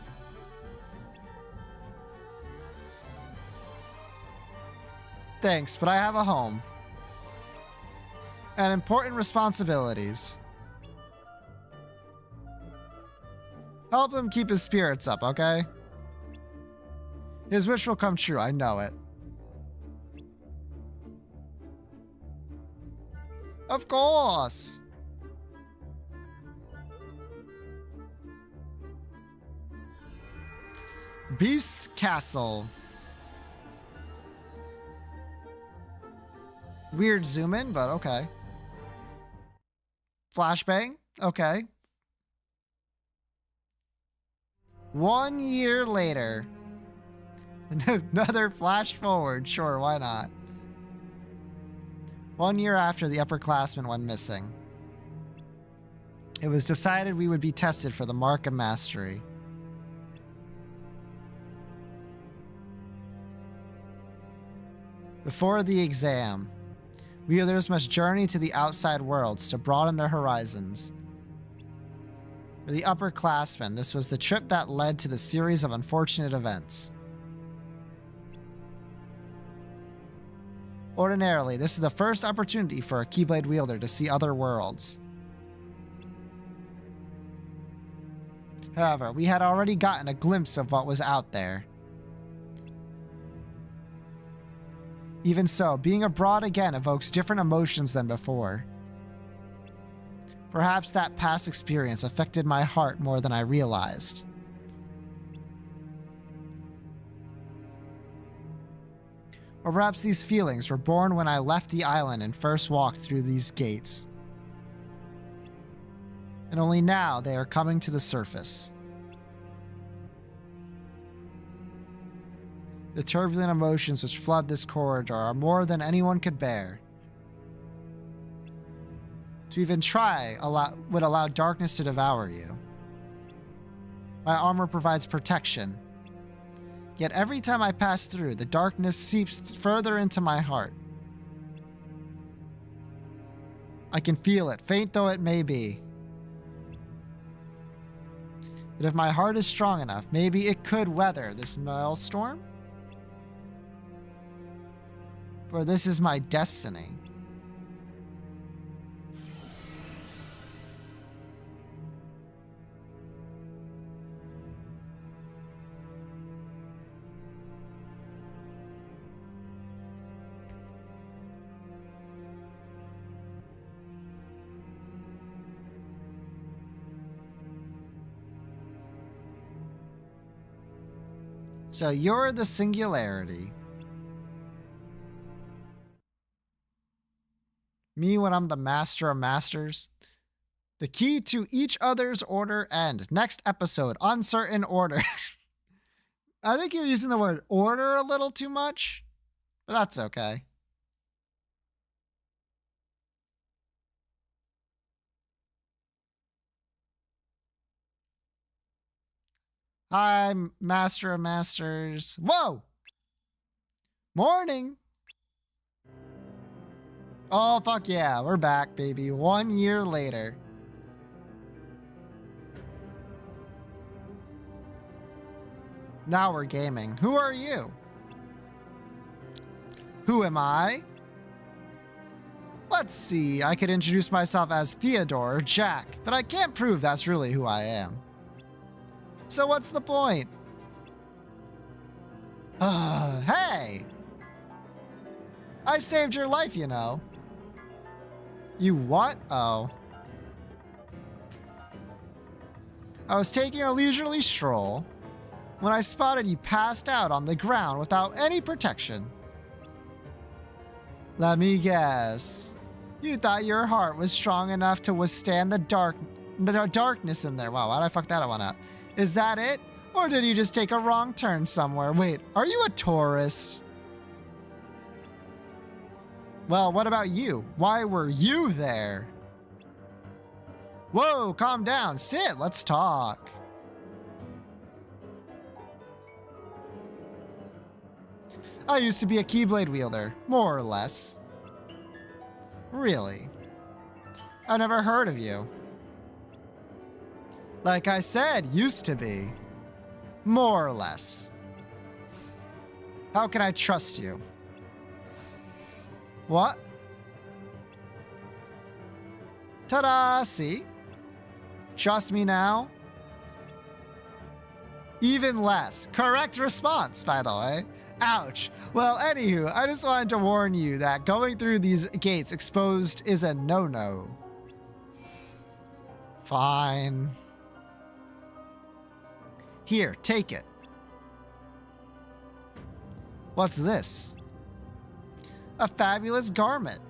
Thanks, but I have a home. And important responsibilities. Help him keep his spirits up, okay? His wish will come true, I know it. Of course! Beast's Castle. Weird zoom in, but okay. Flashbang? Okay. 1 year later. Another flash forward. Sure, why not? 1 year after the upperclassmen went missing. It was decided we would be tested for the Mark of Mastery. Before the exam, Wheelers must journey to the outside worlds to broaden their horizons. For the upperclassmen, this was the trip that led to the series of unfortunate events. Ordinarily, this is the first opportunity for a Keyblade wielder to see other worlds. However, we had already gotten a glimpse of what was out there. Even so, being abroad again evokes different emotions than before. Perhaps that past experience affected my heart more than I realized. Or perhaps these feelings were born when I left the island and first walked through these gates. And only now they are coming to the surface. The turbulent emotions which flood this corridor are more than anyone could bear. To even try would allow darkness to devour you. My armor provides protection. Yet every time I pass through, the darkness seeps further into my heart. I can feel it, faint though it may be. But if my heart is strong enough, maybe it could weather this maelstrom? For this is my destiny. So you're the singularity. Me when I'm the master of masters. The key to each other's order end. Next episode, uncertain order. I think you're using the word order a little too much, but that's okay. Hi, master of masters. Whoa! Morning! Oh, fuck yeah. We're back, baby. 1 year later. Now we're gaming. Who are you? Who am I? Let's see. I could introduce myself as Theodore or Jack, but I can't prove that's really who I am. So what's the point? Hey! I saved your life, you know. You what? Oh. I was taking a leisurely stroll when I spotted you passed out on the ground without any protection. Let me guess. You thought your heart was strong enough to withstand the darkness in there. Wow, why'd I fuck that one up? Is that it? Or did you just take a wrong turn somewhere? Wait, are you a tourist? Well, what about you? Why were you there? Whoa, calm down. Sit, let's talk. I used to be a Keyblade wielder, more or less. Really? I never heard of you. Like I said, used to be. More or less. How can I trust you? What? Ta-da! See? Trust me now? Even less. Correct response, by the way. Ouch. Well, anywho, I just wanted to warn you that going through these gates exposed is a no-no. Fine. Here, take it. What's this? A fabulous garment.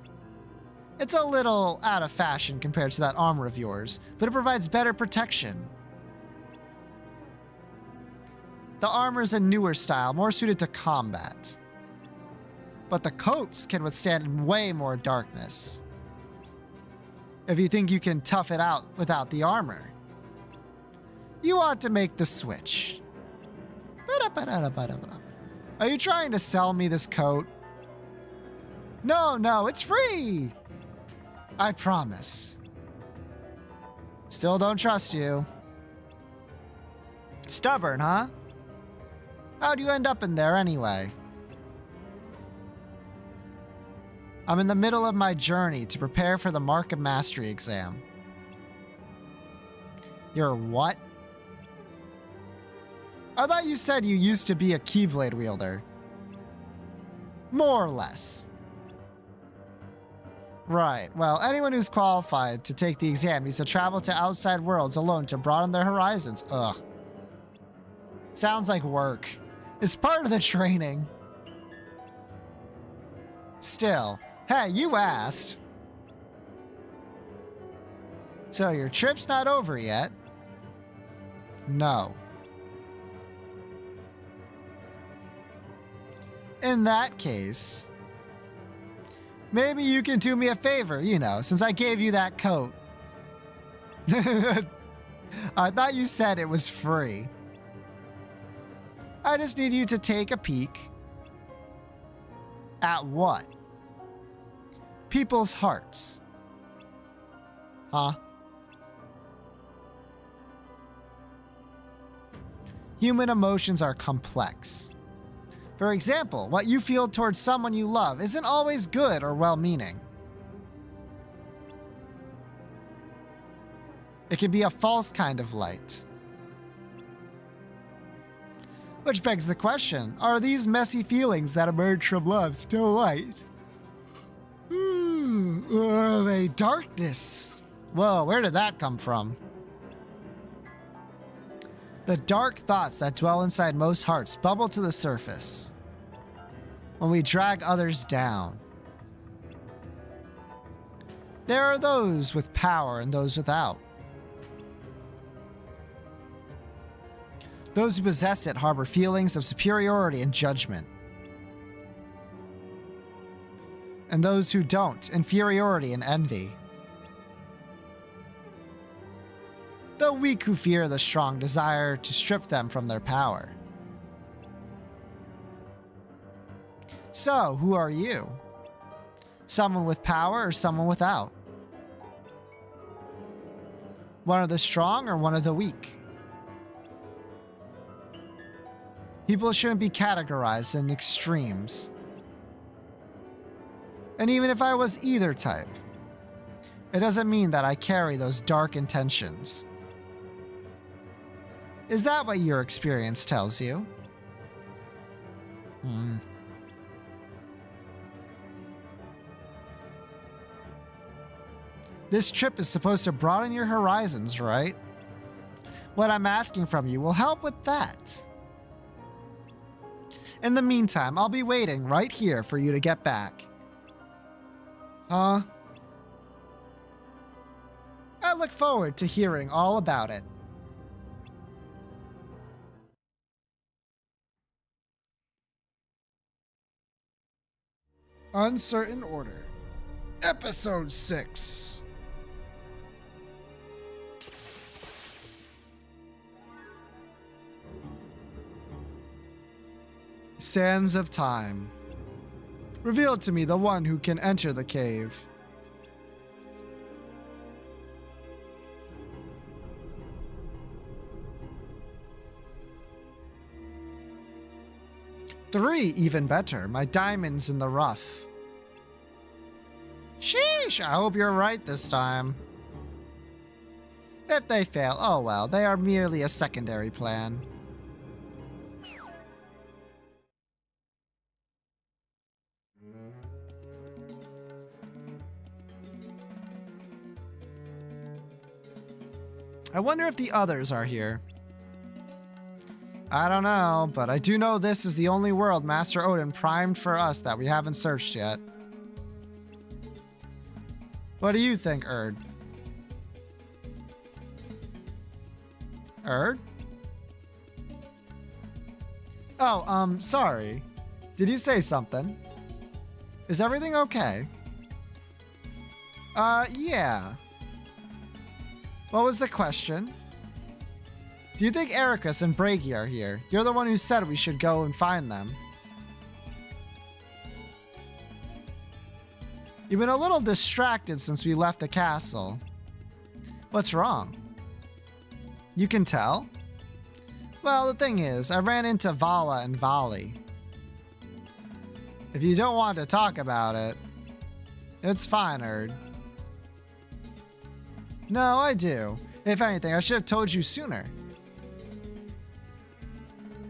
It's a little out of fashion compared to that armor of yours, but it provides better protection. The armor's a newer style, more suited to combat. But the coats can withstand way more darkness. If you think you can tough it out without the armor, you ought to make the switch. Are you trying to sell me this coat? No, it's free. I promise. Still don't trust you. Stubborn, huh? How'd you end up in there anyway? I'm in the middle of my journey to prepare for the Mark of Mastery exam. You're what? I thought you said you used to be a Keyblade wielder. More or less. Right, well, anyone who's qualified to take the exam needs to travel to outside worlds alone to broaden their horizons. Ugh. Sounds like work. It's part of the training. Still, hey, you asked. So your trip's not over yet? No. In that case, maybe you can do me a favor, you know, since I gave you that coat. I thought you said it was free. I just need you to take a peek. At what? People's hearts. Huh? Human emotions are complex. For example, what you feel towards someone you love isn't always good or well-meaning. It can be a false kind of light. Which begs the question, are these messy feelings that emerge from love still light? Or are they darkness? Whoa, where did that come from? The dark thoughts that dwell inside most hearts bubble to the surface when we drag others down. There are those with power and those without. Those who possess it harbor feelings of superiority and judgment. And those who don't, inferiority and envy. The weak who fear the strong desire to strip them from their power. So, who are you? Someone with power or someone without? One of the strong or one of the weak? People shouldn't be categorized in extremes. And even if I was either type, it doesn't mean that I carry those dark intentions. Is that what your experience tells you? This trip is supposed to broaden your horizons, right? What I'm asking from you will help with that. In the meantime, I'll be waiting right here for you to get back. Huh? I look forward to hearing all about it. Uncertain Order, Episode 6. Sands of Time. Reveal to me the one who can enter the cave. 3, even better. My diamond's in the rough. Sheesh, I hope you're right this time. If they fail, oh well, they are merely a secondary plan. I wonder if the others are here. I don't know, but I do know this is the only world Master Odin primed for us that we haven't searched yet. What do you think, Erd? Erd? Oh, sorry. Did you say something? Is everything okay? Yeah. What was the question? Do you think Ericus and Bragi are here? You're the one who said we should go and find them. You've been a little distracted since we left the castle. What's wrong? You can tell? Well, the thing is, I ran into Vala and Vali. If you don't want to talk about it, it's fine, Erd. No, I do. If anything, I should have told you sooner.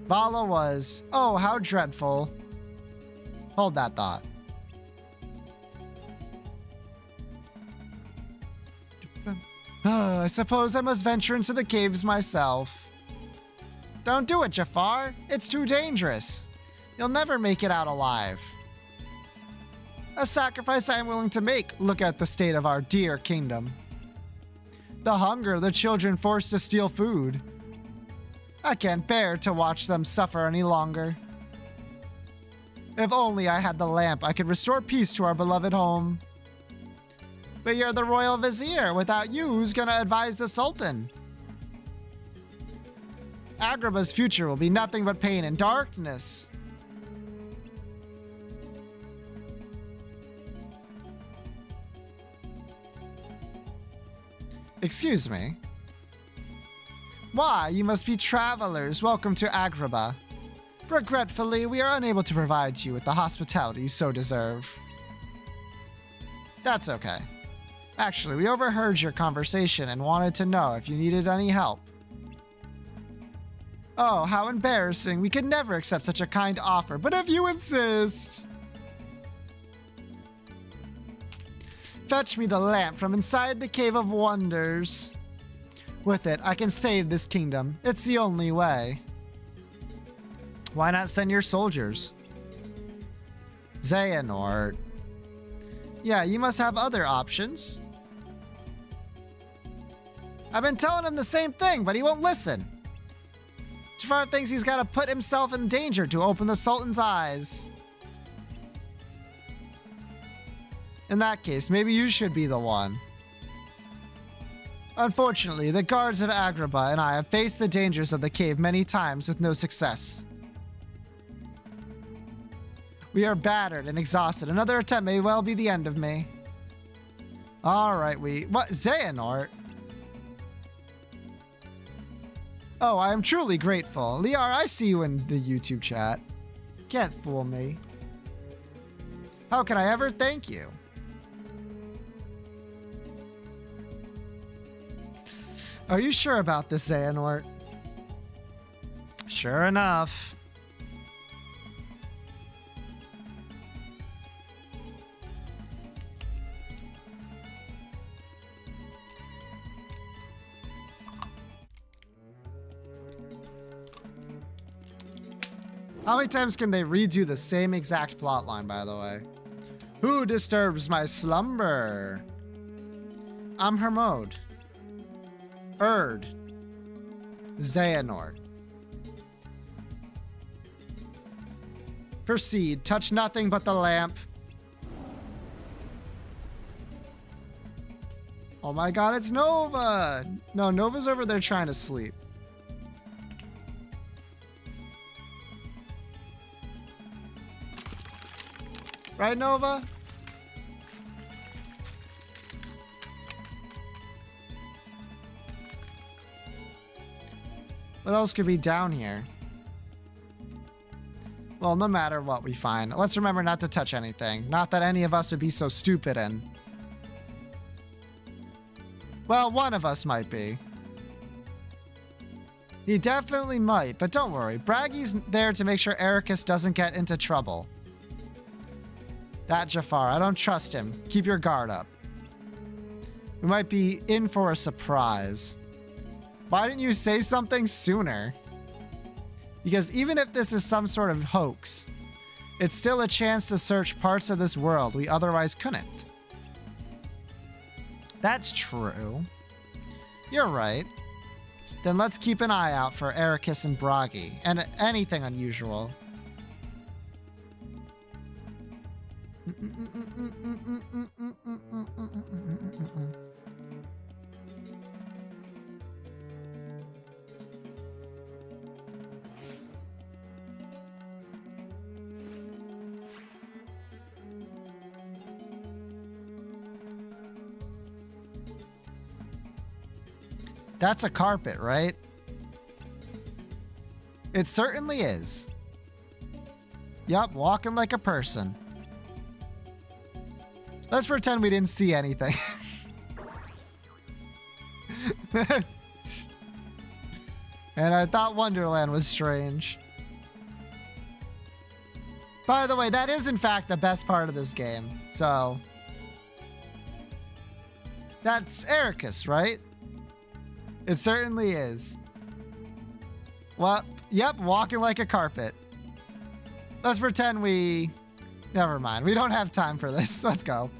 Vala was, oh, how dreadful. Hold that thought. I suppose I must venture into the caves myself. Don't do it, Jafar. It's too dangerous. You'll never make it out alive. A sacrifice I am willing to make. Look at the state of our dear kingdom. The hunger, the children forced to steal food. I can't bear to watch them suffer any longer. If only I had the lamp, I could restore peace to our beloved home. But you're the royal vizier. Without you, who's gonna advise the sultan? Agrabah's future will be nothing but pain and darkness. Excuse me. Why, you must be travelers. Welcome to Agrabah. Regretfully, we are unable to provide you with the hospitality you so deserve. That's okay. Actually, we overheard your conversation and wanted to know if you needed any help. Oh, how embarrassing. We could never accept such a kind offer, but if you insist. Fetch me the lamp from inside the Cave of Wonders. With it, I can save this kingdom. It's the only way. Why not send your soldiers? Xehanort. Yeah, you must have other options. I've been telling him the same thing, but he won't listen. Jafar thinks he's got to put himself in danger to open the Sultan's eyes. In that case, maybe you should be the one. Unfortunately, the guards of Agrabah and I have faced the dangers of the cave many times with no success. We are battered and exhausted. Another attempt may well be the end of me. Alright, what? Xehanort? Oh, I am truly grateful. Liar, I see you in the YouTube chat. Can't fool me. How can I ever thank you? Are you sure about this, Xehanort? Sure enough. How many times can they redo the same exact plotline, by the way? Who disturbs my slumber? I'm Hermod. Erd. Xehanort. Proceed. Touch nothing but the lamp. Oh my god, it's Nova! No, Nova's over there trying to sleep. Right, Nova? What else could be down here? Well, no matter what we find, let's remember not to touch anything. Not that any of us would be so stupid and... Well, one of us might be. He definitely might, but don't worry. Braggy's there to make sure Eraqus doesn't get into trouble. That Jafar, I don't trust him. Keep your guard up. We might be in for a surprise. Why didn't you say something sooner? Because even if this is some sort of hoax, it's still a chance to search parts of this world we otherwise couldn't. That's true. You're right. Then let's keep an eye out for Eraqus and Bragi, and anything unusual. That's a carpet, right? It certainly is. Yup, walking like a person. Let's pretend we didn't see anything. And I thought Wonderland was strange. By the way, that is in fact the best part of this game. So... That's Eraqus, right? It certainly is. Well, yep, walking like a carpet. Let's pretend we... Never mind. We don't have time for this. Let's go.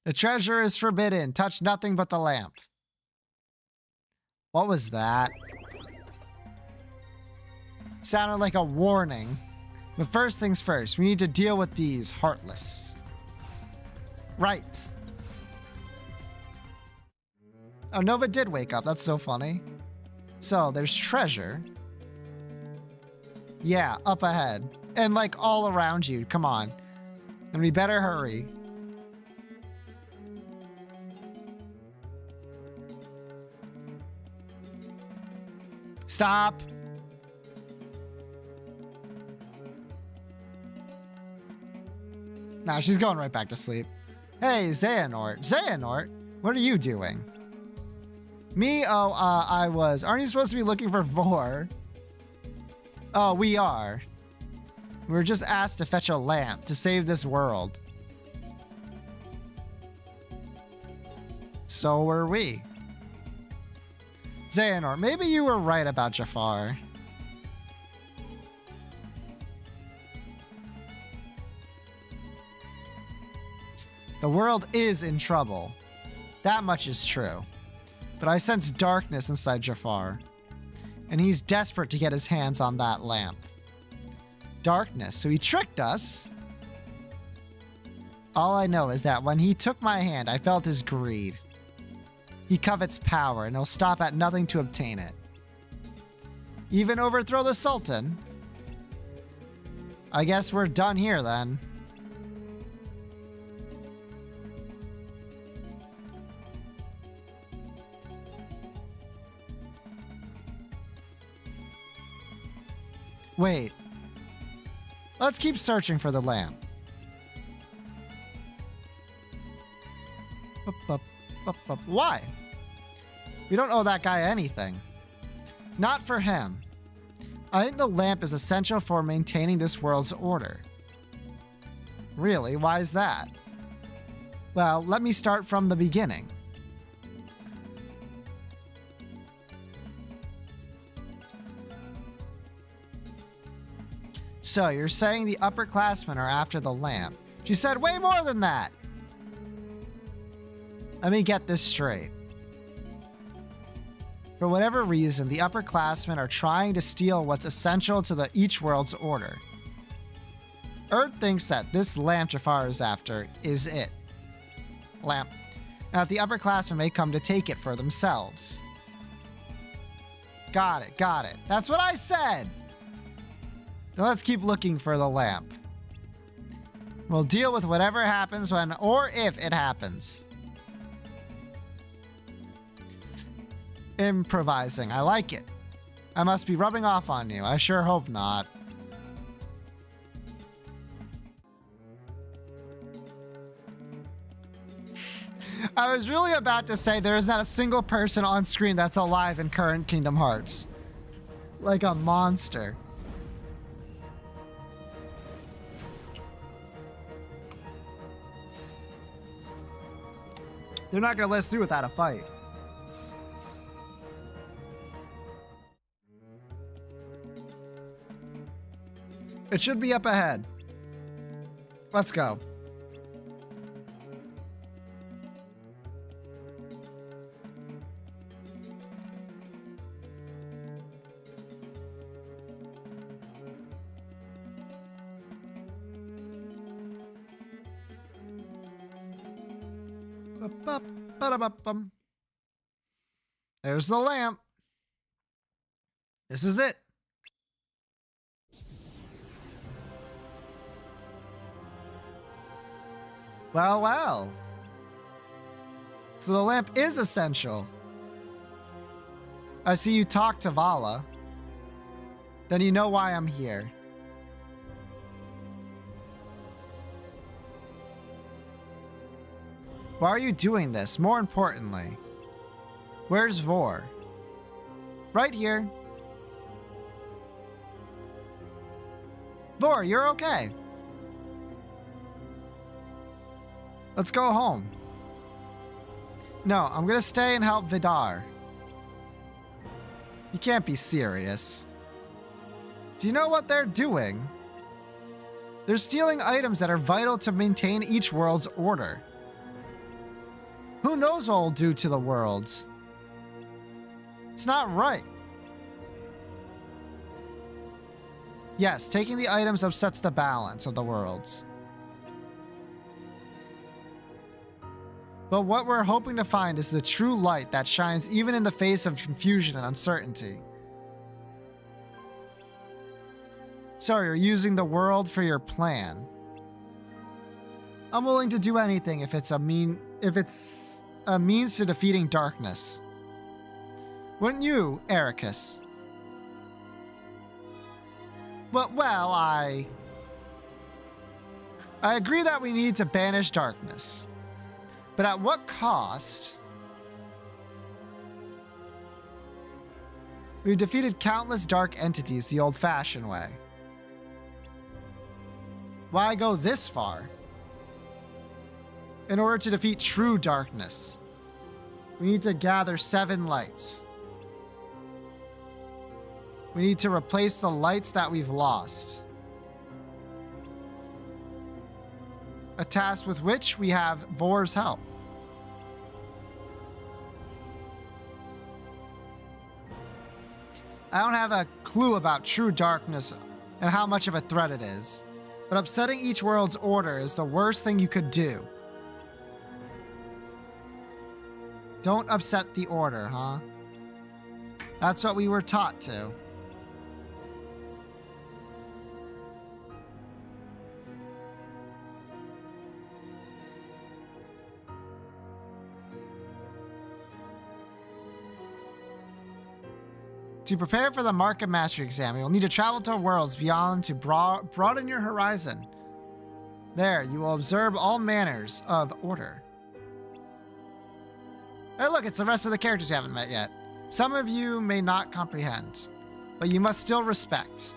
The treasure is forbidden. Touch nothing but the lamp. What was that? Sounded like a warning. But first things first, we need to deal with these Heartless. Right. Oh, Nova did wake up. That's so funny. So, there's treasure. Yeah, up ahead. And like all around you. Come on. And we better hurry. Stop. Nah, she's going right back to sleep. Hey, Xehanort. Xehanort, what are you doing? Me? Oh, aren't you supposed to be looking for Vor? Oh, we are. We were just asked to fetch a lamp to save this world. So were we. Xehanort, maybe you were right about Jafar. The world is in trouble. That much is true. But I sense darkness inside Jafar. And he's desperate to get his hands on that lamp. Darkness, so he tricked us. All I know is that when he took my hand, I felt his greed. He covets power, and he'll stop at nothing to obtain it. Even overthrow the Sultan? I guess we're done here, then. Wait. Let's keep searching for the lamp. Why? We don't owe that guy anything. Not for him. I think the lamp is essential for maintaining this world's order. Really? Why is that? Well, let me start from the beginning. So, you're saying the upperclassmen are after the lamp. She said way more than that. Let me get this straight. For whatever reason, the upperclassmen are trying to steal what's essential to each world's order. Erd thinks that this lamp Jafar is after is it. Lamp. Now, the upperclassmen may come to take it for themselves. Got it, got it. That's what I said! Now let's keep looking for the lamp. We'll deal with whatever happens when or if it happens. Improvising. I like it. I must be rubbing off on you. I sure hope not. I was really about to say there is not a single person on screen that's alive in current Kingdom Hearts. Like a monster. They're not gonna let us through without a fight. It should be up ahead. Let's go. There's the lamp. This is it. Well, well. So the lamp is essential. I see you talk to Vala. Then you know why I'm here. Why are you doing this? More importantly, where's Vor? Right here. Vor, you're okay. Let's go home. No, I'm gonna stay and help Vidar. You can't be serious. Do you know what they're doing? They're stealing items that are vital to maintain each world's order. Who knows what will do to the worlds? It's not right. Yes, taking the items upsets the balance of the worlds. But what we're hoping to find is the true light that shines even in the face of confusion and uncertainty. So you're using the world for your plan. I'm willing to do anything if it's a means to defeating darkness. Wouldn't you, Ericus? But well, I agree that we need to banish darkness. But at what cost? We've defeated countless dark entities the old-fashioned way. Why go this far? In order to defeat true darkness, we need to gather 7 lights. We need to replace the lights that we've lost. A task with which we have Vor's help. I don't have a clue about true darkness and how much of a threat it is, but upsetting each world's order is the worst thing you could do. Don't upset the order, huh? That's what we were taught to. To prepare for the Mark of Mastery exam, you'll need to travel to worlds beyond to broaden your horizon. There, you will observe all manners of order. Hey look, it's the rest of the characters you haven't met yet. Some of you may not comprehend, but you must still respect.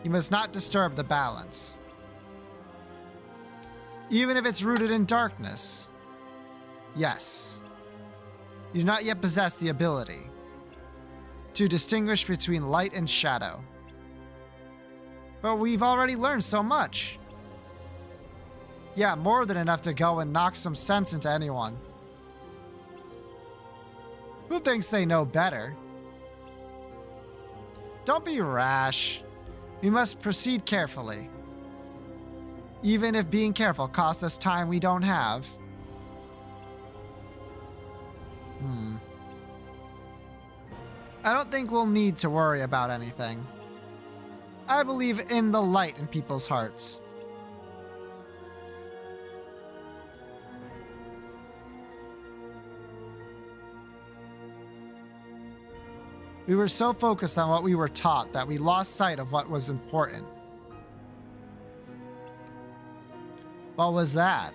You must not disturb the balance. Even if it's rooted in darkness. Yes. You do not yet possess the ability to distinguish between light and shadow. But we've already learned so much. Yeah, more than enough to go and knock some sense into anyone. Who thinks they know better? Don't be rash. We must proceed carefully. Even if being careful costs us time we don't have. I don't think we'll need to worry about anything. I believe in the light in people's hearts. We were so focused on what we were taught that we lost sight of what was important. What was that?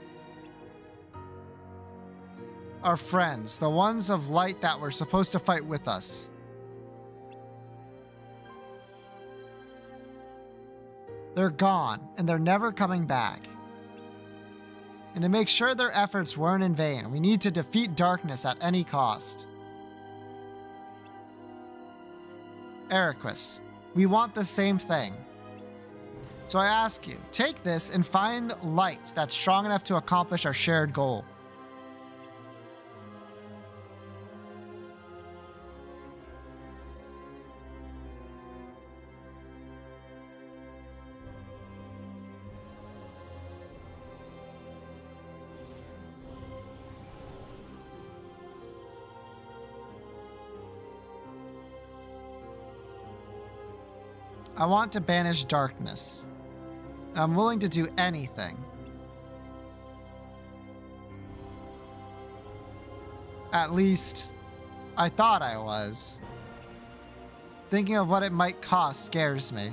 Our friends, the ones of light that were supposed to fight with us. They're gone, and they're never coming back. And to make sure their efforts weren't in vain, we need to defeat darkness at any cost. Eriquus, we want the same thing. So I ask you, take this and find light that's strong enough to accomplish our shared goal. I want to banish darkness. I'm willing to do anything. At least, I thought I was. Thinking of what it might cost scares me.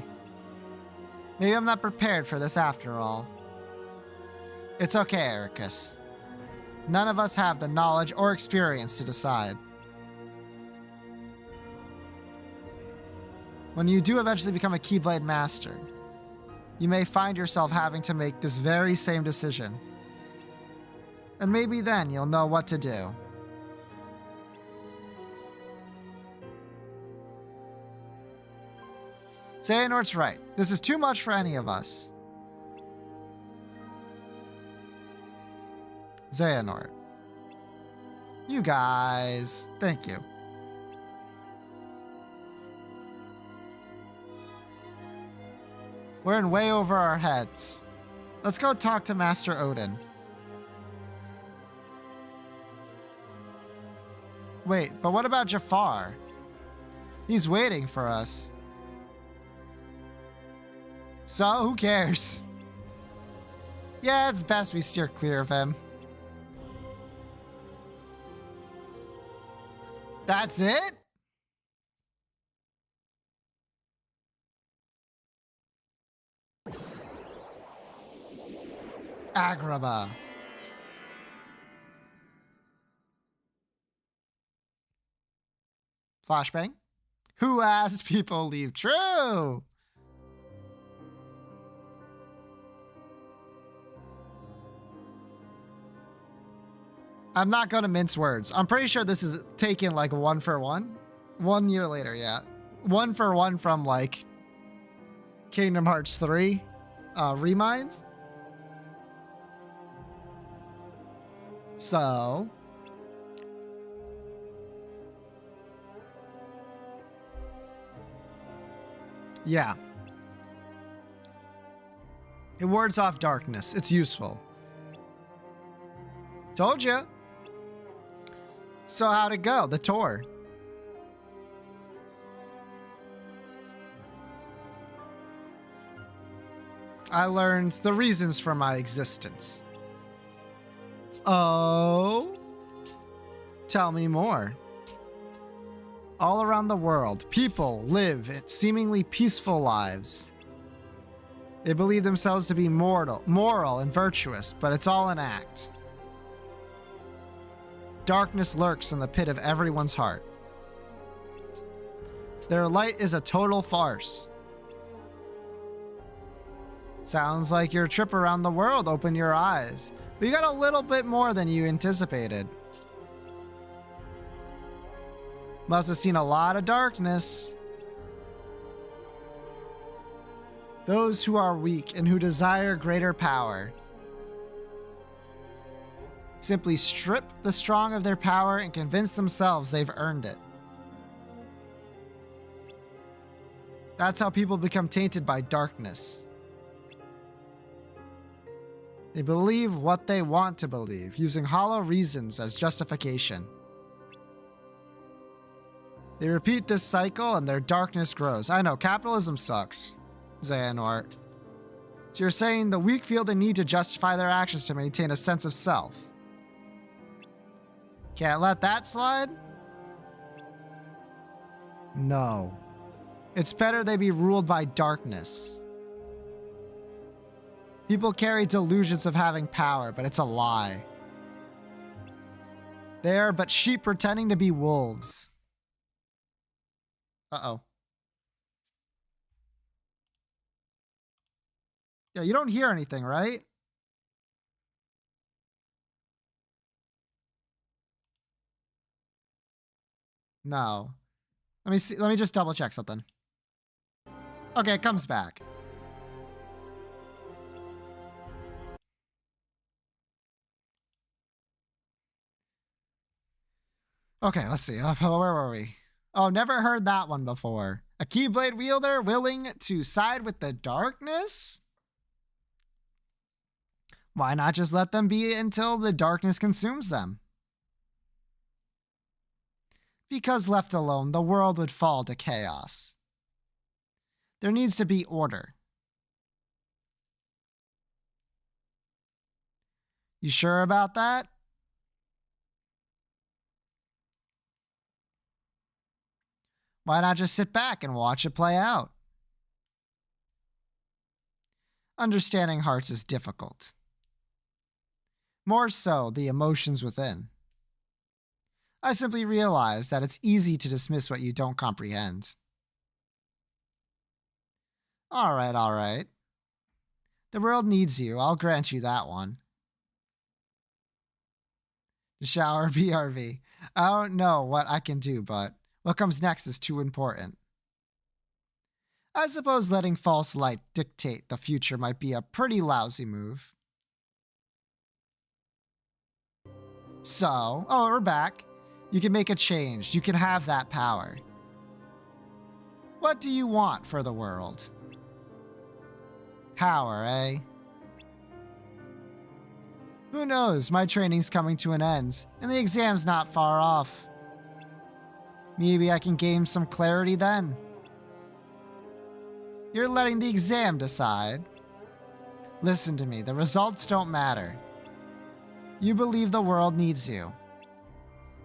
Maybe I'm not prepared for this after all. It's okay, Eriquus. None of us have the knowledge or experience to decide. When you do eventually become a Keyblade Master, you may find yourself having to make this very same decision. And maybe then you'll know what to do. Xehanort's right. This is too much for any of us. Xehanort. You guys. Thank you. We're in way over our heads. Let's go talk to Master Odin. Wait, but what about Jafar? He's waiting for us. So, who cares? Yeah, it's best we steer clear of him. That's it? Agrabah. Flashbang. Who asked people leave? True. I'm not going to mince words. I'm pretty sure this is taken like 1 for 1. 1 year later, yeah. 1 for 1 from like Kingdom Hearts 3 Reminds. So, yeah. It wards off darkness. It's useful. Told you. So how'd it go? The tour? I learned the reasons for my existence. Oh? Tell me more. All around the world, people live seemingly peaceful lives. They believe themselves to be moral, and virtuous, but it's all an act. Darkness lurks in the pit of everyone's heart. Their light is a total farce. Sounds like your trip around the world opened your eyes, but you got a little bit more than you anticipated. Must have seen a lot of darkness. Those who are weak and who desire greater power simply strip the strong of their power and convince themselves they've earned it. That's how people become tainted by darkness. They believe what they want to believe, using hollow reasons as justification. They repeat this cycle and their darkness grows. I know, capitalism sucks, Xehanort. So you're saying the weak feel the need to justify their actions to maintain a sense of self. Can't let that slide? No. It's better they be ruled by darkness. People carry delusions of having power, but it's a lie. They are but sheep pretending to be wolves. Uh-oh. Yeah, you don't hear anything, right? No. Let me see. Let me just double check something. Okay, it comes back. Okay, let's see. Where were we? Oh, never heard that one before. A Keyblade wielder willing to side with the darkness? Why not just let them be until the darkness consumes them? Because left alone, the world would fall to chaos. There needs to be order. You sure about that? Why not just sit back and watch it play out? Understanding hearts is difficult. More so, the emotions within. I simply realize that it's easy to dismiss what you don't comprehend. All right, all right. The world needs you, I'll grant you that one. The shower BRV. I don't know what I can do, but what comes next is too important. I suppose letting false light dictate the future might be a pretty lousy move. So, oh, we're back. You can make a change. You can have that power. What do you want for the world? Power, eh? Who knows? My training's coming to an end, and the exam's not far off. Maybe I can gain some clarity then. You're letting the exam decide. Listen to me, the results don't matter. You believe the world needs you.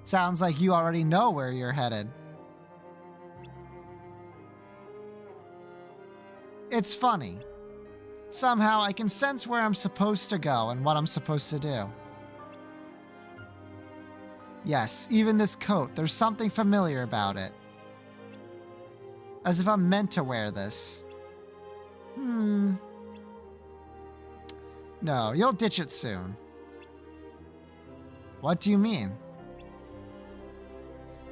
Sounds like you already know where you're headed. It's funny. Somehow I can sense where I'm supposed to go and what I'm supposed to do. Yes, even this coat, there's something familiar about it. As if I'm meant to wear this. No, you'll ditch it soon. What do you mean?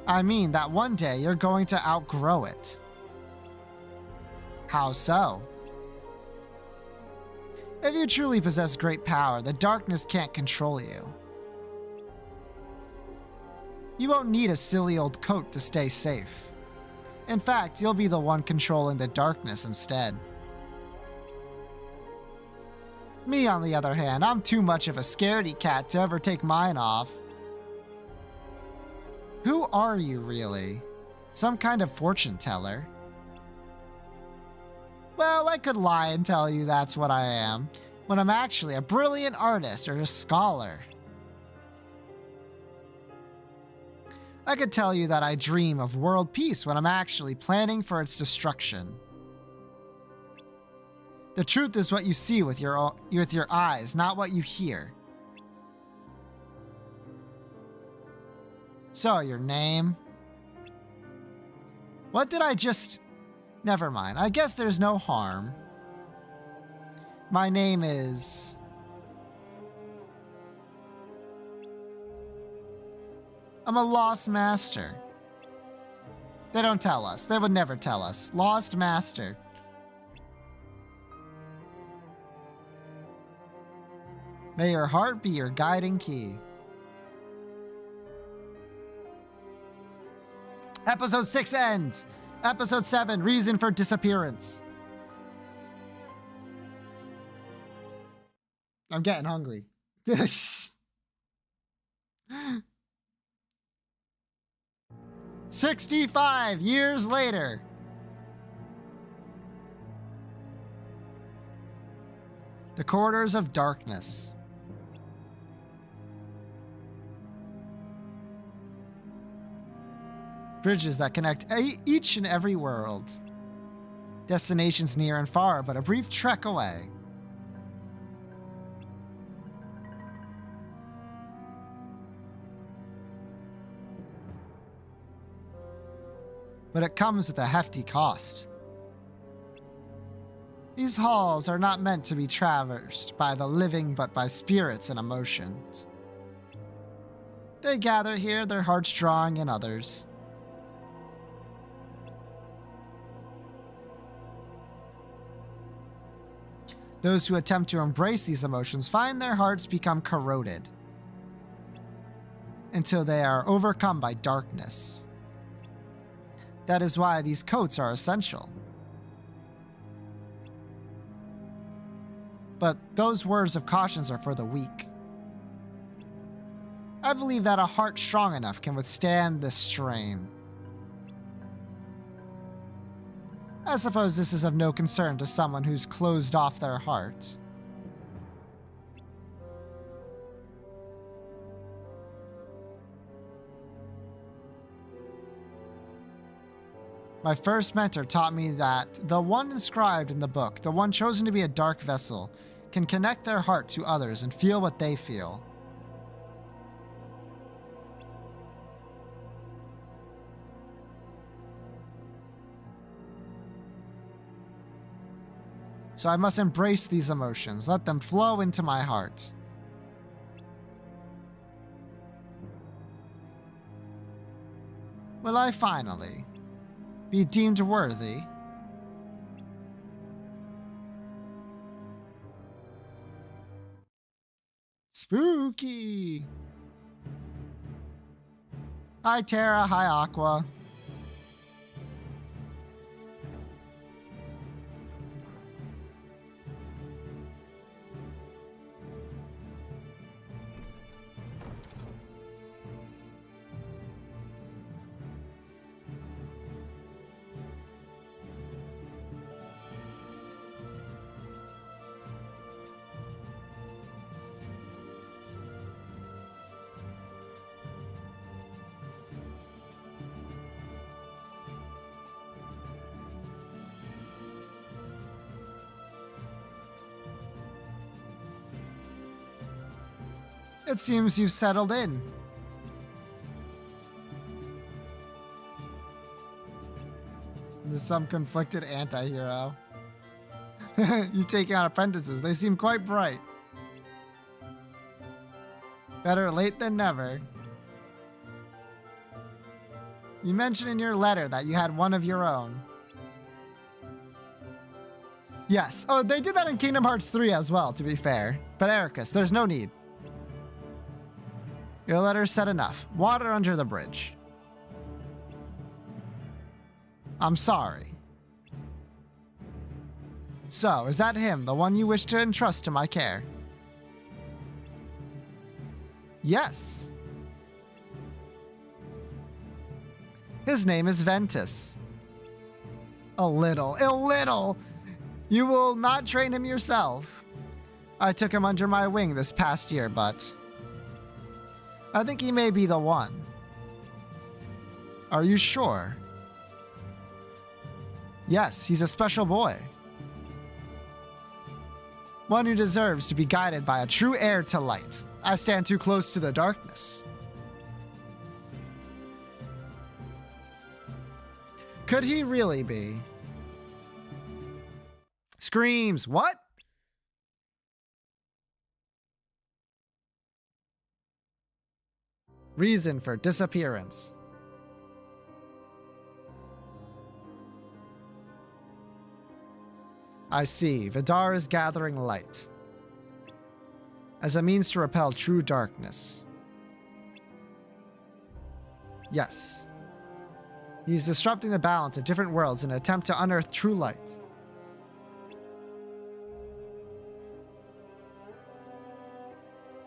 I mean that one day you're going to outgrow it. How so? If you truly possess great power, the darkness can't control you. You won't need a silly old coat to stay safe. In fact, you'll be the one controlling the darkness instead. Me, on the other hand, I'm too much of a scaredy cat to ever take mine off. Who are you, really? Some kind of fortune teller? Well, I could lie and tell you that's what I am, when I'm actually a brilliant artist or a scholar. I could tell you that I dream of world peace when I'm actually planning for its destruction. The truth is what you see with your eyes, not what you hear. So, your name? What did I just... Never mind. I guess there's no harm. My name is... I'm a lost master. They don't tell us. They would never tell us. Lost master. May your heart be your guiding key. Episode 6 ends. Episode 7, reason for disappearance. I'm getting hungry. 65 years later. The Corridors of Darkness. Bridges that connect each and every world. Destinations near and far, but a brief trek away. But it comes with a hefty cost. These halls are not meant to be traversed by the living, but by spirits and emotions. They gather here, their hearts drawing in others. Those who attempt to embrace these emotions find their hearts become corroded until they are overcome by darkness. That is why these coats are essential. But those words of cautions are for the weak. I believe that a heart strong enough can withstand this strain. I suppose this is of no concern to someone who's closed off their heart. My first mentor taught me that the one inscribed in the book, the one chosen to be a dark vessel, can connect their heart to others and feel what they feel. So I must embrace these emotions, let them flow into my heart. Will I finally be deemed worthy? Spooky! Hi Terra, hi Aqua. It seems you've settled in. There's some conflicted anti-hero. You taking on apprentices. They seem quite bright. Better late than never. You mentioned in your letter that you had one of your own. Yes. Oh, they did that in Kingdom Hearts 3 as well, to be fair. But Ericus, there's no need. Your letter said enough. Water under the bridge. I'm sorry. So, is that him, the one you wish to entrust to my care? Yes. His name is Ventus. A little. You will not train him yourself. I took him under my wing this past year, but I think he may be the one. Are you sure? Yes, he's a special boy. One who deserves to be guided by a true heir to light. I stand too close to the darkness. Could he really be? Screams, what? Reason for disappearance. I see. Vidar is gathering light as a means to repel true darkness. Yes. He's disrupting the balance of different worlds in an attempt to unearth true light.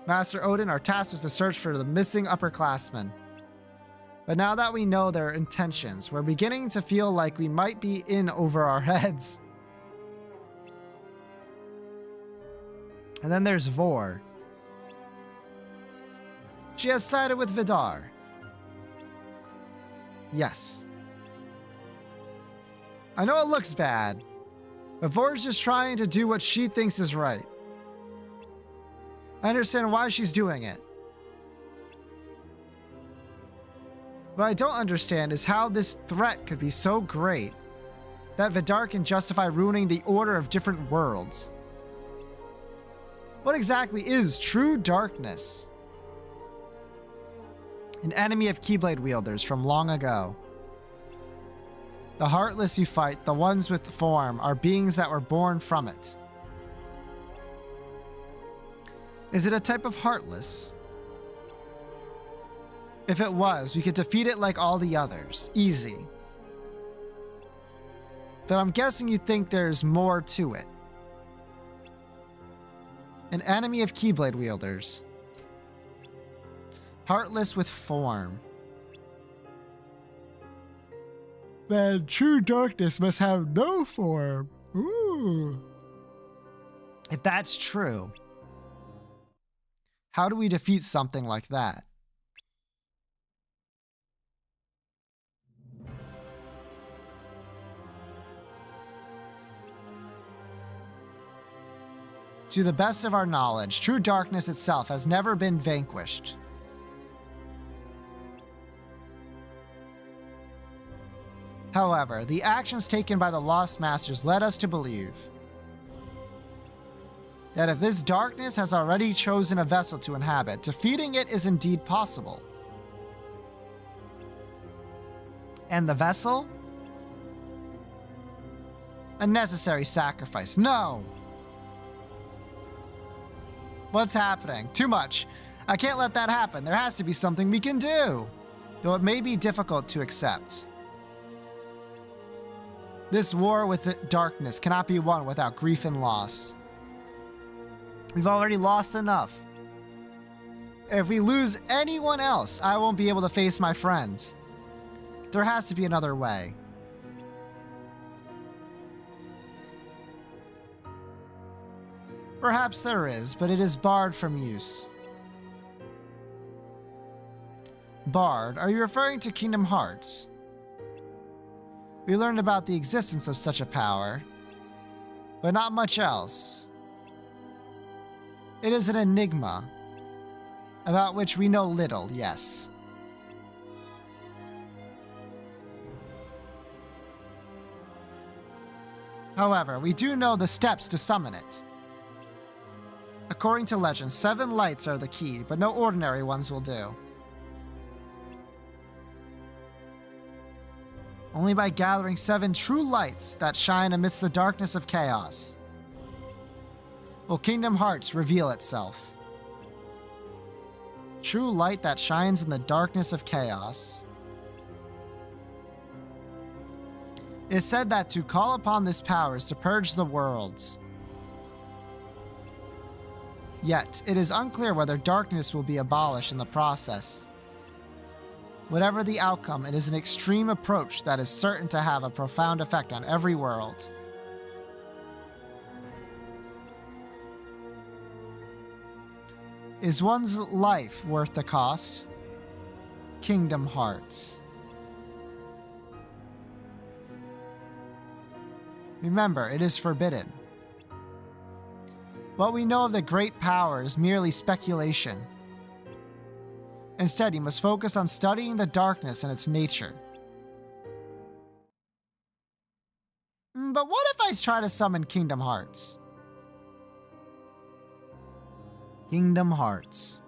Master Odin, our task was to search for the missing upperclassmen. But now that we know their intentions, we're beginning to feel like we might be in over our heads. And then there's Vor. She has sided with Vidar. Yes. I know it looks bad, but Vor's just trying to do what she thinks is right. I understand why she's doing it. What I don't understand is how this threat could be so great that Vidar can justify ruining the order of different worlds. What exactly is true darkness? An enemy of Keyblade wielders from long ago. The heartless you fight, the ones with form, are beings that were born from it. Is it a type of heartless? If it was, we could defeat it like all the others. Easy. But I'm guessing you think there's more to it. An enemy of Keyblade wielders. Heartless with form. Then true darkness must have no form. Ooh. If that's true, how do we defeat something like that? To the best of our knowledge, true darkness itself has never been vanquished. However, the actions taken by the Lost Masters led us to believe that if this darkness has already chosen a vessel to inhabit, defeating it is indeed possible. And the vessel? A necessary sacrifice. No! What's happening? Too much. I can't let that happen. There has to be something we can do. Though it may be difficult to accept. This war with the darkness cannot be won without grief and loss. We've already lost enough. If we lose anyone else, I won't be able to face my friend. There has to be another way. Perhaps there is, but it is barred from use. Barred? Are you referring to Kingdom Hearts? We learned about the existence of such a power, but not much else. It is an enigma, about which we know little, yes. However, we do know the steps to summon it. According to legend, 7 lights are the key, but no ordinary ones will do. Only by gathering 7 true lights that shine amidst the darkness of chaos will Kingdom Hearts reveal itself. True light that shines in the darkness of chaos. It is said that to call upon this power is to purge the worlds. Yet, it is unclear whether darkness will be abolished in the process. Whatever the outcome, it is an extreme approach that is certain to have a profound effect on every world. Is one's life worth the cost? Kingdom Hearts. Remember, it is forbidden. What we know of the great power is merely speculation. Instead, you must focus on studying the darkness and its nature. But what if I try to summon Kingdom Hearts? Kingdom Hearts.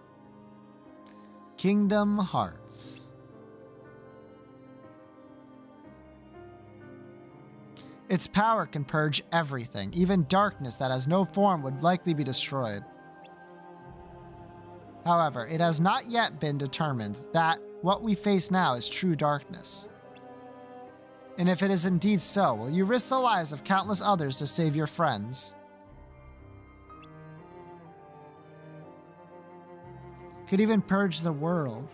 Kingdom Hearts. Its power can purge everything, even darkness that has no form would likely be destroyed. However, it has not yet been determined that what we face now is true darkness. And if it is indeed so, will you risk the lives of countless others to save your friends? Could even purge the world.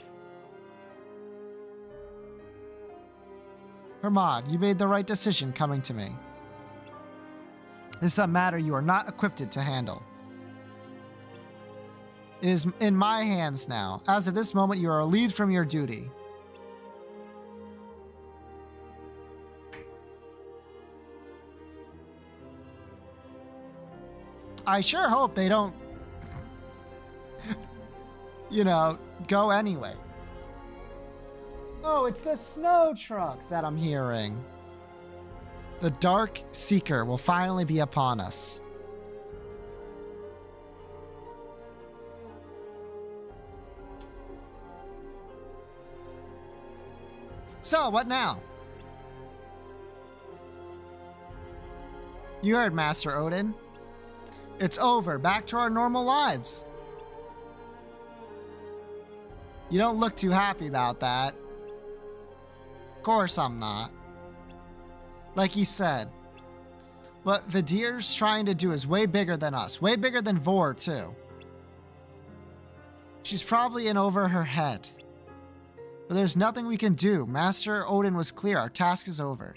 Hermod, you made the right decision coming to me. This is a matter you are not equipped to handle. It is in my hands now. As of this moment, you are relieved from your duty. I sure hope they don't, you know, go anyway. Oh, it's the snow trucks that I'm hearing. The Dark Seeker will finally be upon us. So, what now? You heard, Master Odin. It's over. Back to our normal lives. You don't look too happy about that. Of course I'm not. Like he said, what Vidir's trying to do is way bigger than us. Way bigger than Vor, too. She's probably in over her head. But there's nothing we can do. Master Odin was clear. Our task is over.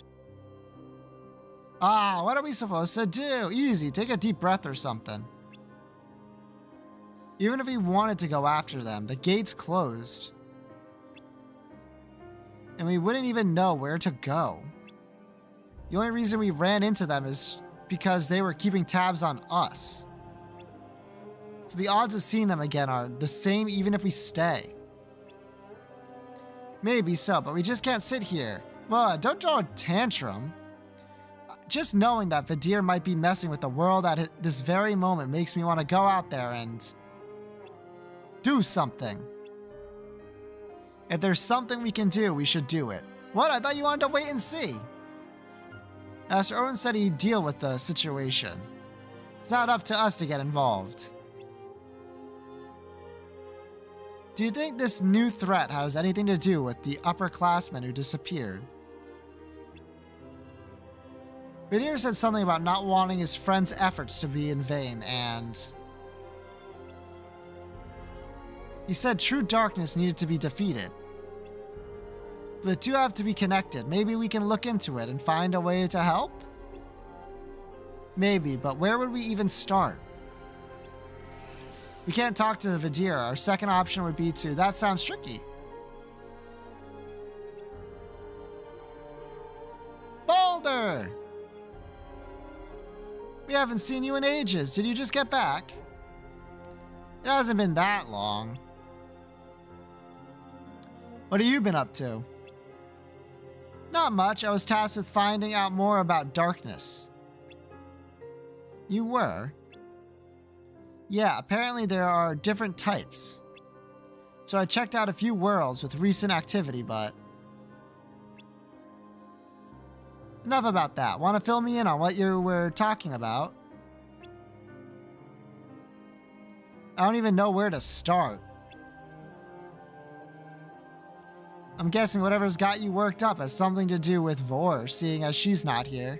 Ah, what are we supposed to do? Easy. Take a deep breath or something. Even if we wanted to go after them, the gate's closed. And we wouldn't even know where to go. The only reason we ran into them is because they were keeping tabs on us. So the odds of seeing them again are the same even if we stay. Maybe so, but we just can't sit here. Well, don't draw a tantrum. Just knowing that Vidir might be messing with the world at this very moment makes me want to go out there and do something. If there's something we can do, we should do it. What? I thought you wanted to wait and see. Master Odin said he'd deal with the situation. It's not up to us to get involved. Do you think this new threat has anything to do with the upperclassmen who disappeared? Vidir said something about not wanting his friend's efforts to be in vain, and he said true darkness needed to be defeated. The two have to be connected. Maybe we can look into it and find a way to help? Maybe, but where would we even start? We can't talk to Vidir. Our second option would be to... That sounds tricky. Boulder! We haven't seen you in ages. Did you just get back? It hasn't been that long. What have you been up to? Not much. I was tasked with finding out more about darkness. You were? Yeah, apparently there are different types. So I checked out a few worlds with recent activity, but... Enough about that. Want to fill me in on what you were talking about? I don't even know where to start. I'm guessing whatever's got you worked up has something to do with Vor, seeing as she's not here.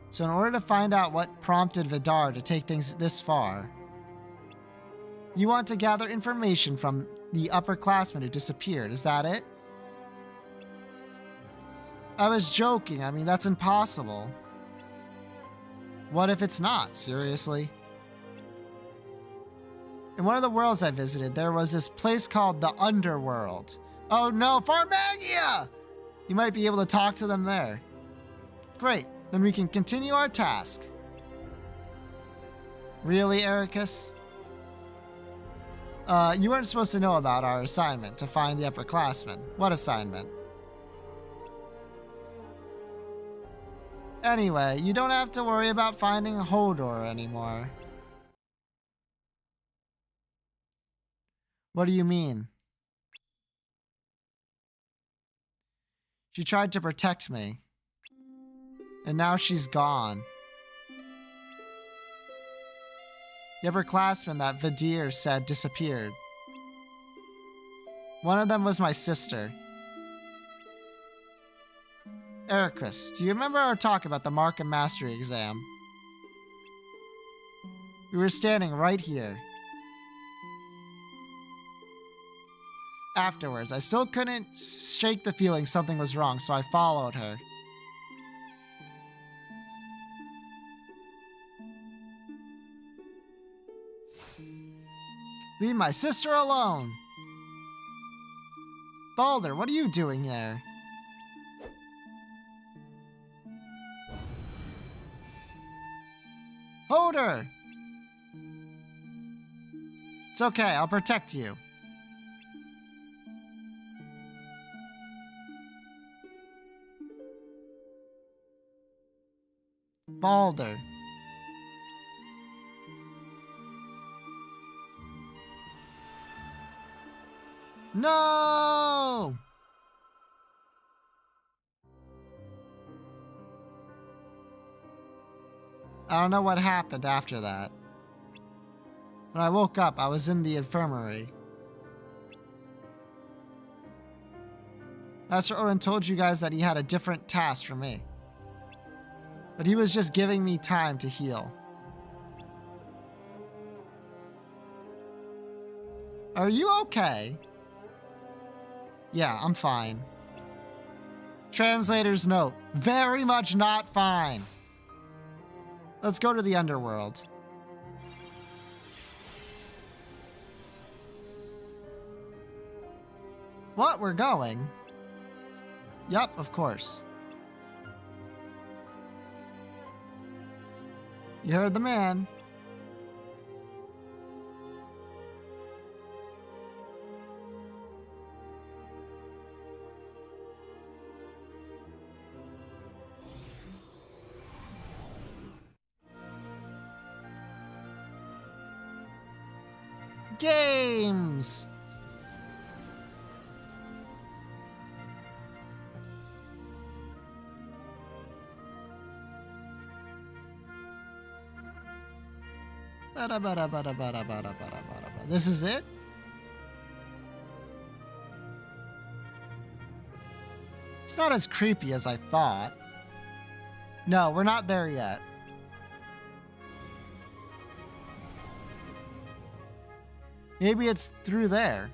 So in order to find out what prompted Vidar to take things this far, you want to gather information from the upperclassmen who disappeared, is that it? I was joking, I mean, that's impossible. What if it's not, seriously? In one of the worlds I visited, there was this place called the Underworld. Oh no, Farmagia! You might be able to talk to them there. Great, then we can continue our task. Really, Ericus? You weren't supposed to know about our assignment to find the upperclassmen. What assignment? Anyway, you don't have to worry about finding Hodor anymore. What do you mean? She tried to protect me. And now she's gone. The upperclassmen that Vidir said disappeared. One of them was my sister. Ericus, do you remember our talk about the Mark and Mastery exam? We were standing right here. Afterwards, I still couldn't shake the feeling something was wrong, so I followed her. Leave my sister alone! Baldur, what are you doing there? Hoder! It's okay, I'll protect you. Balder. No! I don't know what happened after that. When I woke up, I was in the infirmary. Master Odin told you guys that he had a different task for me. But he was just giving me time to heal. Are you okay? Yeah, I'm fine. Translator's note. Very much not fine. Let's go to the underworld. What? We're going? Yup, of course. You heard the man. Games! This is it? It's not as creepy as I thought. No, we're not there yet. Maybe it's through there.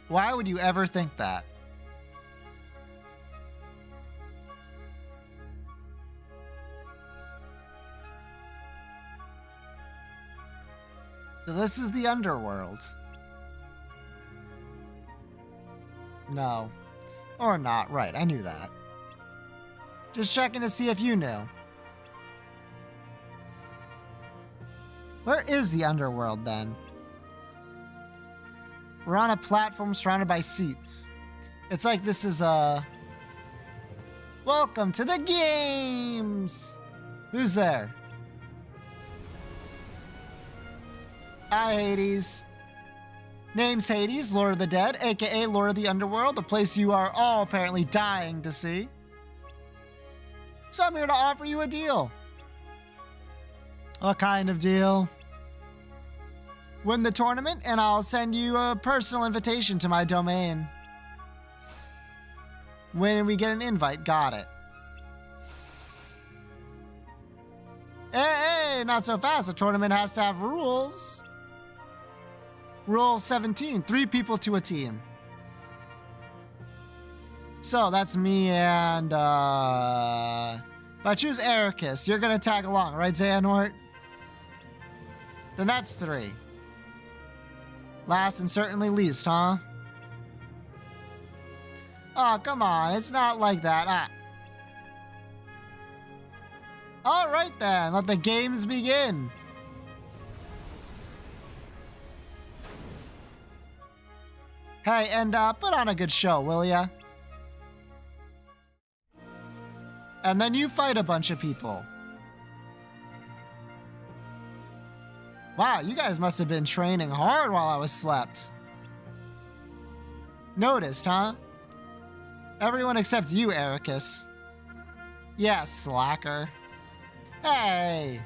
Why would you ever think that? So this is the underworld. No. Or not, right, I knew that. Just checking to see if you knew. Where is the underworld then? We're on a platform surrounded by seats. It's like this is a... Welcome to the games! Who's there? Hi, Hades. Name's Hades, Lord of the Dead, aka Lord of the Underworld, the place you are all apparently dying to see. So I'm here to offer you a deal. What kind of deal? Win the tournament and I'll send you a personal invitation to my domain. When we get an invite, got it. Hey, not so fast. A tournament has to have rules. Rule 17, 3 people to a team. So that's me and, if I choose Ericus, you're gonna tag along, right, Xehanort? Then that's 3. Last and certainly least, huh? Oh, come on, it's not like that. All right then, let the games begin. Hey, and put on a good show, will ya? And then you fight a bunch of people. Wow, you guys must have been training hard while I was slept. Noticed, huh? Everyone except you, Ericus. Yeah, slacker. Hey!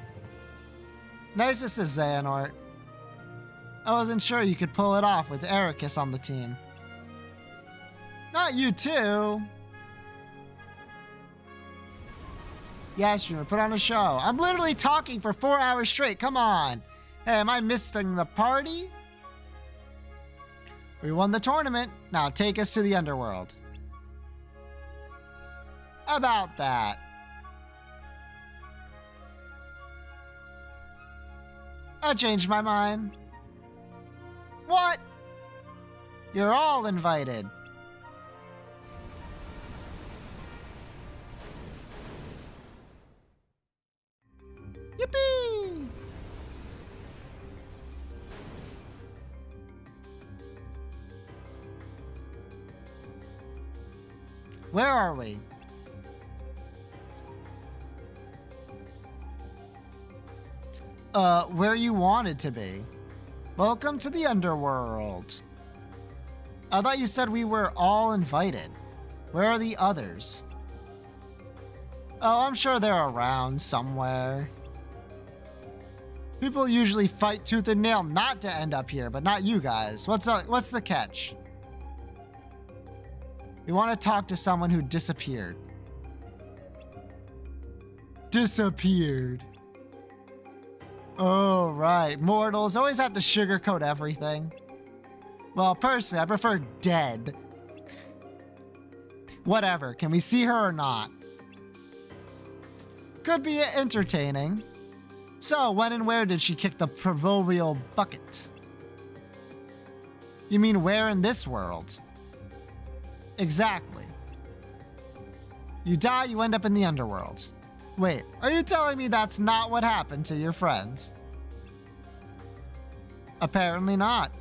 Nice to see Xehanort. I wasn't sure you could pull it off with Ericus on the team. Not you too. Yeah, streamer, put on a show. I'm literally talking for 4 hours straight. Come on. Hey, am I missing the party? We won the tournament. Now take us to the underworld. About that. I changed my mind. What? You're all invited. Yippee! Where are we? Where you wanted to be. Welcome to the underworld. I thought you said we were all invited. Where are the others? Oh, I'm sure they're around somewhere. People usually fight tooth and nail not to end up here, but not you guys. What's the catch? We want to talk to someone who disappeared. Disappeared. Oh, right. Mortals always have to sugarcoat everything. Well, personally, I prefer dead. Whatever. Can we see her or not? Could be entertaining. So, when and where did she kick the proverbial bucket? You mean where in this world? Exactly. You die, you end up in the underworld. Wait, are you telling me that's not what happened to your friends? Apparently not.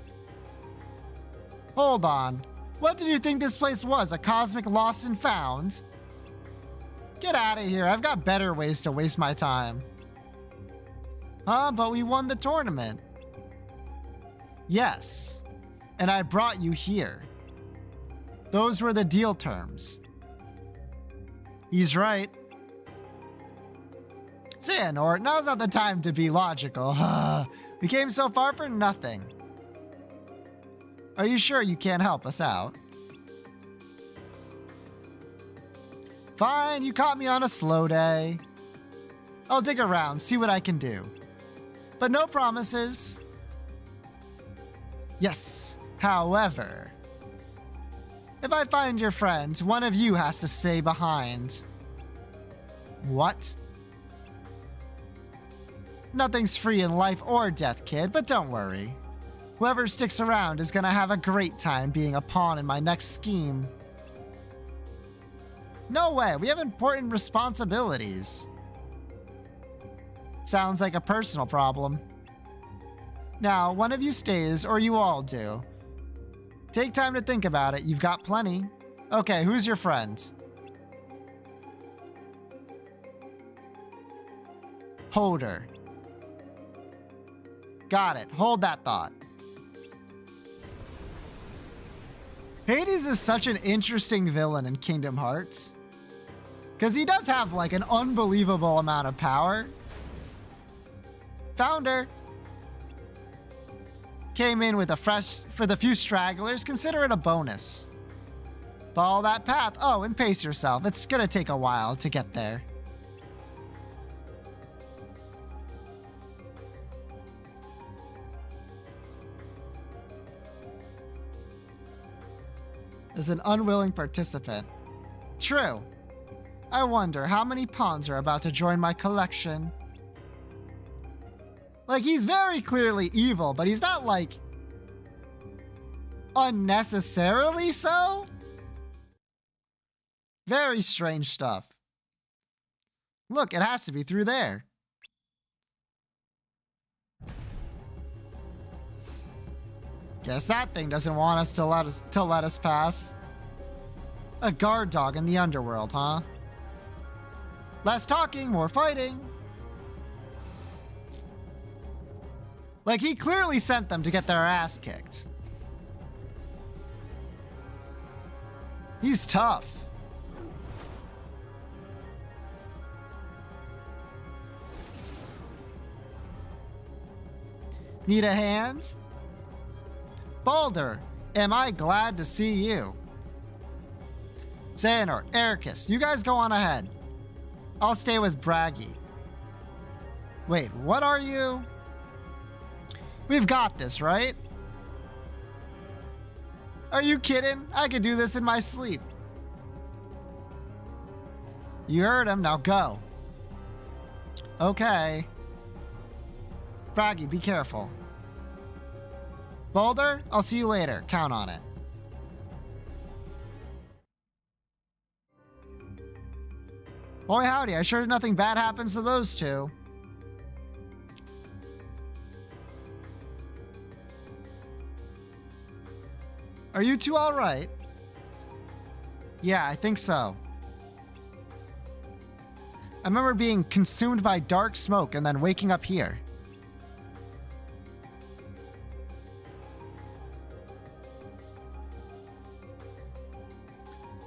Hold on. What did you think this place was? A cosmic lost and found? Get out of here. I've got better ways to waste my time. Huh? But we won the tournament. Yes. And I brought you here. Those were the deal terms. He's right. Xehanort, now's not the time to be logical. We came so far for nothing. Are you sure you can't help us out? Fine, you caught me on a slow day. I'll dig around, see what I can do. But no promises. Yes, however, if I find your friends, one of you has to stay behind. What? Nothing's free in life or death, kid, but don't worry. Whoever sticks around is gonna have a great time being a pawn in my next scheme. No way, we have important responsibilities. Sounds like a personal problem. Now, one of you stays, or you all do. Take time to think about it, you've got plenty. Okay, who's your friend? Hoder. Got it, hold that thought. Hades is such an interesting villain in Kingdom Hearts. Because he does have like an unbelievable amount of power. Founder. Came in with a fresh, for the few stragglers, consider it a bonus. Follow that path, oh, and pace yourself. It's gonna take a while to get there. As an unwilling participant. True. I wonder how many pawns are about to join my collection. Like, he's very clearly evil, but he's not, like, unnecessarily so? Very strange stuff. Look, it has to be through there. Guess that thing doesn't want us to let us pass. A guard dog in the underworld, huh? Less talking, more fighting. Like, he clearly sent them to get their ass kicked. He's tough. Need a hand? Baldur, am I glad to see you. Xehanort, Ericus, you guys go on ahead. I'll stay with Bragi. Wait, what are you? We've got this, right? Are you kidding? I could do this in my sleep. You heard him, now go. Okay. Bragi, be careful. Baldur, I'll see you later. Count on it. Boy howdy, I sure nothing bad happens to those two. Are you two all right? Yeah, I think so. I remember being consumed by dark smoke and then waking up here.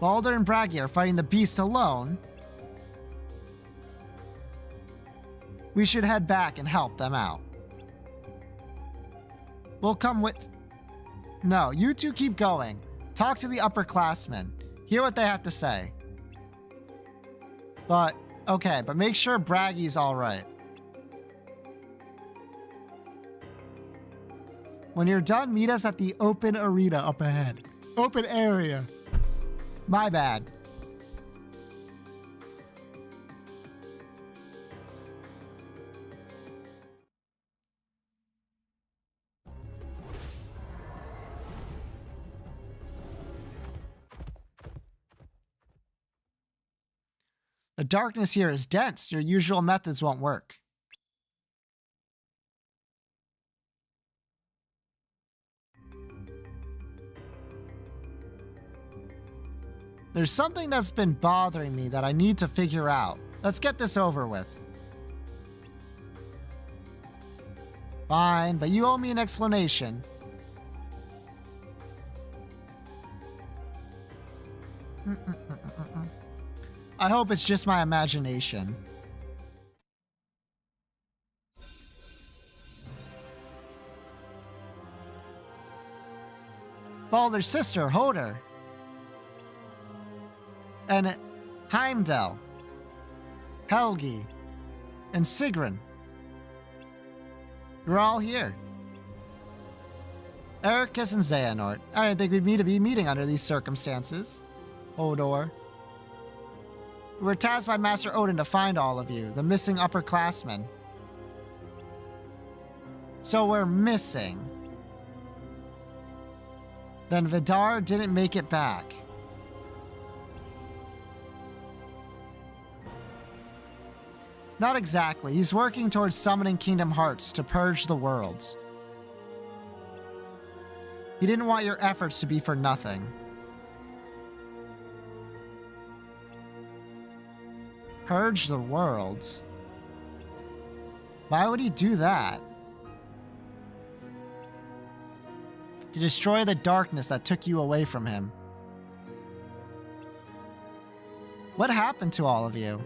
Baldur and Bragi are fighting the beast alone. We should head back and help them out. We'll come with... No, you two keep going. Talk to the upperclassmen. Hear what they have to say. But, okay, but make sure Bragi's alright. When you're done, meet us at the open arena up ahead. Open area. My bad. The darkness here is dense. Your usual methods won't work. There's something that's been bothering me that I need to figure out. Let's get this over with. Fine, but you owe me an explanation. I hope it's just my imagination. Baldur's sister, Hoder. And Heimdall, Helgi, and Sigrun. You're all here. Ericus and Xehanort. I didn't think we'd be meeting under these circumstances. Hodor. We were tasked by Master Odin to find all of you, the missing upperclassmen. So we're missing. Then Vidar didn't make it back. Not exactly. He's working towards summoning Kingdom Hearts to purge the worlds. He didn't want your efforts to be for nothing. Purge the worlds? Why would he do that? To destroy the darkness that took you away from him. What happened to all of you?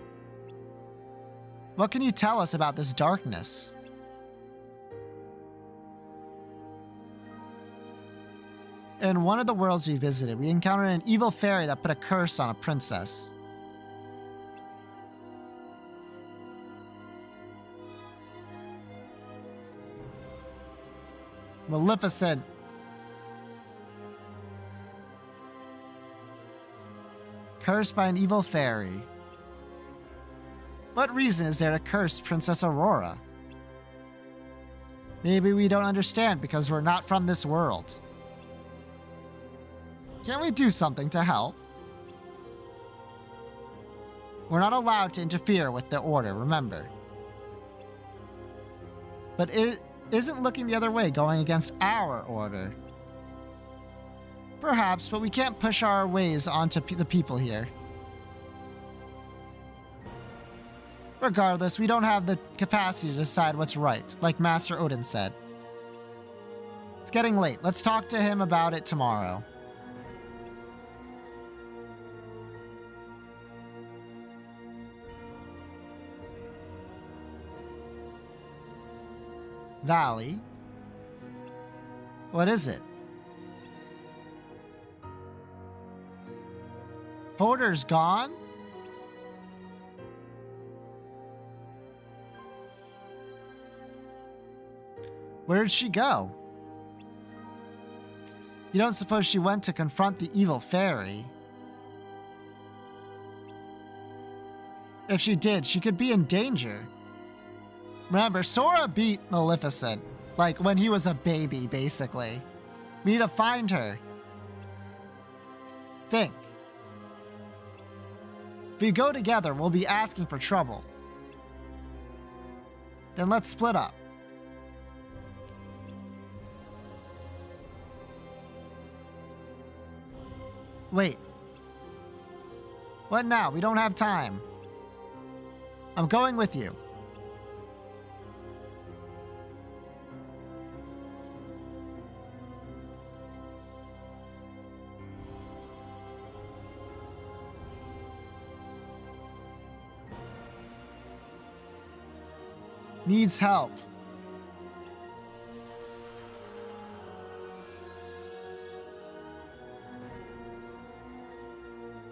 What can you tell us about this darkness? In one of the worlds we visited, we encountered an evil fairy that put a curse on a princess. Maleficent. Cursed by an evil fairy. What reason is there to curse Princess Aurora? Maybe we don't understand because we're not from this world. Can't we do something to help? We're not allowed to interfere with the order, remember. But it isn't looking the other way going against our order. Perhaps, but we can't push our ways onto the people here. Regardless, we don't have the capacity to decide what's right, like Master Odin said. It's getting late. Let's talk to him about it tomorrow. Valley? What is it? Hodor's gone? Where did she go? You don't suppose she went to confront the evil fairy? If she did, she could be in danger. Remember, Sora beat Maleficent, like when he was a baby, basically. We need to find her. Think. If we go together, we'll be asking for trouble. Then let's split up. Wait. What now? We don't have time. I'm going with you. Needs help.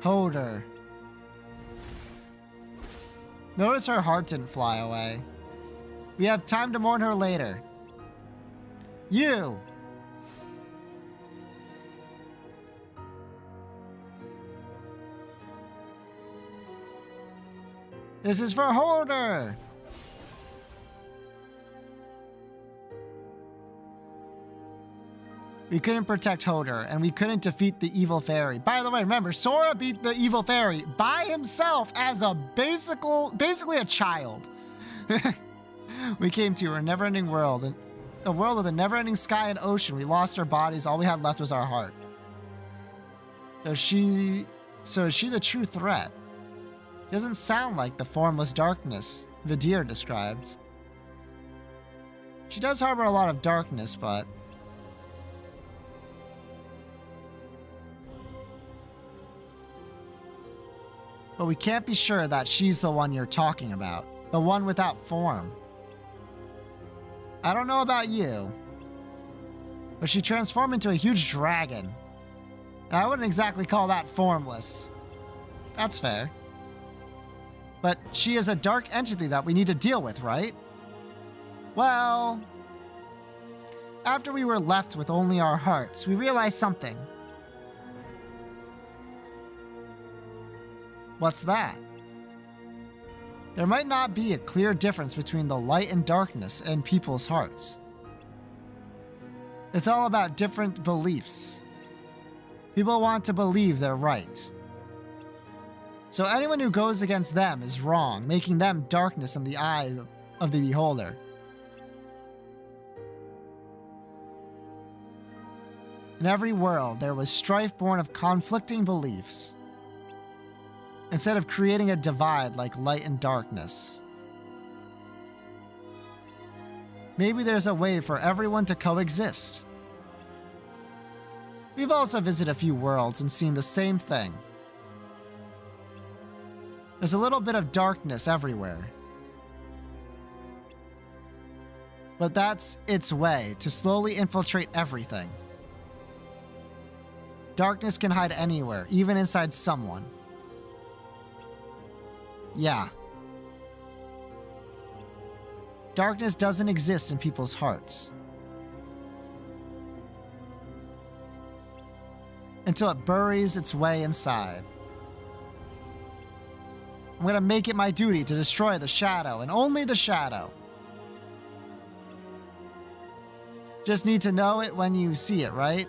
Holder. Notice her heart didn't fly away. We have time to mourn her later. You! This is for Holder! We couldn't protect Holder, and we couldn't defeat the evil fairy. By the way, remember, Sora beat the evil fairy by himself as a basically a child. We came to a never-ending world, and a world with a never-ending sky and ocean. We lost our bodies. All we had left was our heart. So is she the true threat? She doesn't sound like the formless darkness Vidir described. She does harbor a lot of darkness, but we can't be sure that she's the one you're talking about. The one without form. I don't know about you, but she transformed into a huge dragon. And I wouldn't exactly call that formless. That's fair. But she is a dark entity that we need to deal with, right? Well, after we were left with only our hearts, we realized something. What's that? There might not be a clear difference between the light and darkness in people's hearts. It's all about different beliefs. People want to believe they're right. So anyone who goes against them is wrong, making them darkness in the eye of the beholder. In every world, there was strife born of conflicting beliefs, instead of creating a divide like light and darkness. Maybe there's a way for everyone to coexist. We've also visited a few worlds and seen the same thing. There's a little bit of darkness everywhere. But that's its way to slowly infiltrate everything. Darkness can hide anywhere, even inside someone. Yeah. Darkness doesn't exist in people's hearts. Until it buries its way inside. I'm gonna make it my duty to destroy the shadow, and only the shadow. Just need to know it when you see it, right?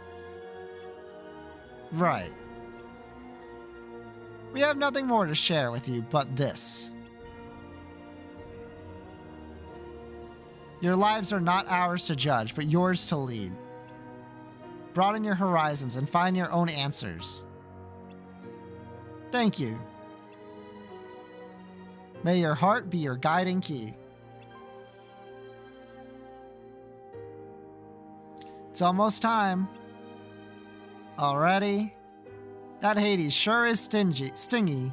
Right. We have nothing more to share with you but this. Your lives are not ours to judge, but yours to lead. Broaden your horizons and find your own answers. Thank you. May your heart be your guiding key. It's almost time. Already? That Hades sure is stingy.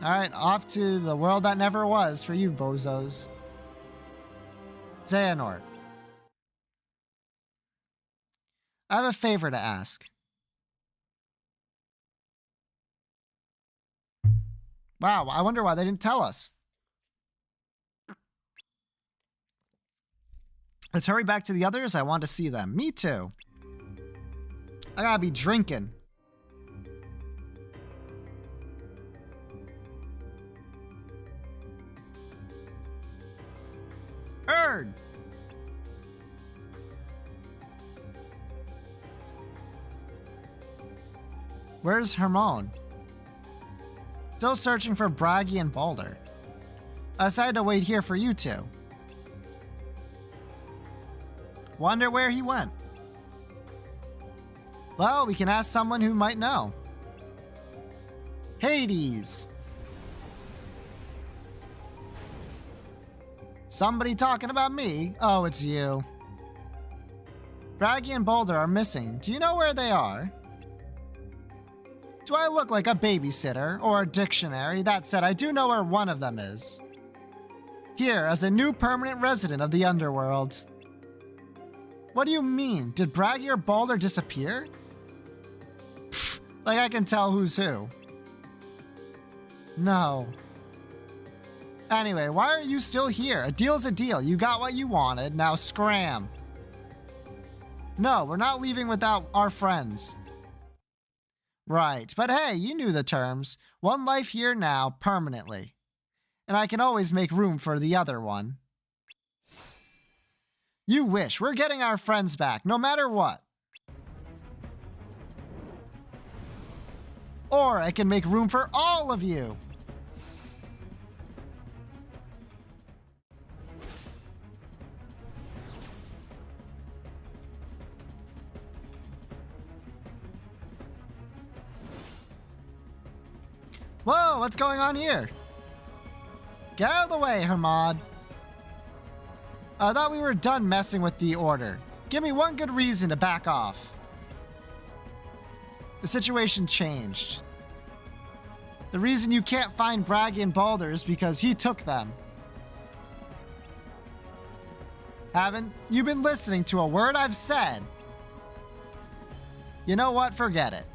Alright, off to the world that never was for you bozos. Xehanort. I have a favor to ask. Wow, I wonder why they didn't tell us. Let's hurry back to the others. I want to see them. Me too. I gotta be drinking. Erd! Where's Hermone? Still searching for Bragi and Balder. I decided to wait here for you two. Wonder where he went. Well, we can ask someone who might know. Hades. Somebody talking about me? Oh, it's you. Bragi and Boulder are missing. Do you know where they are? Do I look like a babysitter or a dictionary? That said, I do know where one of them is. Here, as a new permanent resident of the underworld. What do you mean? Did Bragi or Boulder disappear? Pfft, like I can tell who's who. No. Anyway, why are you still here? A deal's a deal. You got what you wanted, now scram. No, we're not leaving without our friends. Right, but hey, you knew the terms. One life here now, permanently. And I can always make room for the other one. You wish. We're getting our friends back, no matter what. Or I can make room for all of you. Whoa, what's going on here? Get out of the way, Hermod. I thought we were done messing with the Order. Give me one good reason to back off. The situation changed. The reason you can't find Bragi and Boulder is because he took them. Haven't you been listening to a word I've said? You know what? Forget it.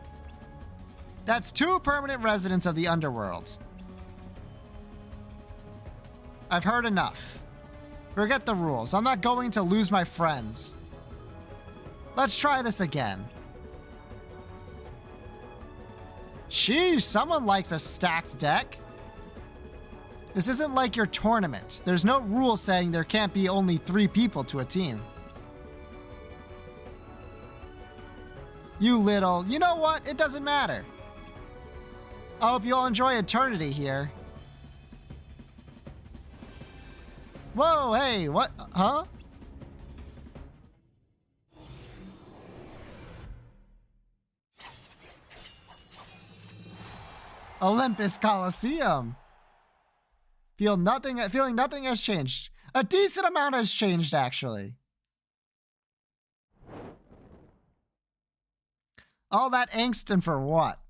That's 2 permanent residents of the underworld. I've heard enough. Forget the rules. I'm not going to lose my friends. Let's try this again. Sheesh, someone likes a stacked deck. This isn't like your tournament. There's no rule saying there can't be only 3 people to a team. You little... You know what? It doesn't matter. I hope you'll enjoy eternity here. Whoa, hey, what? Huh? Olympus Coliseum. Feeling nothing has changed. A decent amount has changed, actually. All that angst and for what?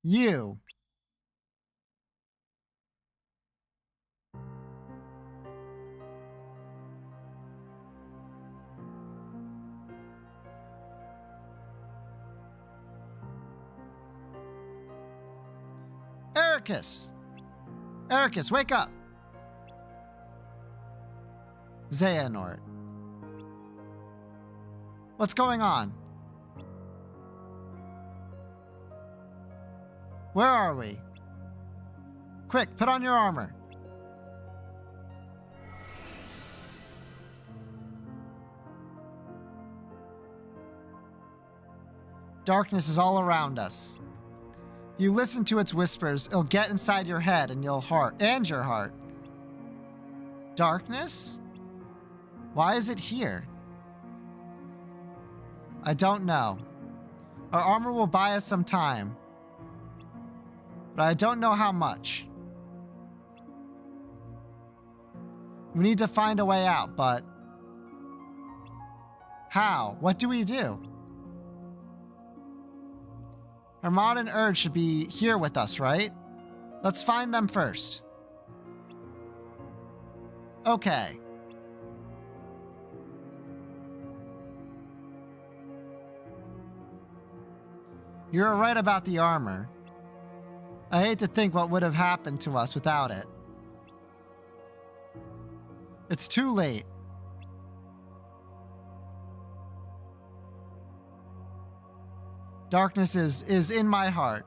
You. Ericus! Ericus, wake up! Xehanort. What's going on? Where are we? Quick, put on your armor. Darkness is all around us. You listen to its whispers, it'll get inside your head and your heart. Darkness? Why is it here? I don't know. Our armor will buy us some time. But I don't know how much. We need to find a way out, but... How? What do we do? Hermod and Urge should be here with us, right? Let's find them first. Okay. You're right about the armor. I hate to think what would have happened to us without it. It's too late. Darkness is in my heart.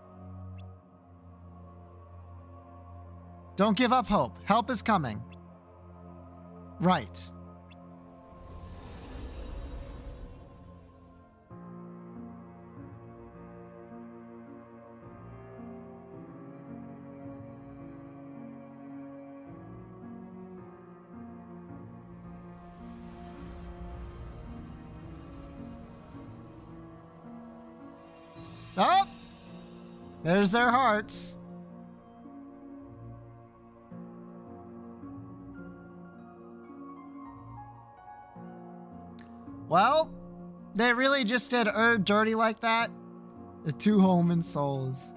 Don't give up hope. Help is coming. Right. Oh! There's their hearts. Well, they really just did Erd dirty like that? The two Holman souls.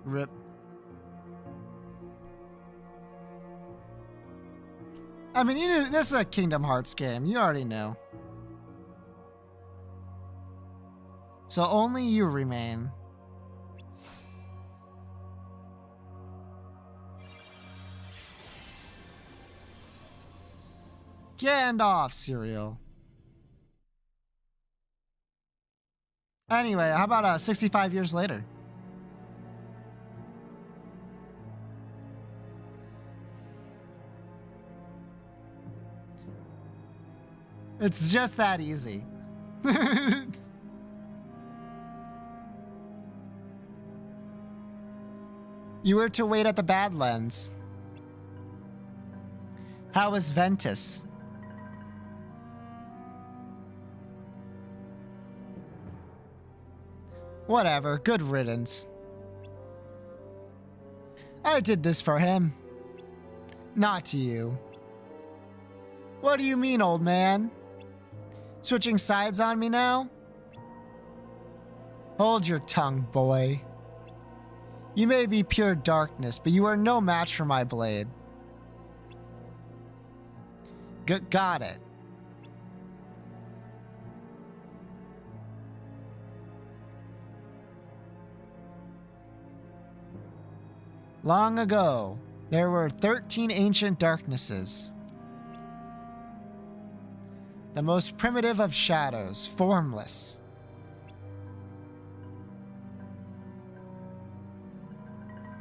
Rip. I mean, you knew this is a Kingdom Hearts game. You already know. So only you remain. Gandalf cereal. Anyway, how about 65 years later? It's just that easy. You were to wait at the Badlands. How was Ventus? Whatever, good riddance. I did this for him. Not to you. What do you mean, old man? Switching sides on me now? Hold your tongue, boy. You may be pure darkness, but you are no match for my blade. Got it. Long ago, there were 13 ancient darknesses. The most primitive of shadows, formless.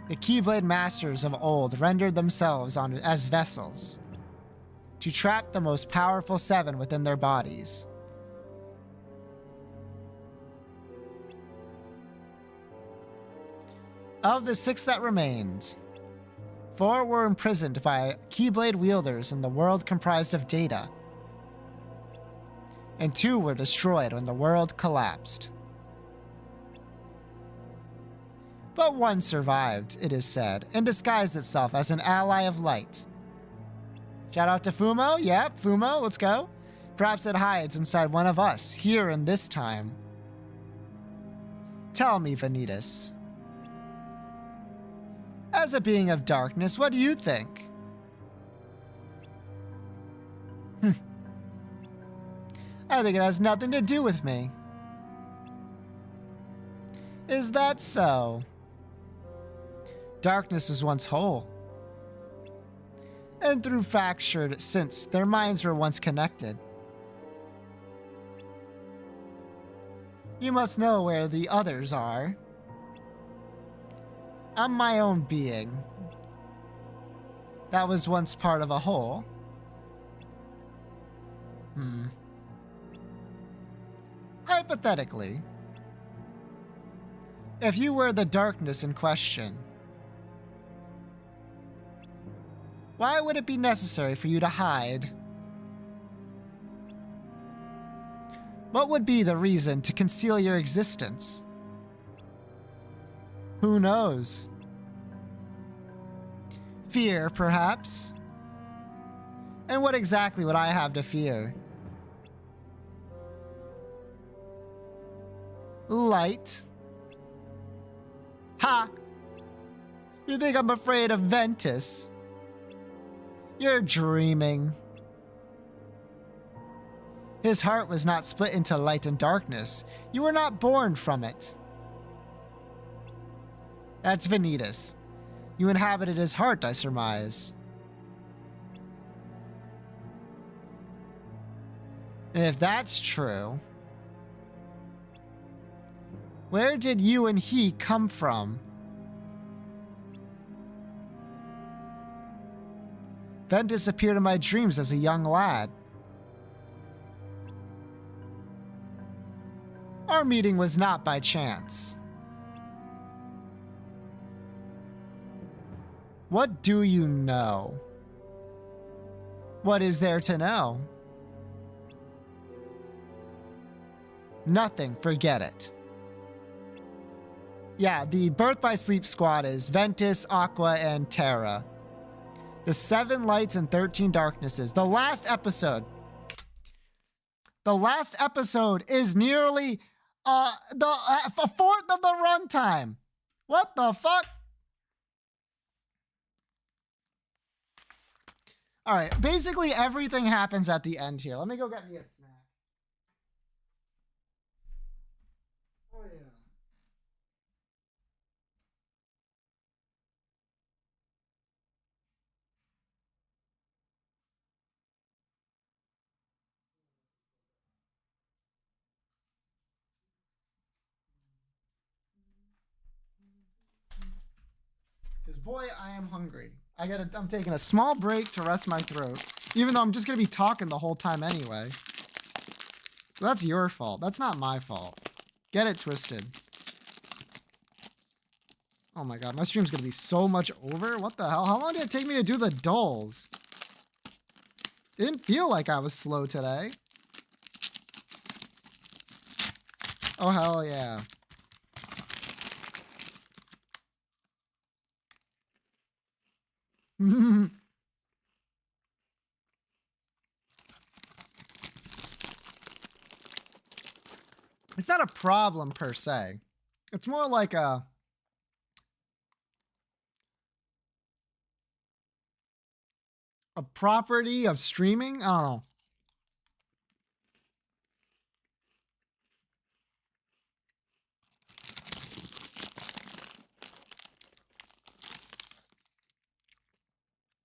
The Keyblade masters of old rendered themselves as vessels to trap the most powerful seven within their bodies. Of the six that remained, 4 were imprisoned by Keyblade wielders in the world comprised of data, and 2 were destroyed when the world collapsed. But 1 survived, it is said, and disguised itself as an ally of light. Shout out to Fumo. Yep, Fumo, let's go. Perhaps it hides inside one of us, here in this time. Tell me, Vanitas. As a being of darkness, what do you think? I think it has nothing to do with me. Is that so? Darkness was once whole. And through fractured since their minds were once connected. You must know where the others are. I'm my own being. That was once part of a whole. Hypothetically, if you were the darkness in question, why would it be necessary for you to hide? What would be the reason to conceal your existence? Who knows? Fear, perhaps? And what exactly would I have to fear? Light. Ha! You think I'm afraid of Ventus? You're dreaming. His heart was not split into light and darkness. You were not born from it. That's Vanitas. You inhabited his heart, I surmise. And if that's true, where did you and he come from? Ventus appeared in my dreams as a young lad. Our meeting was not by chance. What do you know? What is there to know? Nothing. Forget it. Yeah, the Birth by Sleep squad is Ventus, Aqua, and Terra. The 7 lights and 13 darknesses. The last episode. The last episode is nearly a fourth of the runtime. What the fuck? All right, basically everything happens at the end here. Let me go get me a snack. Oh yeah. Because boy, I am hungry. I'm taking a small break to rest my throat, even though I'm just gonna be talking the whole time anyway. So that's your fault. That's not my fault. Get it twisted. Oh my god, my stream's gonna be so much over. What the hell? How long did it take me to do the dulls? It didn't feel like I was slow today. Oh hell yeah. It's not a problem per se. It's more like a property of streaming. I don't know.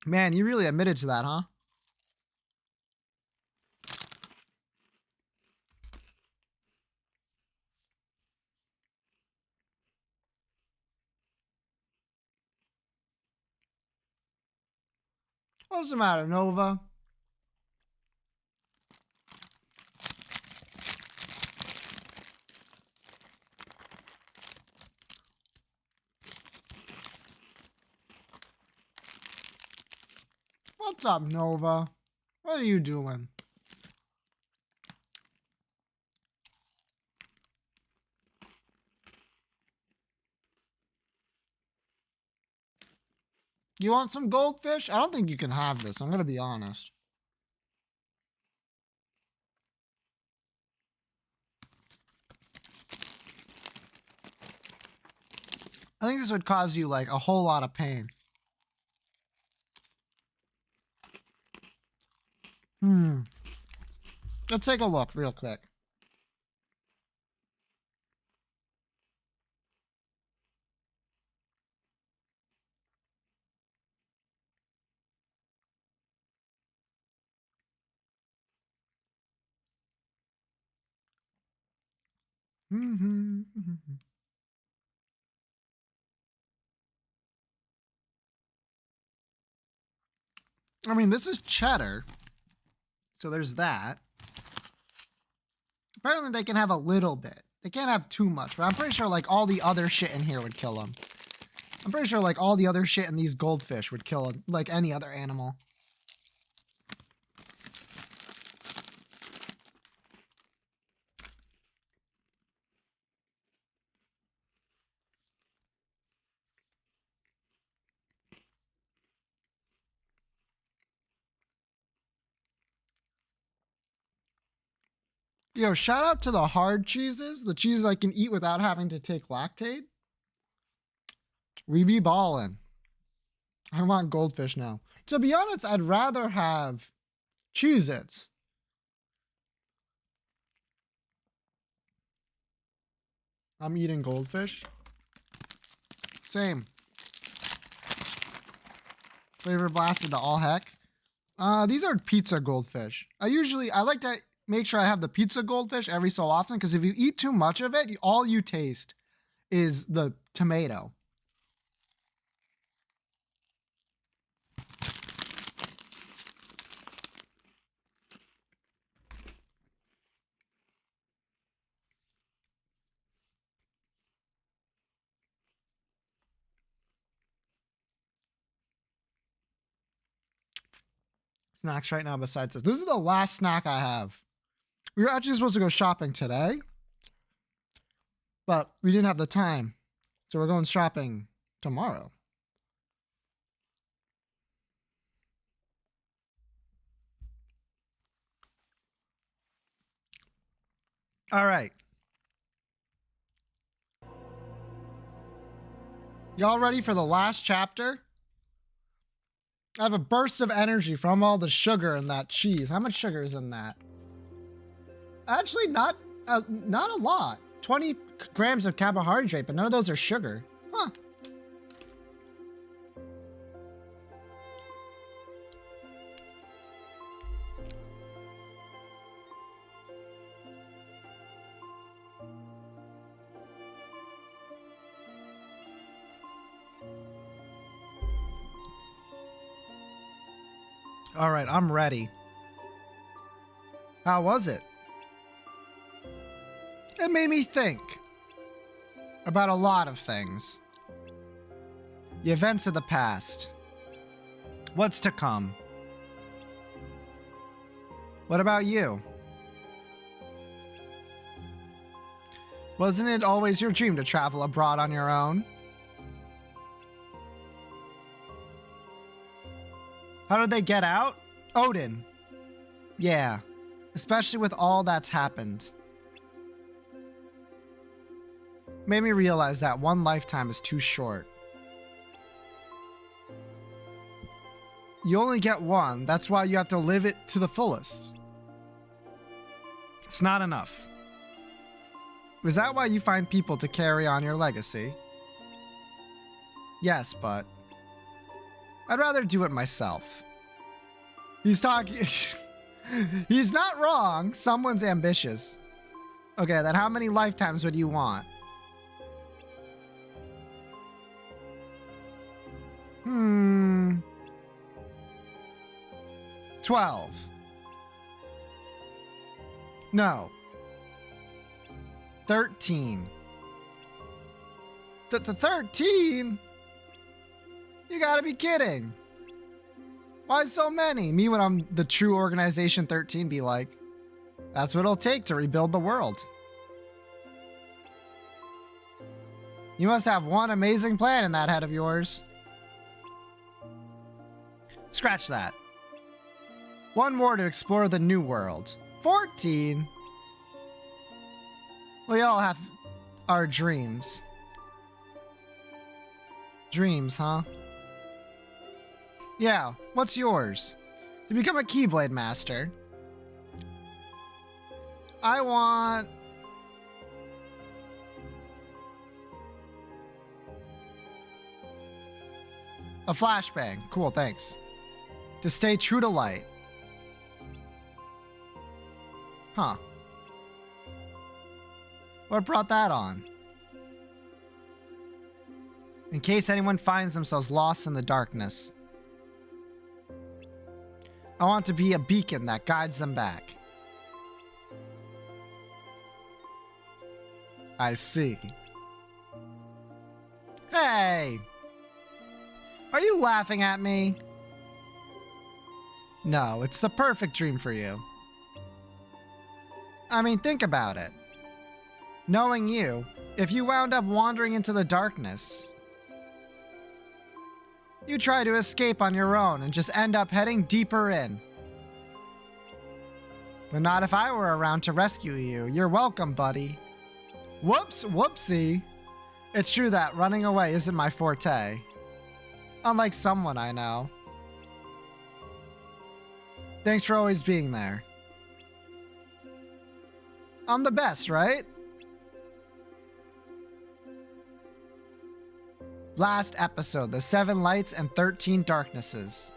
Man, you really admitted to that, huh? What's the matter, Nova? What's up, Nova? What are you doing? You want some goldfish? I don't think you can have this. I'm gonna be honest. I think this would cause you like a whole lot of pain. Let's take a look real quick. I mean, this is cheddar. So there's that. Apparently they can have a little bit. They can't have too much, but I'm pretty sure like all the other shit in here would kill them. I'm pretty sure like all the other shit in these goldfish would kill like any other animal. Yo, shout out to the hard cheeses, the cheeses I can eat without having to take lactate. We be ballin'. I want goldfish now. To be honest, I'd rather have Cheez-Its. I'm eating goldfish. Same. Flavor blasted to all heck. These are pizza goldfish. I like to make sure I have the pizza goldfish every so often, because if you eat too much of it, all you taste is the tomato. snacks right now besides this. This is the last snack I have. We were actually supposed to go shopping today, but we didn't have the time. So we're going shopping tomorrow. All right. Y'all ready for the last chapter? I have a burst of energy from all the sugar in that cheese. How much sugar is in that? Actually, not a lot. 20 grams of carbohydrate, but none of those are sugar. Huh. All right, I'm ready. How was it? It made me think about a lot of things. The events of the past. What's to come? What about you? Wasn't it always your dream to travel abroad on your own? How did they get out? Odin. Yeah, especially with all that's happened. Made me realize that one lifetime is too short. You only get one, that's why you have to live it to the fullest. It's not enough. Is that why you find people to carry on your legacy? Yes, but I'd rather do it myself. He's talking. He's not wrong. Someone's ambitious. Okay, then how many lifetimes would you want? 12. No. 13. The 13? You gotta be kidding. Why so many? Me when I'm the true Organization 13 be like, that's what it'll take to rebuild the world. You must have one amazing plan in that head of yours. Scratch that. One more to explore the new world. 14? We all have our dreams. Dreams, huh? Yeah, what's yours? To become a Keyblade Master. I want... a flashbang. Cool, thanks. To stay true to light. Huh. What brought that on? In case anyone finds themselves lost in the darkness. I want to be a beacon that guides them back. I see. Hey! Are you laughing at me? No, it's the perfect dream for you. I mean, think about it. Knowing you, if you wound up wandering into the darkness, you try to escape on your own and just end up heading deeper in. But not if I were around to rescue you. You're welcome, buddy. Whoops, whoopsie. It's true that running away isn't my forte. Unlike someone I know. Thanks for always being there. I'm the best, right? Last episode, the 7 Lights and 13 Darknesses.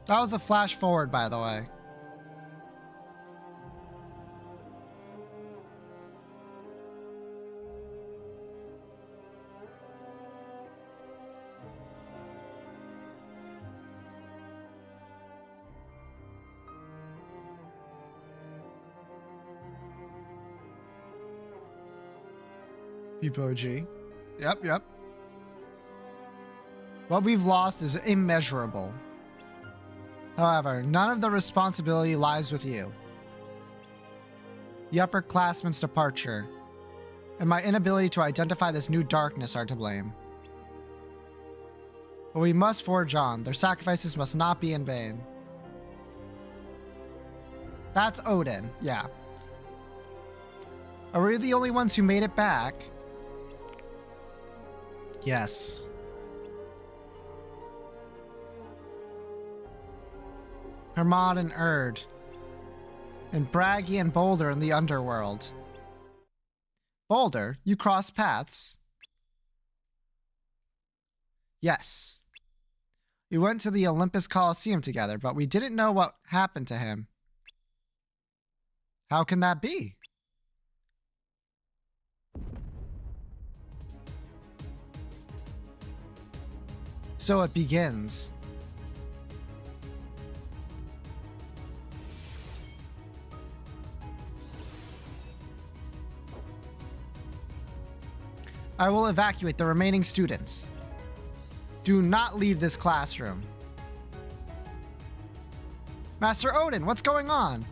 That was a flash forward, by the way. Pipoji. Yep. What we've lost is immeasurable. However, none of the responsibility lies with you. The upperclassman's departure and my inability to identify this new darkness are to blame. But we must forge on. Their sacrifices must not be in vain. That's Odin, yeah. Are we the only ones who made it back? Yes. Hermod and Erd. And Bragi and Boulder in the underworld. Boulder, you cross paths? Yes. We went to the Olympus Coliseum together, but we didn't know what happened to him. How can that be? So it begins. I will evacuate the remaining students. Do not leave this classroom. Master Odin, what's going on?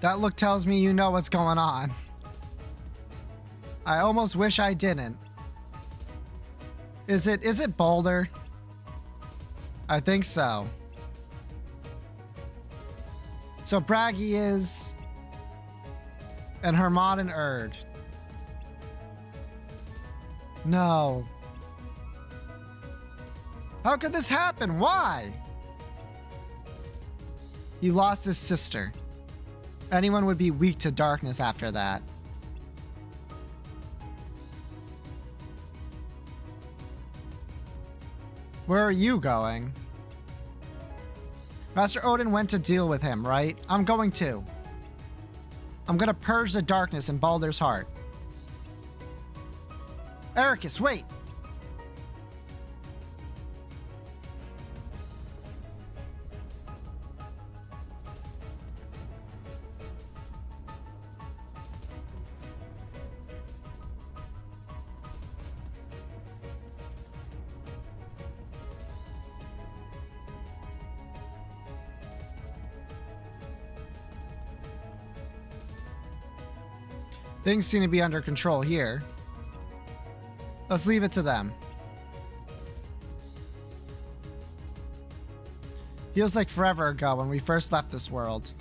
That look tells me you know what's going on. I almost wish I didn't. Is it Boulder? I think so. So Bragi is... and Hermod and Erd. No. How could this happen? Why? He lost his sister. Anyone would be weak to darkness after that. Where are you going? Master Odin went to deal with him, right? I'm going too. I'm gonna purge the darkness in Baldur's heart. Ericus, wait! Things seem to be under control here. Let's leave it to them. Feels like forever ago when we first left this world.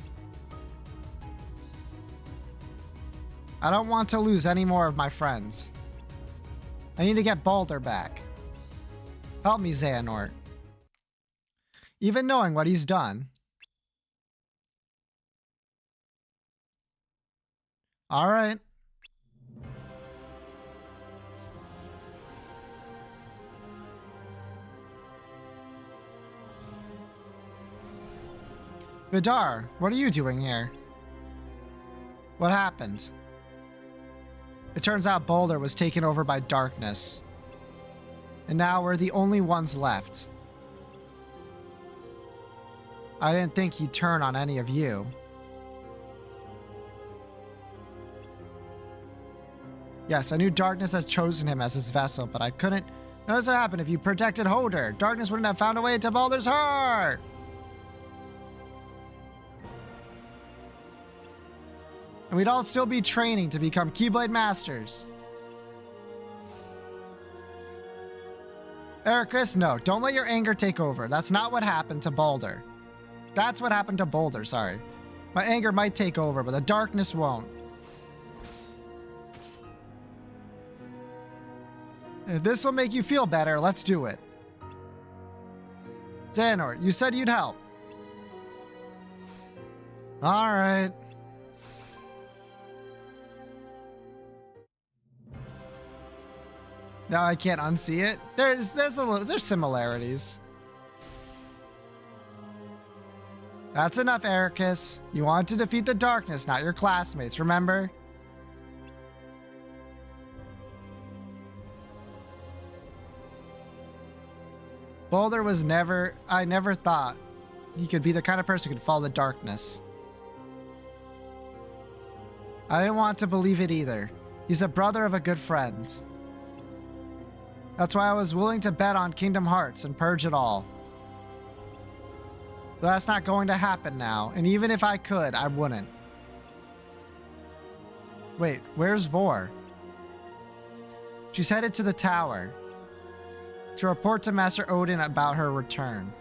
I don't want to lose any more of my friends. I need to get Baldur back. Help me, Xehanort. Even knowing what he's done. All right. Vidar, what are you doing here? What happened? It turns out Boulder was taken over by darkness. And now we're the only ones left. I didn't think he'd turn on any of you. Yes, I knew darkness has chosen him as his vessel, but I couldn't... Notice what happened if you protected Hoder. Darkness wouldn't have found a way to Baldur's heart! And we'd all still be training to become Keyblade Masters. Ericus, no, don't let your anger take over. That's not what happened to Baldur. That's what happened to Boulder, sorry. My anger might take over, but the darkness won't. If this will make you feel better, let's do it. Xehanort, you said you'd help. All right. Now I can't unsee it. There's similarities. That's enough, Ericus. You want to defeat the darkness, not your classmates, remember? Boulder was I never thought He could be the kind of person who could follow the darkness. I didn't want to believe it either. He's a brother of a good friend. That's why I was willing to bet on Kingdom Hearts and purge it all. But that's not going to happen now, and even if I could, I wouldn't. Wait, where's Vor? She's headed to the tower to report to Master Odin about her return.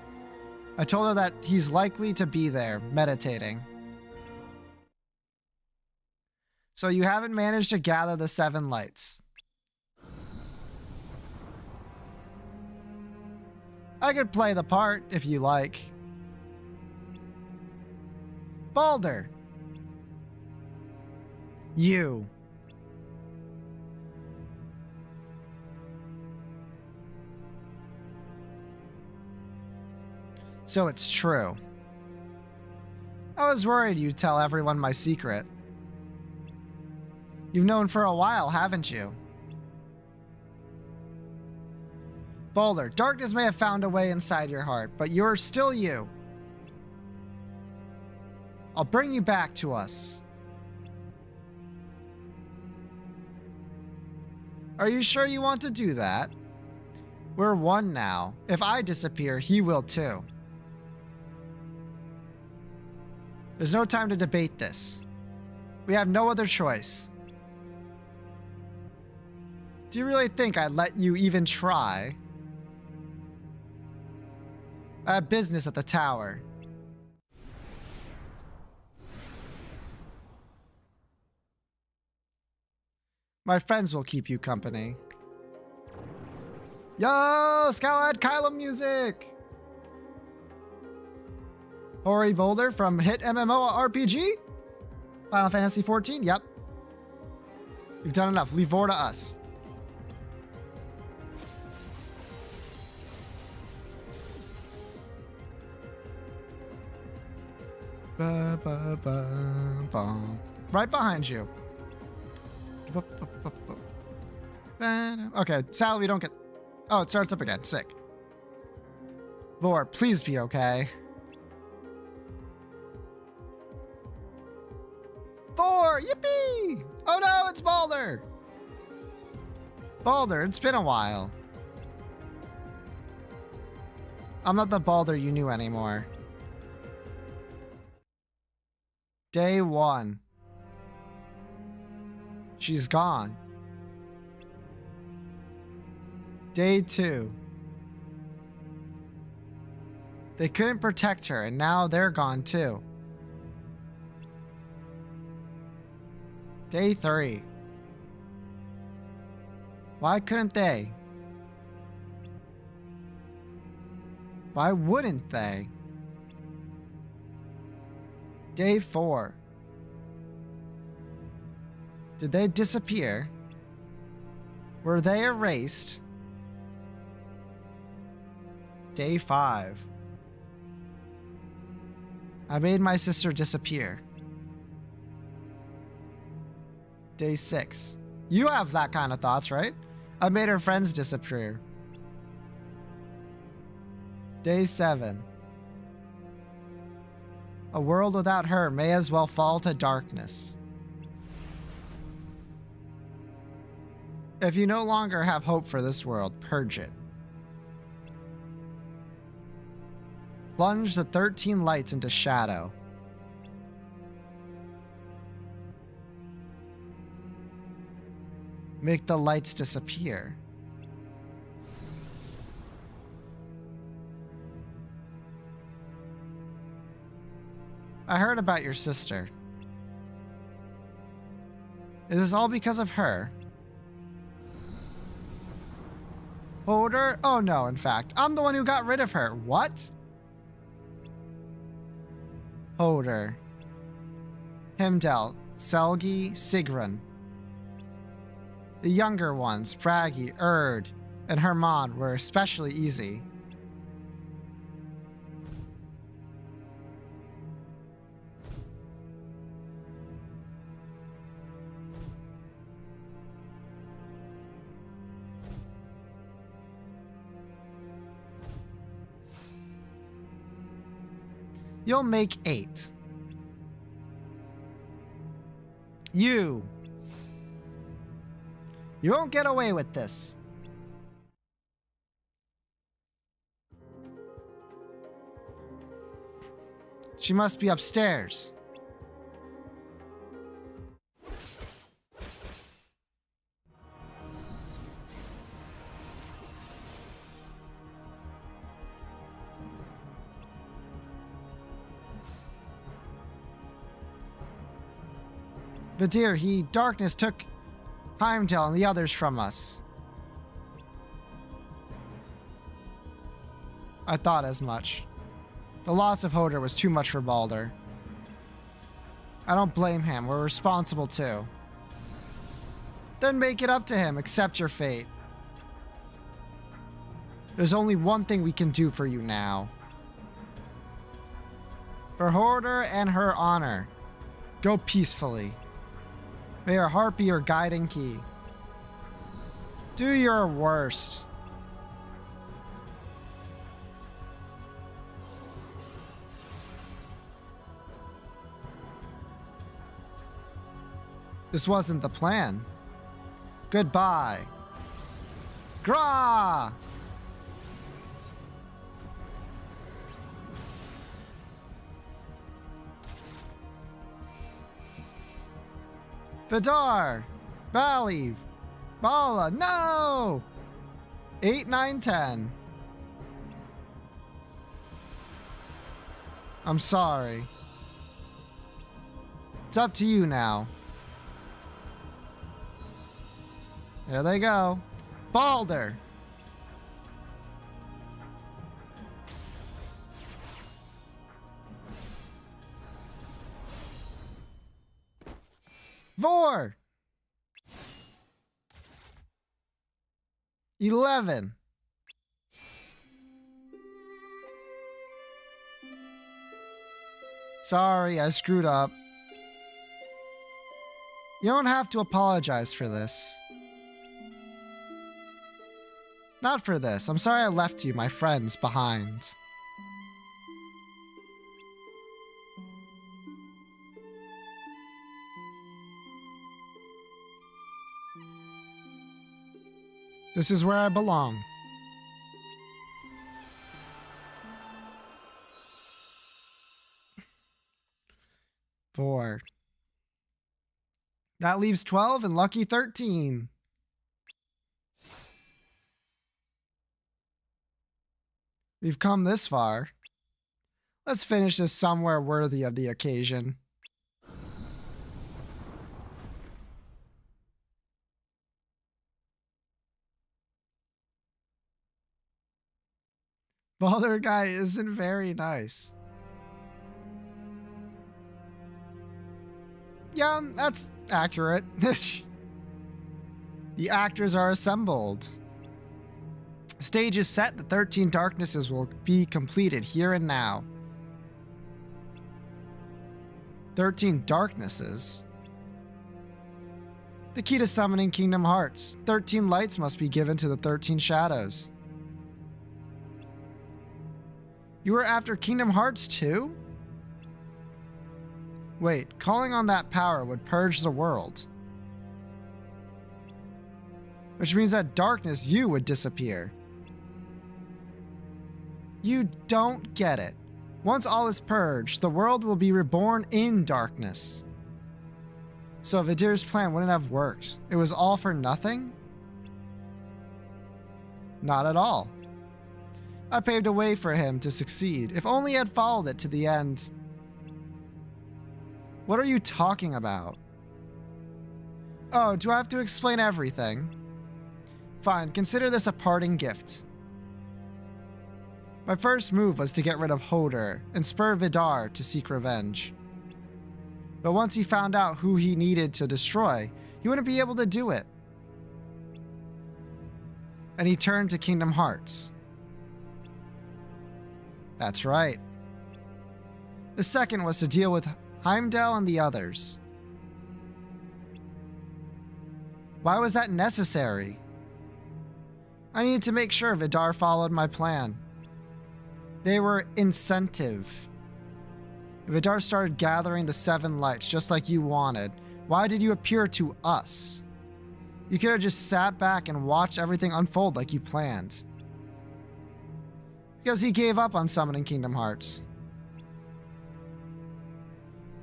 I told her that he's likely to be there, meditating. So you haven't managed to gather the 7 lights. I could play the part if you like. Baldur. You. So it's true. I was worried you'd tell everyone my secret. You've known for a while, haven't you? Baldur, darkness may have found a way inside your heart, but you're still you. I'll bring you back to us. Are you sure you want to do that? We're one now. If I disappear, he will too. There's no time to debate this. We have no other choice. Do you really think I'd let you even try? I have business at the tower. My friends will keep you company. Yo, Skylad Kylo music! Hori Boulder from Hit MMORPG? Final Fantasy XIV? Yep. You've done enough. Leave Vor to us. Ba, ba, ba, ba. Right behind you. Okay, Sal, we don't get... Oh, it starts up again. Sick. Vor, please be okay. Vor, yippee! Oh no, it's Baldur! Baldur, it's been a while. I'm not the Baldur you knew anymore. Day 1. She's gone. Day 2. They couldn't protect her, and now they're gone too. Day 3. Why couldn't they? Why wouldn't they? Day 4. Did they disappear? Were they erased? Day 5. I made my sister disappear. Day 6. You have that kind of thoughts, right? I made her friends disappear. Day 7. A world without her may as well fall to darkness. If you no longer have hope for this world, purge it. Plunge the 13 lights into shadow. Make the lights disappear. I heard about your sister. Is this all because of her? Holder? Oh no, in fact, I'm the one who got rid of her. What? Holder. Himdall, Selgi, Sigrun. The younger ones, Bragi, Erd, and Herman, were especially easy. You'll make 8. You won't get away with this. She must be upstairs. Vidir, darkness took Heimdall and the others from us. I thought as much. The loss of Hodor was too much for Baldur. I don't blame him. We're responsible too. Then make it up to him. Accept your fate. There's only one thing we can do for you now. For Hodor and her honor, go peacefully. May her heart be your guiding key. Do your worst. This wasn't the plan. Goodbye. Gra! Vidar! Valley! Vala! No! 8, 9, 10. I'm sorry. It's up to you now. There they go. Baldur! Vor! 11. Sorry, I screwed up. You don't have to apologize for this. Not for this. I'm sorry I left you, my friends, behind. This is where I belong. Four. That leaves 12 and lucky 13. We've come this far. Let's finish this somewhere worthy of the occasion. Baldur guy isn't very nice. Yeah, that's accurate. The actors are assembled. Stage is set. The 13 darknesses will be completed here and now. 13 darknesses? The key to summoning Kingdom Hearts. 13 lights must be given to the 13 shadows. You were after Kingdom Hearts too? Wait, calling on that power would purge the world. Which means that darkness, you would disappear. You don't get it. Once all is purged, the world will be reborn in darkness. So Vidir's plan wouldn't have worked. It was all for nothing? Not at all. I paved a way for him to succeed. If only he had followed it to the end. What are you talking about? Oh, do I have to explain everything? Fine, consider this a parting gift. My first move was to get rid of Hodor and spur Vidar to seek revenge. But once he found out who he needed to destroy, he wouldn't be able to do it. And he turned to Kingdom Hearts. That's right. The second was to deal with Heimdall and the others. Why was that necessary? I needed to make sure Vidar followed my plan. They were incentive. Vidar started gathering the 7 lights just like you wanted. Why did you appear to us? You could have just sat back and watched everything unfold like you planned. Because he gave up on summoning Kingdom Hearts.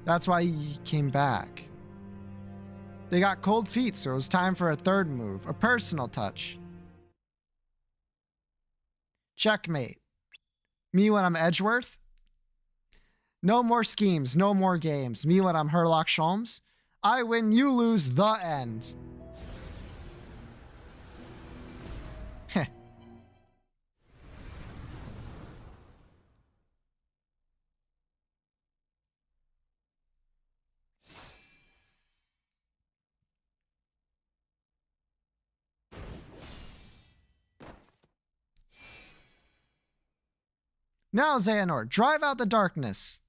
That's why he came back. They got cold feet, so it was time for a third move, a personal touch. Checkmate. Me when I'm Edgeworth? No more schemes, no more games. Me when I'm Herlock Sholmes? I win, you lose, the end. Heh. Now, Xehanort, drive out the darkness.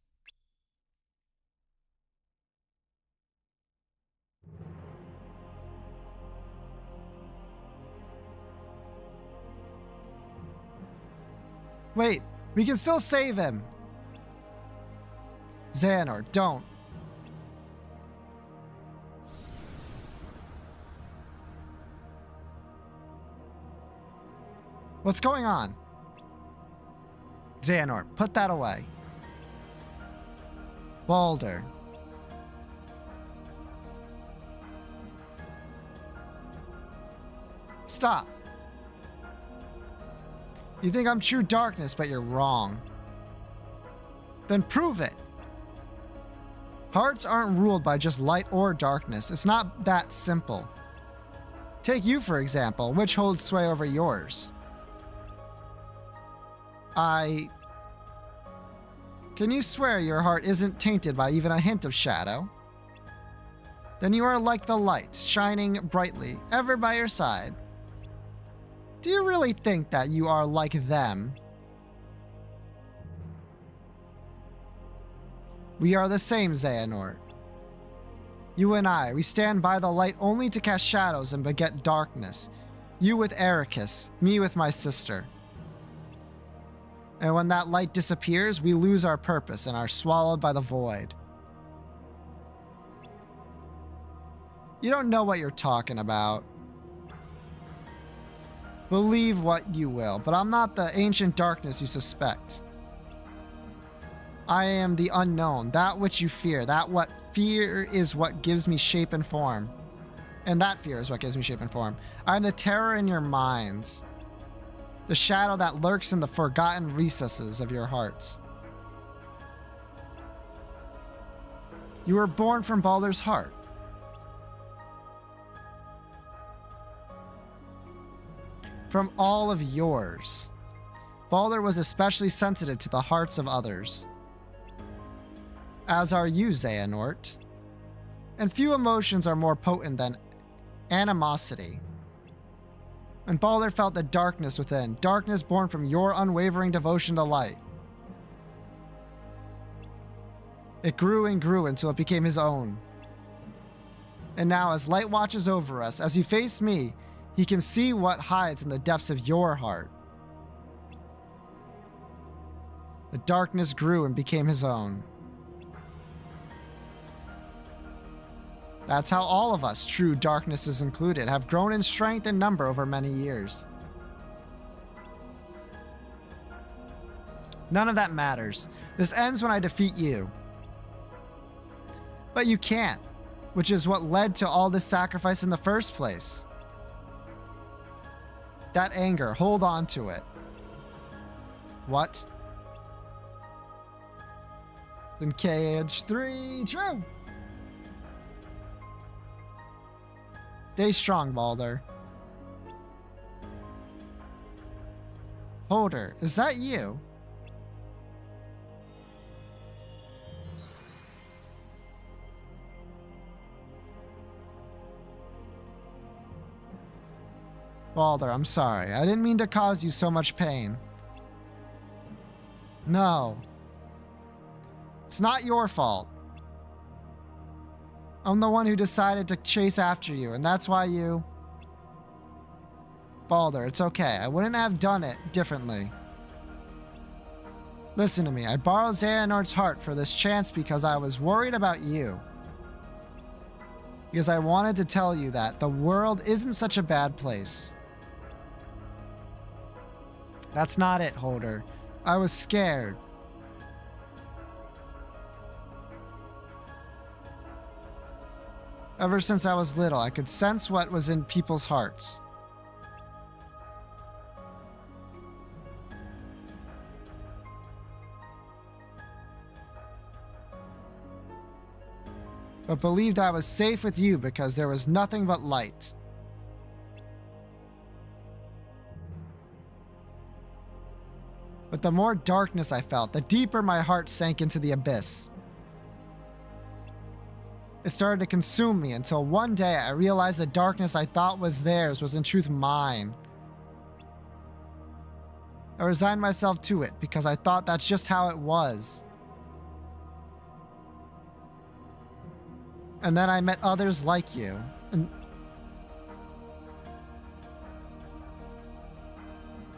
Wait, we can still save him. Xehanort, don't. What's going on? Xehanort, put that away. Baldur. Stop. You think I'm true darkness, but you're wrong. Then prove it. Hearts aren't ruled by just light or darkness. It's not that simple. Take you, for example. Which holds sway over yours? Can you swear your heart isn't tainted by even a hint of shadow? Then you are like the light, shining brightly, ever by your side. Do you really think that you are like them? We are the same, Xehanort. You and I, we stand by the light only to cast shadows and beget darkness. You with Ericus, me with my sister. And when that light disappears, we lose our purpose and are swallowed by the void. You don't know what you're talking about. Believe what you will, but I'm not the ancient darkness you suspect. I am the unknown, that which you fear, fear is what gives me shape and form. And that fear is what gives me shape and form. I am the terror in your minds. The shadow that lurks in the forgotten recesses of your hearts. You were born from Baldur's heart. From all of yours. Baldur was especially sensitive to the hearts of others. As are you, Xehanort. And few emotions are more potent than animosity. And Baldur felt the darkness within, darkness born from your unwavering devotion to light. It grew and grew until it became his own. And now, as light watches over us, as you face me, he can see what hides in the depths of your heart. The darkness grew and became his own. That's how all of us, true darknesses included, have grown in strength and number over many years. None of that matters. This ends when I defeat you. But you can't, which is what led to all this sacrifice in the first place. That anger, hold on to it. What? Then KH3, true. Stay strong, Baldur. Holder, is that you? Baldur, I'm sorry. I didn't mean to cause you so much pain. No. It's not your fault. I'm the one who decided to chase after you, and that's why you... Baldur, it's okay. I wouldn't have done it differently. Listen to me. I borrowed Xehanort's heart for this chance because I was worried about you. Because I wanted to tell you that the world isn't such a bad place. That's not it, Holder. I was scared. Ever since I was little, I could sense what was in people's hearts. But believed I was safe with you because there was nothing but light. But the more darkness I felt, the deeper my heart sank into the abyss. It started to consume me until one day I realized the darkness I thought was theirs was in truth mine. I resigned myself to it because I thought that's just how it was. And then I met others like you. And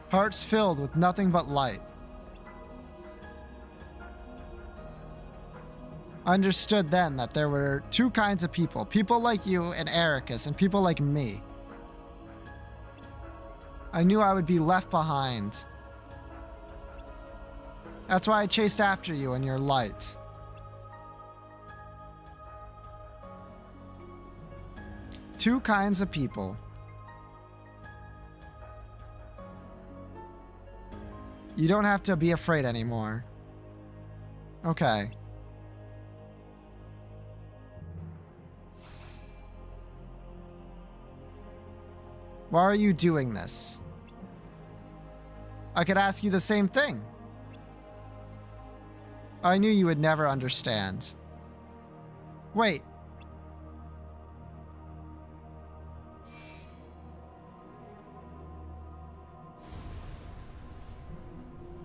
hearts filled with nothing but light. I understood then that there were two kinds of people. People like you and Ericus, and people like me. I knew I would be left behind. That's why I chased after you and your light. Two kinds of people. You don't have to be afraid anymore. Okay. Why are you doing this? I could ask you the same thing. I knew you would never understand. Wait.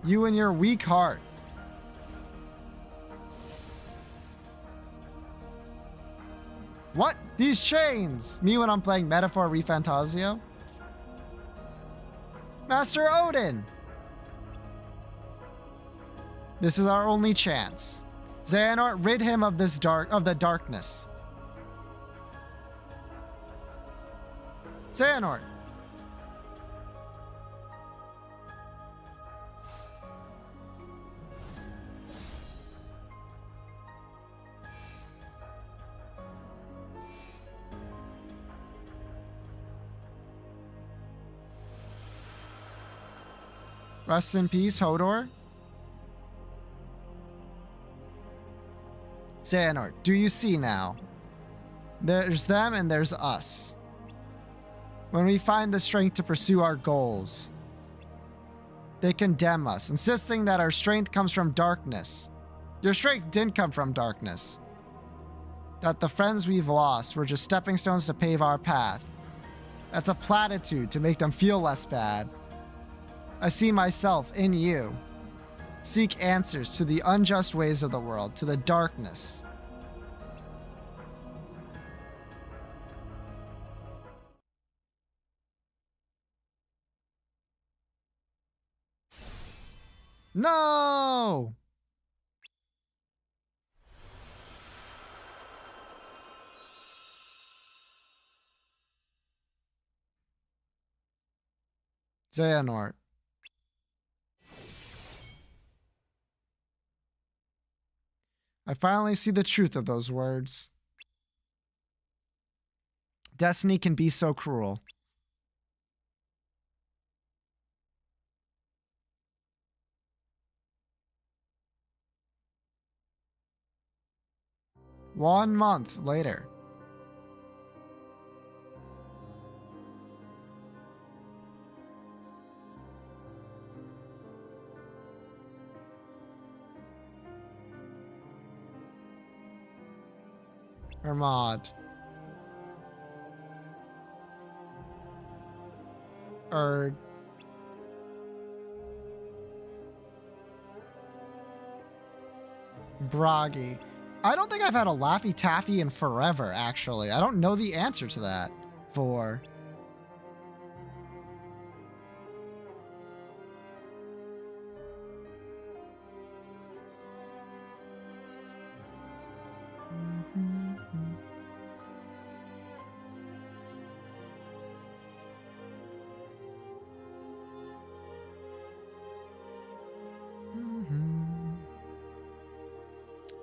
You and your weak heart. What? These chains! Me when I'm playing Metaphor ReFantazio? Master Odin! This is our only chance. Xehanort, rid him of this the darkness. Xehanort! Rest in peace, Hodor. Xehanort, do you see now? There's them and there's us. When we find the strength to pursue our goals, they condemn us, insisting that our strength comes from darkness. Your strength didn't come from darkness. That the friends we've lost were just stepping stones to pave our path. That's a platitude to make them feel less bad. I see myself in you. Seek answers to the unjust ways of the world, to the darkness. No! Xehanort. I finally see the truth of those words. Destiny can be so cruel. One month later. Hermod. Erd. Bragi. I don't think I've had a Laffy Taffy in forever, actually. I don't know the answer to that. For.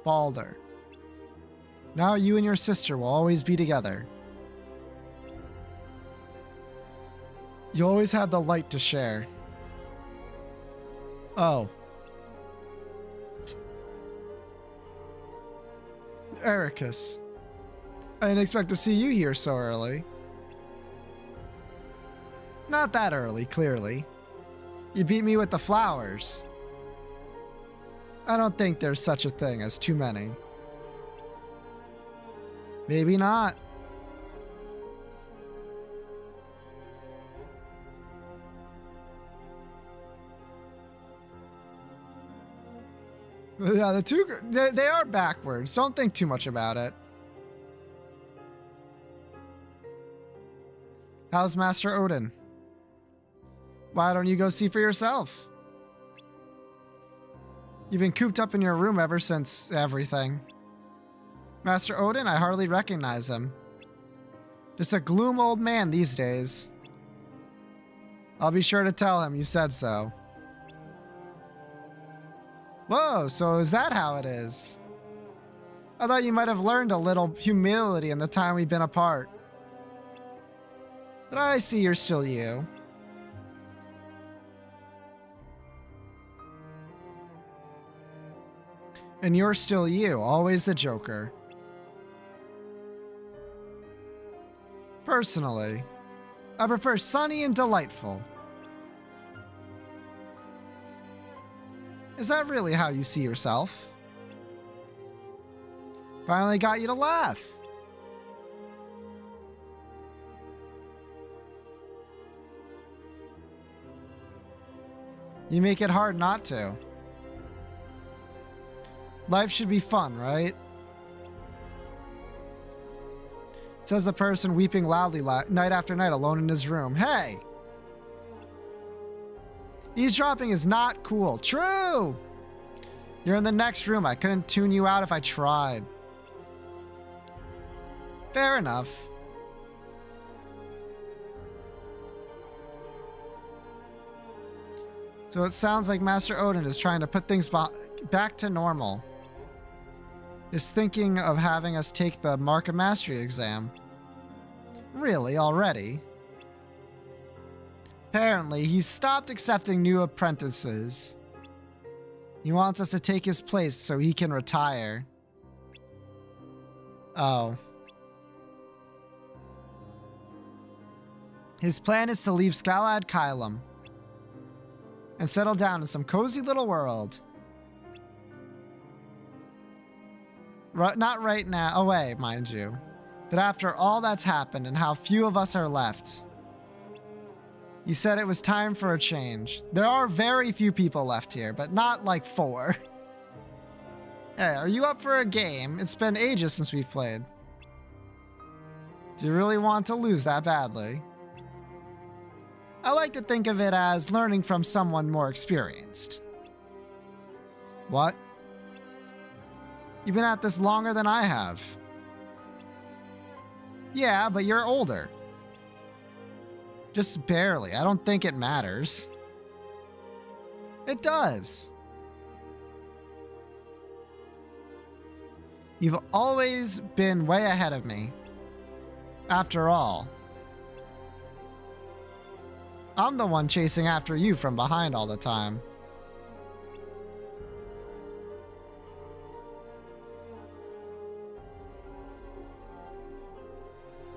Balder. Now you and your sister will always be together. You always have the light to share. Oh. Ericus. I didn't expect to see you here so early. Not that early, clearly. You beat me with the flowers. I don't think there's such a thing as too many. Maybe not. Yeah, the two, they are backwards. Don't think too much about it. How's Master Odin? Why don't you go see for yourself? You've been cooped up in your room ever since everything. Master Odin, I hardly recognize him. Just a gloom old man these days. I'll be sure to tell him you said so. Whoa, so is that how it is? I thought you might have learned a little humility in the time we've been apart. But I see you're still you. And you're still you, always the Joker. Personally, I prefer sunny and delightful. Is that really how you see yourself? Finally got you to laugh. You make it hard not to. Life should be fun, right? Says the person weeping loudly night after night alone in his room. Hey! Eavesdropping is not cool. True! You're in the next room. I couldn't tune you out if I tried. Fair enough. So it sounds like Master Odin is trying to put things back to normal. Is thinking of having us take the Mark of Mastery exam. Really, already? Apparently, he's stopped accepting new apprentices. He wants us to take his place so he can retire. Oh. His plan is to leave Scalad Kylum and settle down in some cozy little world. Not right now, away, mind you. But after all that's happened and how few of us are left, he said it was time for a change. There are very few people left here, but not like 4. Hey, are you up for a game? It's been ages since we've played. Do you really want to lose that badly? I like to think of it as learning from someone more experienced. What? You've been at this longer than I have. Yeah, but you're older. Just barely. I don't think it matters. It does. You've always been way ahead of me. After all, I'm the one chasing after you from behind all the time.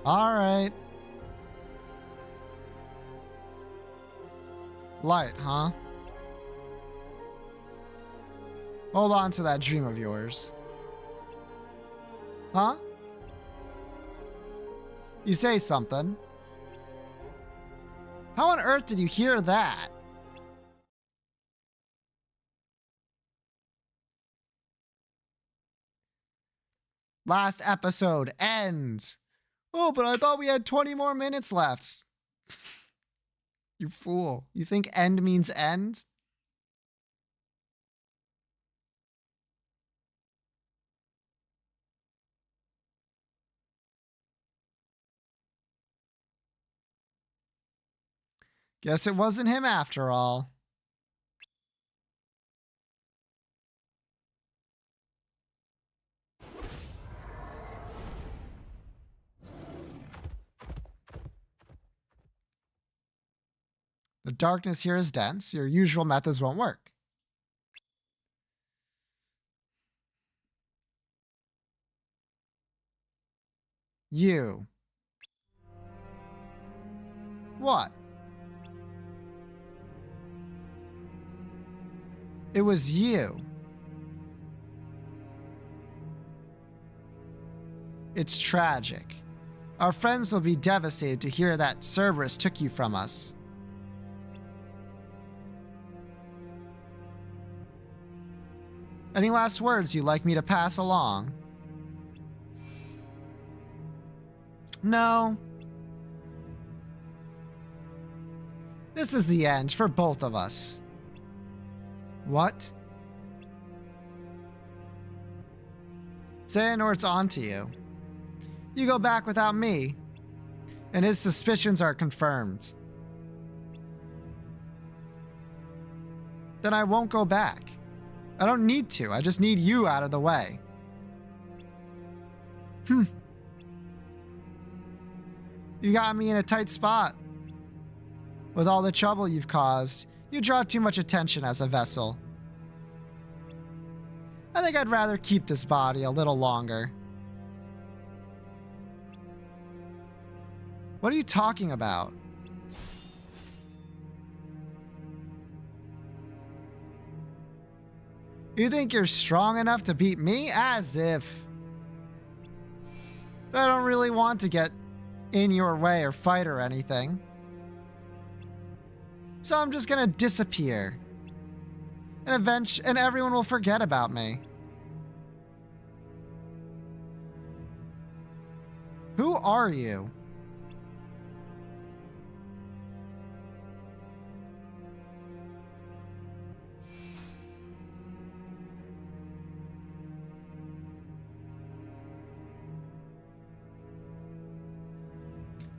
All right. Light, huh? Hold on to that dream of yours. Huh? You say something. How on earth did you hear that? Last episode ends. Oh, but I thought we had 20 more minutes left. You fool. You think end means end? Guess it wasn't him after all. The darkness here is dense. Your usual methods won't work. You. What? It was you. It's tragic. Our friends will be devastated to hear that Cerberus took you from us. Any last words you'd like me to pass along? No. This is the end for both of us. What? Xehanort's onto you. You go back without me, and his suspicions are confirmed. Then I won't go back. I don't need to. I just need you out of the way. You got me in a tight spot. With all the trouble you've caused, you draw too much attention as a vessel. I think I'd rather keep this body a little longer. What are you talking about? You think you're strong enough to beat me? As if. I don't really want to get in your way or fight or anything. So I'm just gonna disappear. And everyone will forget about me. Who are you?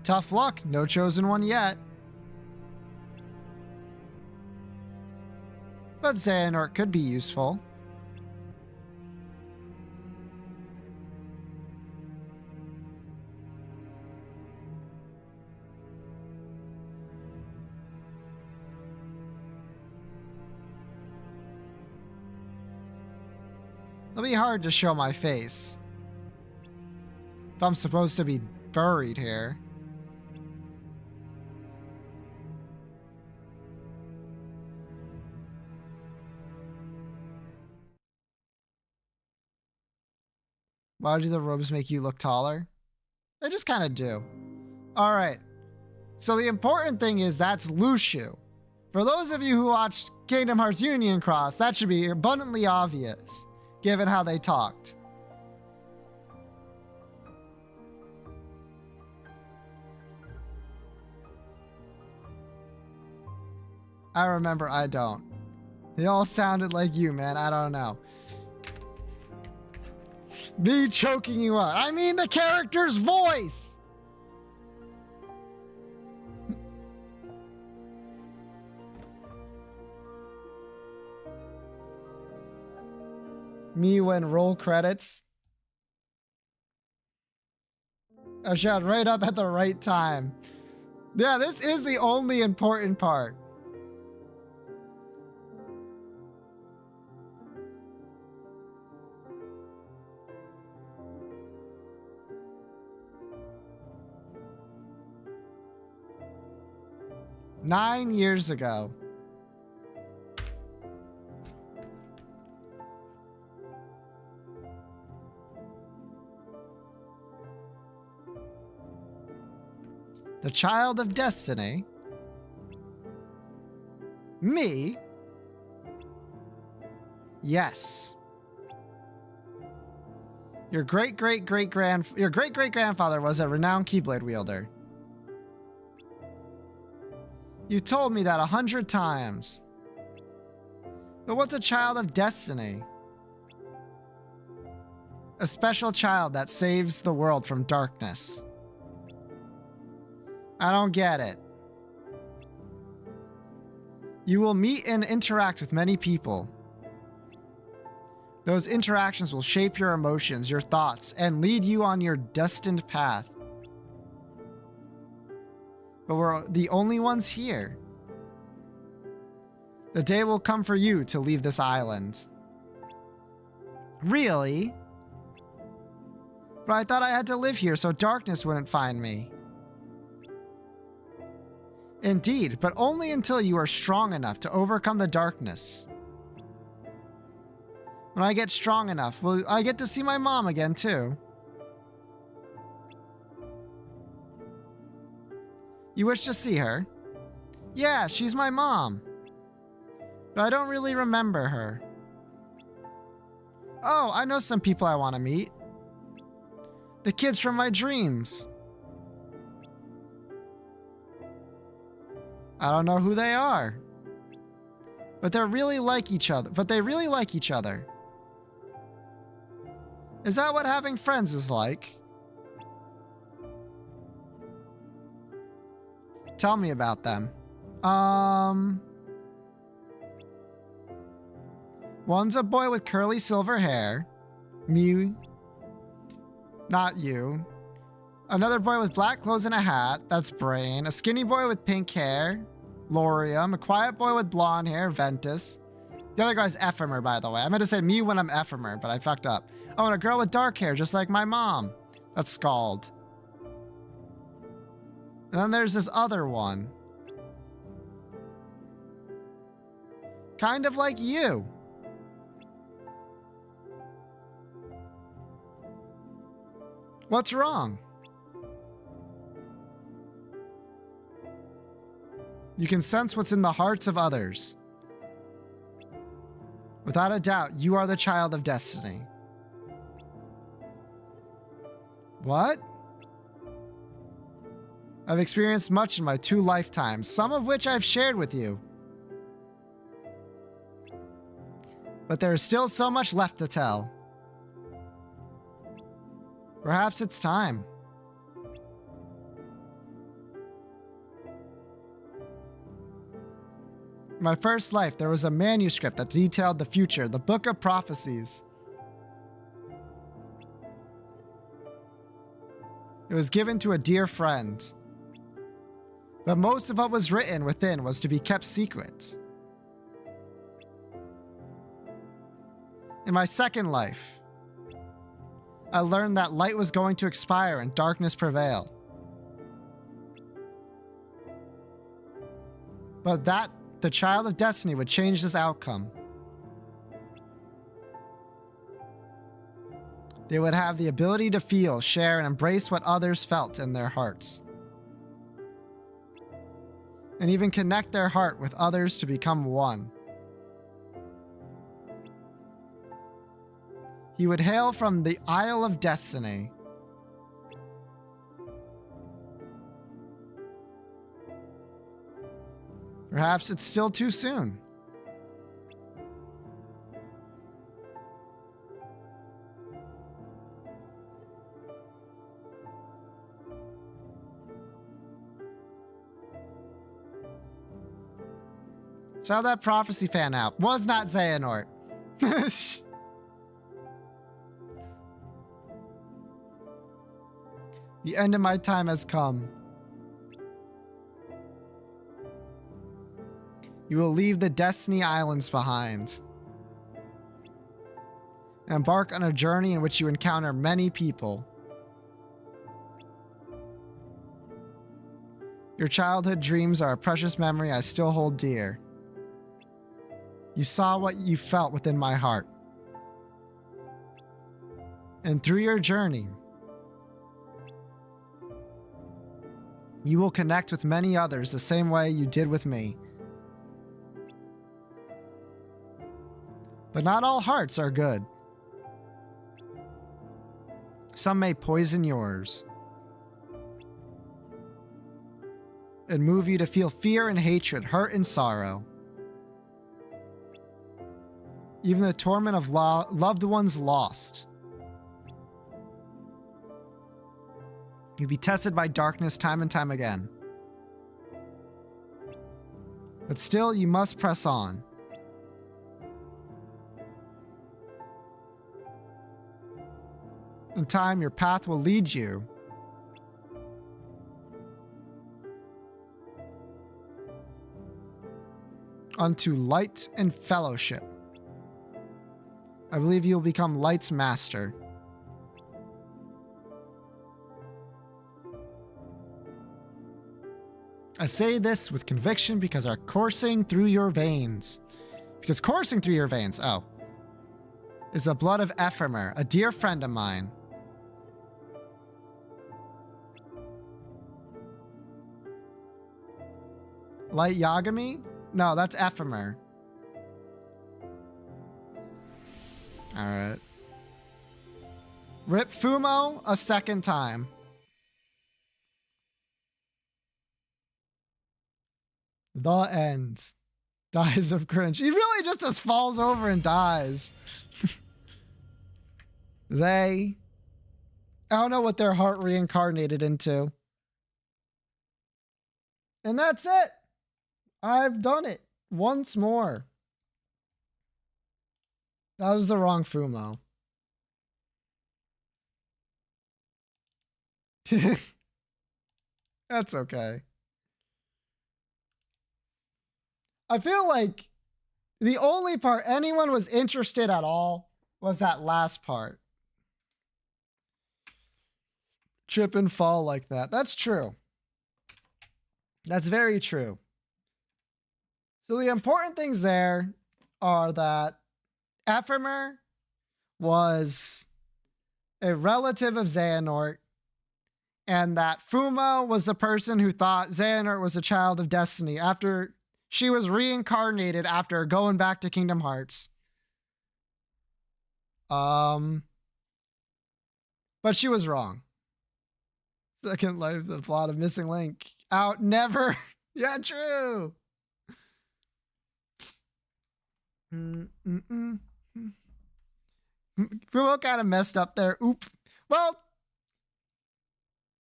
Tough luck, no chosen one yet. But Xehanort could be useful. It'll be hard to show my face if I'm supposed to be buried here. Why do the robes make you look taller? They just kind of do. Alright. So the important thing is that's Luxu. For those of you who watched Kingdom Hearts Union Cross, that should be abundantly obvious, given how they talked. I remember I don't. They all sounded like you, man. I don't know. Me choking you up. I mean the character's voice! Me when roll credits. I shot right up at the right time. Yeah, this is the only important part. Nine years ago. The child of destiny. Me? Yes. Your great-great-grandfather was a renowned Keyblade wielder. You told me that 100 times. But what's a child of destiny? A special child that saves the world from darkness. I don't get it. You will meet and interact with many people. Those interactions will shape your emotions, your thoughts, and lead you on your destined path. But we're the only ones here. The day will come for you to leave this island. Really? But I thought I had to live here so darkness wouldn't find me. Indeed, but only until you are strong enough to overcome the darkness. When I get strong enough, will I get to see my mom again too? You wish to see her? Yeah, she's my mom. But I don't really remember her. Oh, I know some people I want to meet. The kids from my dreams. I don't know who they are. But they really like each other. Is that what having friends is like? Tell me about them. One's a boy with curly silver hair. Me. Not you. Another boy with black clothes and a hat. That's Brain. A skinny boy with pink hair. Lorium. A quiet boy with blonde hair. Ventus. The other guy's Ephemer, by the way. I meant to say me when I'm Ephemer, but I fucked up. Oh, and a girl with dark hair, just like my mom. That's Scald. And then there's this other one. Kind of like you. What's wrong? You can sense what's in the hearts of others. Without a doubt, you are the child of destiny. What? I've experienced much in my 2 lifetimes, some of which I've shared with you. But there is still so much left to tell. Perhaps it's time. In my first life, there was a manuscript that detailed the future, the Book of Prophecies. It was given to a dear friend. But most of what was written within was to be kept secret. In my second life, I learned that light was going to expire and darkness prevail. But that the child of destiny would change this outcome. They would have the ability to feel, share, and embrace what others felt in their hearts. And even connect their heart with others to become one. He would hail from the Isle of Destiny. Perhaps it's still too soon. So that prophecy fan out was not Xehanort. The end of my time has come. You will leave the Destiny Islands behind. Embark on a journey in which you encounter many people. Your childhood dreams are a precious memory I still hold dear. You saw what you felt within my heart. And through your journey, you will connect with many others the same way you did with me. But not all hearts are good. Some may poison yours and move you to feel fear and hatred, hurt and sorrow. Even the torment of loved ones lost. You'll be tested by darkness time and time again. But still, you must press on. In time, your path will lead you unto light and fellowship. I believe you'll become Light's master. I say this with conviction because are coursing through your veins. Because coursing through your veins, is the blood of Ephemer, a dear friend of mine. Light Yagami? No, that's Ephemer. Alright. Rip Fumo a second time. The end. Dies of cringe. He really just falls over and dies. I don't know what their heart reincarnated into. And that's it. I've done it once more. That was the wrong Fumo. That's okay. I feel like the only part anyone was interested at all was that last part. Trip and fall like that. That's true. That's very true. So the important things there are that Ephemer was a relative of Xehanort, and that Fumo was the person who thought Xehanort was a child of destiny after she was reincarnated after going back to Kingdom Hearts. But she was wrong. Second Life, the plot of Missing Link. Out, never. Yeah, true. Fumo kind of messed up there. Oop. Well,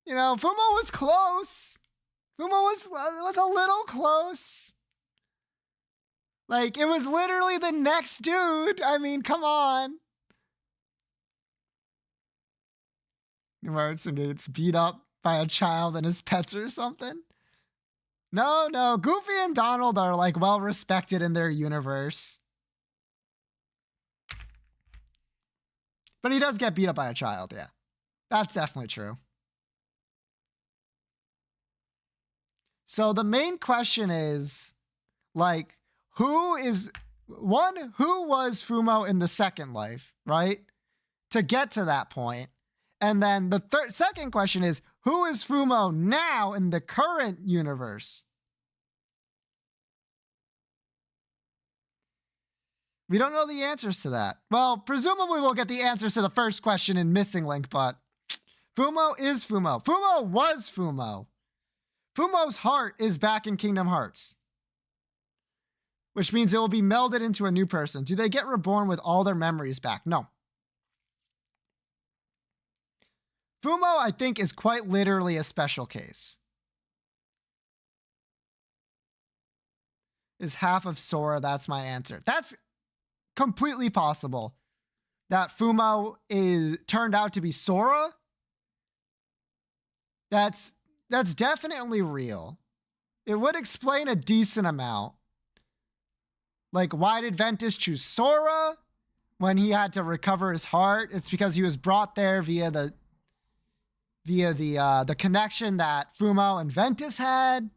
you know, Fumo was close. Fumo was a little close. Like, it was literally the next dude. I mean, come on. Martin gets beat up by a child and his pets or something. No. Goofy and Donald are like well respected in their universe. But he does get beat up by a child, yeah. That's definitely true. So the main question is, like, who was Fumo in the second life, right? To get to that point. And then the second question is, who is Fumo now in the current universe? We don't know the answers to that. Well, presumably we'll get the answers to the first question in Missing Link, but Fumo is Fumo. Fumo was Fumo. Fumo's heart is back in Kingdom Hearts, which means it will be melded into a new person. Do they get reborn with all their memories back? No. Fumo, I think, is quite literally a special case. Is half of Sora, that's my answer. That's completely possible. That Fumo turned out to be Sora. That's definitely real. It would explain a decent amount. Like, why did Ventus choose Sora when he had to recover his heart? It's because he was brought there via the connection that Fumo and Ventus had.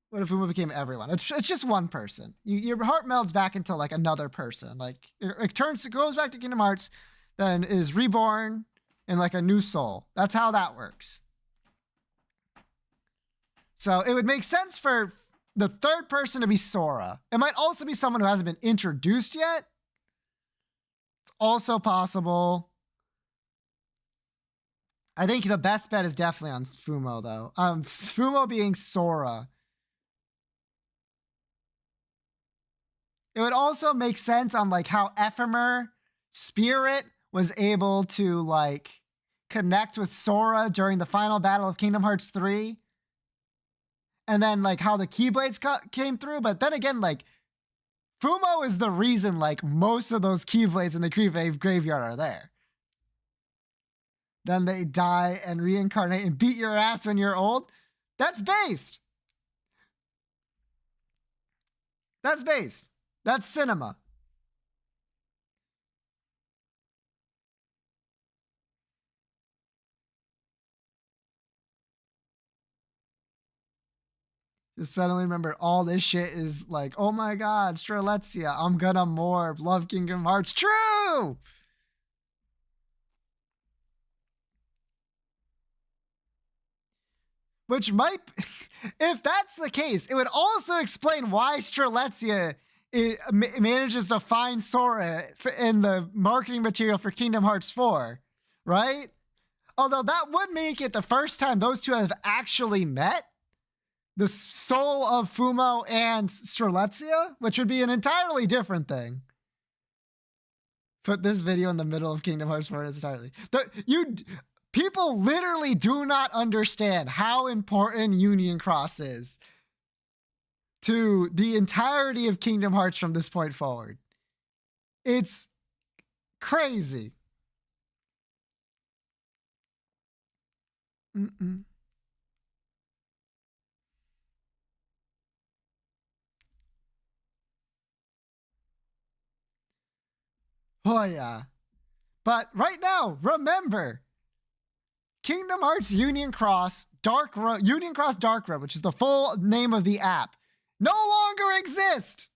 What if Fumo became everyone? It's just one person. Your heart melds back into like another person. Like it goes back to Kingdom Hearts, then is reborn in like a new soul. That's how that works. So it would make sense for the third person to be Sora. It might also be someone who hasn't been introduced yet. It's also possible. I think the best bet is definitely on Fumo, though. Fumo being Sora. It would also make sense on like how Ephemer Spirit was able to like connect with Sora during the final battle of Kingdom Hearts 3. And then like how the Keyblades came through. But then again, like Fumo is the reason like most of those Keyblades in the Keyblade graveyard are there. Then they die and reincarnate and beat your ass when you're old. That's based. That's base. That's cinema. Just suddenly remember all this shit is like, oh my god, Strelitzia, I'm gonna morph. Love Kingdom Hearts. True! Which might, if that's the case, it would also explain why Strelitzia manages to find Sora in the marketing material for Kingdom Hearts 4, right? Although that would make it the first time those two have actually met. The soul of Fumo and Strelitzia, which would be an entirely different thing. Put this video in the middle of Kingdom Hearts 4 entirely. People literally do not understand how important Union Cross is to the entirety of Kingdom Hearts from this point forward. It's crazy. Oh yeah. But right now, remember, Kingdom Hearts Union Cross Dark Road, Union Cross Dark Road, which is the full name of the app, no longer exist.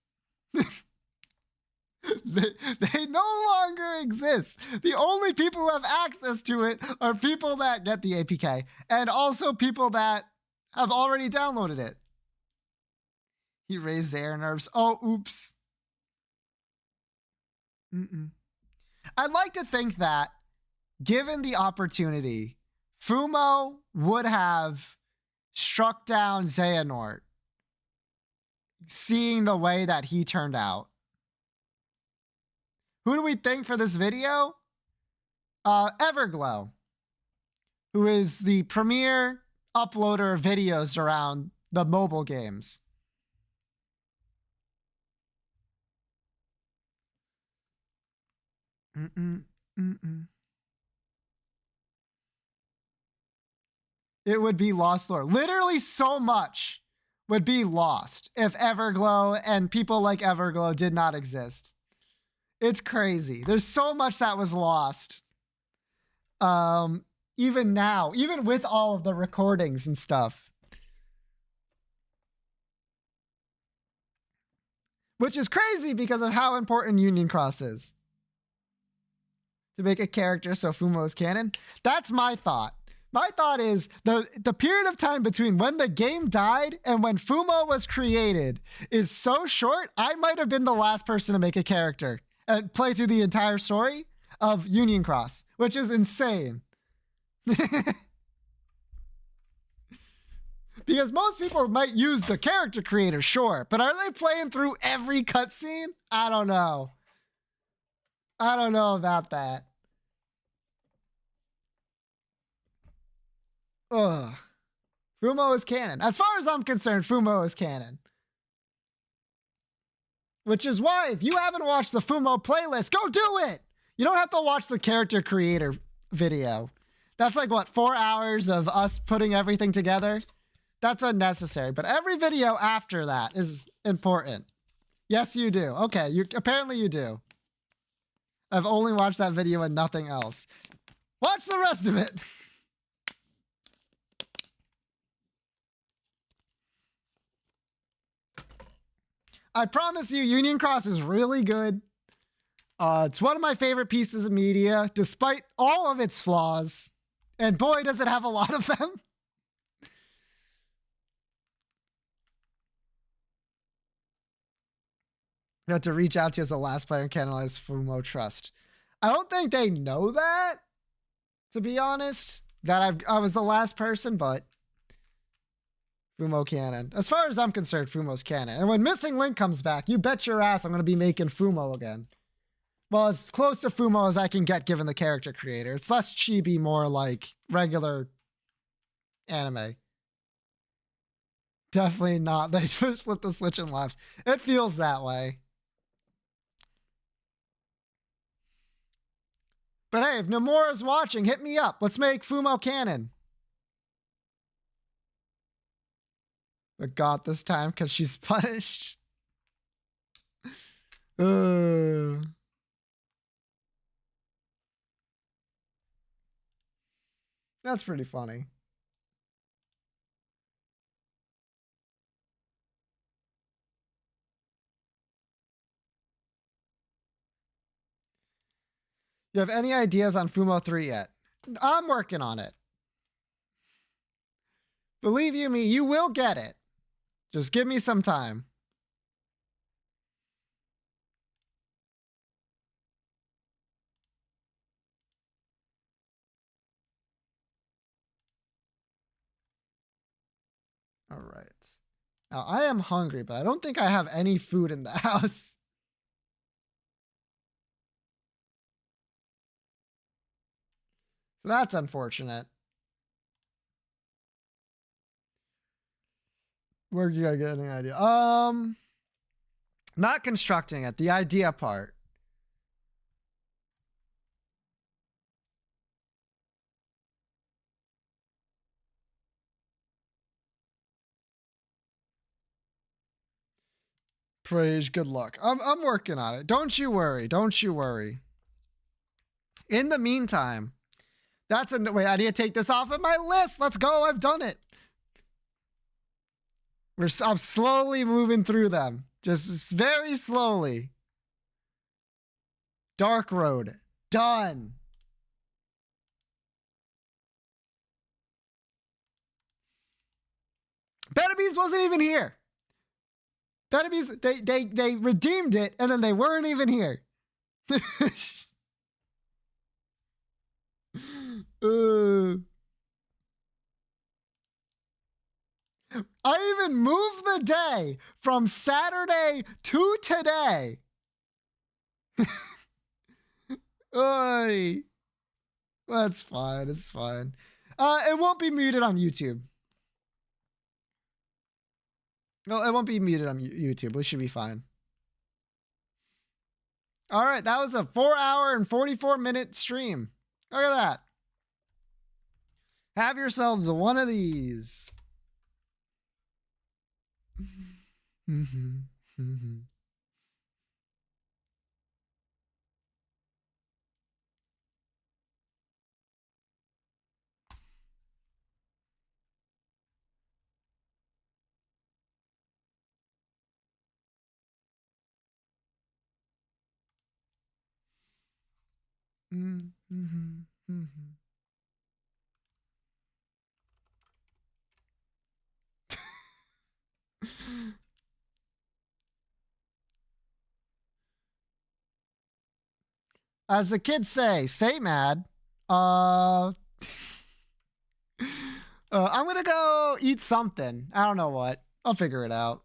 They no longer exist. The only people who have access to it are people that get the APK and also people that have already downloaded it. He raised air nerves. Oh, oops. I'd like to think that, given the opportunity, Fumo would have struck down Xehanort, seeing the way that he turned out. Who do we think for this video? Everglow, who is the premier uploader of videos around the mobile games. It would be lost lore. Literally so much would be lost if Everglow and people like Everglow did not exist. It's crazy. There's so much that was lost. Even now, even with all of the recordings and stuff. Which is crazy because of how important Union Cross is. To make a character so Fumo is canon. That's my thought. My thought is the period of time between when the game died and when Fumo was created is so short, I might have been the last person to make a character and play through the entire story of Union Cross, which is insane. Because most people might use the character creator, sure, but are they playing through every cutscene? I don't know. I don't know about that. Ugh. Fumo is canon. As far as I'm concerned, Fumo is canon. Which is why, if you haven't watched the Fumo playlist, go do it! You don't have to watch the character creator video. That's like, what, 4 hours of us putting everything together? That's unnecessary. But every video after that is important. Yes, you do. Okay, apparently you do. I've only watched that video and nothing else. Watch the rest of it! I promise you, Union Cross is really good. It's one of my favorite pieces of media, despite all of its flaws. And boy, does it have a lot of them. You have to reach out to you as the last player and canalize Fumo Trust. I don't think they know that, to be honest, that I was the last person, but Fumo canon. As far as I'm concerned, Fumo's canon. And when Missing Link comes back, you bet your ass I'm going to be making Fumo again. Well, as close to Fumo as I can get given the character creator. It's less chibi, more like regular anime. Definitely not. They just flipped the switch and left. It feels that way. But hey, if Nomura's watching, hit me up. Let's make Fumo canon. But got this time because she's punished. That's pretty funny. You have any ideas on Fumo 3 yet? I'm working on it. Believe you me, you will get it. Just give me some time. All right. Now, I am hungry, but I don't think I have any food in the house. So that's unfortunate. Where you gotta get any idea? Not constructing it, the idea part. Praise, good luck. I'm working on it. Don't you worry. Don't you worry. In the meantime, that's a wait. I need to take this off of my list. Let's go. I've done it. I'm slowly moving through them, just very slowly. Dark Road, done. Benabees wasn't even here. Benabees, they redeemed it, and then they weren't even here. I even moved the day from Saturday to today. Oy. That's fine. It's fine. It won't be muted on YouTube. No, it won't be muted on YouTube. We should be fine. All right, that was a 4-hour and 44-minute stream. Look at that. Have yourselves one of these. As the kids say mad. I'm gonna go eat something. I don't know what. I'll figure it out.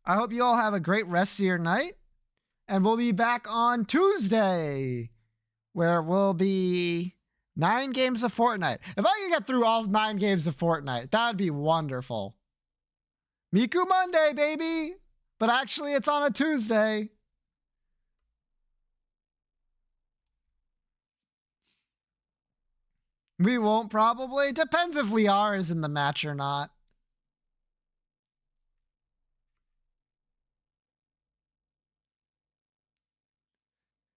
I hope you all have a great rest of your night. And we'll be back on Tuesday, where we'll be 9 games of Fortnite. If I could get through all 9 games of Fortnite, that'd be wonderful. Miku Monday, baby! But actually, it's on a Tuesday. We won't probably. Depends if Liara is in the match or not.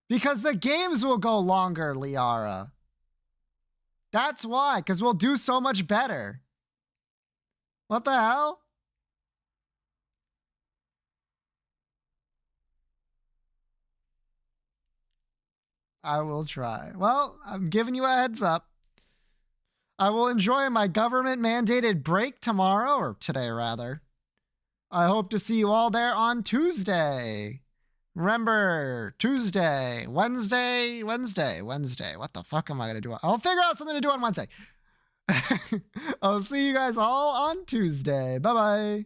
Because the games will go longer, Liara. That's why, because we'll do so much better. What the hell? I will try. Well, I'm giving you a heads up. I will enjoy my government-mandated break tomorrow, or today rather. I hope to see you all there on Tuesday. Remember, Tuesday, Wednesday. What the fuck am I going to do? I'll figure out something to do on Wednesday. I'll see you guys all on Tuesday. Bye-bye.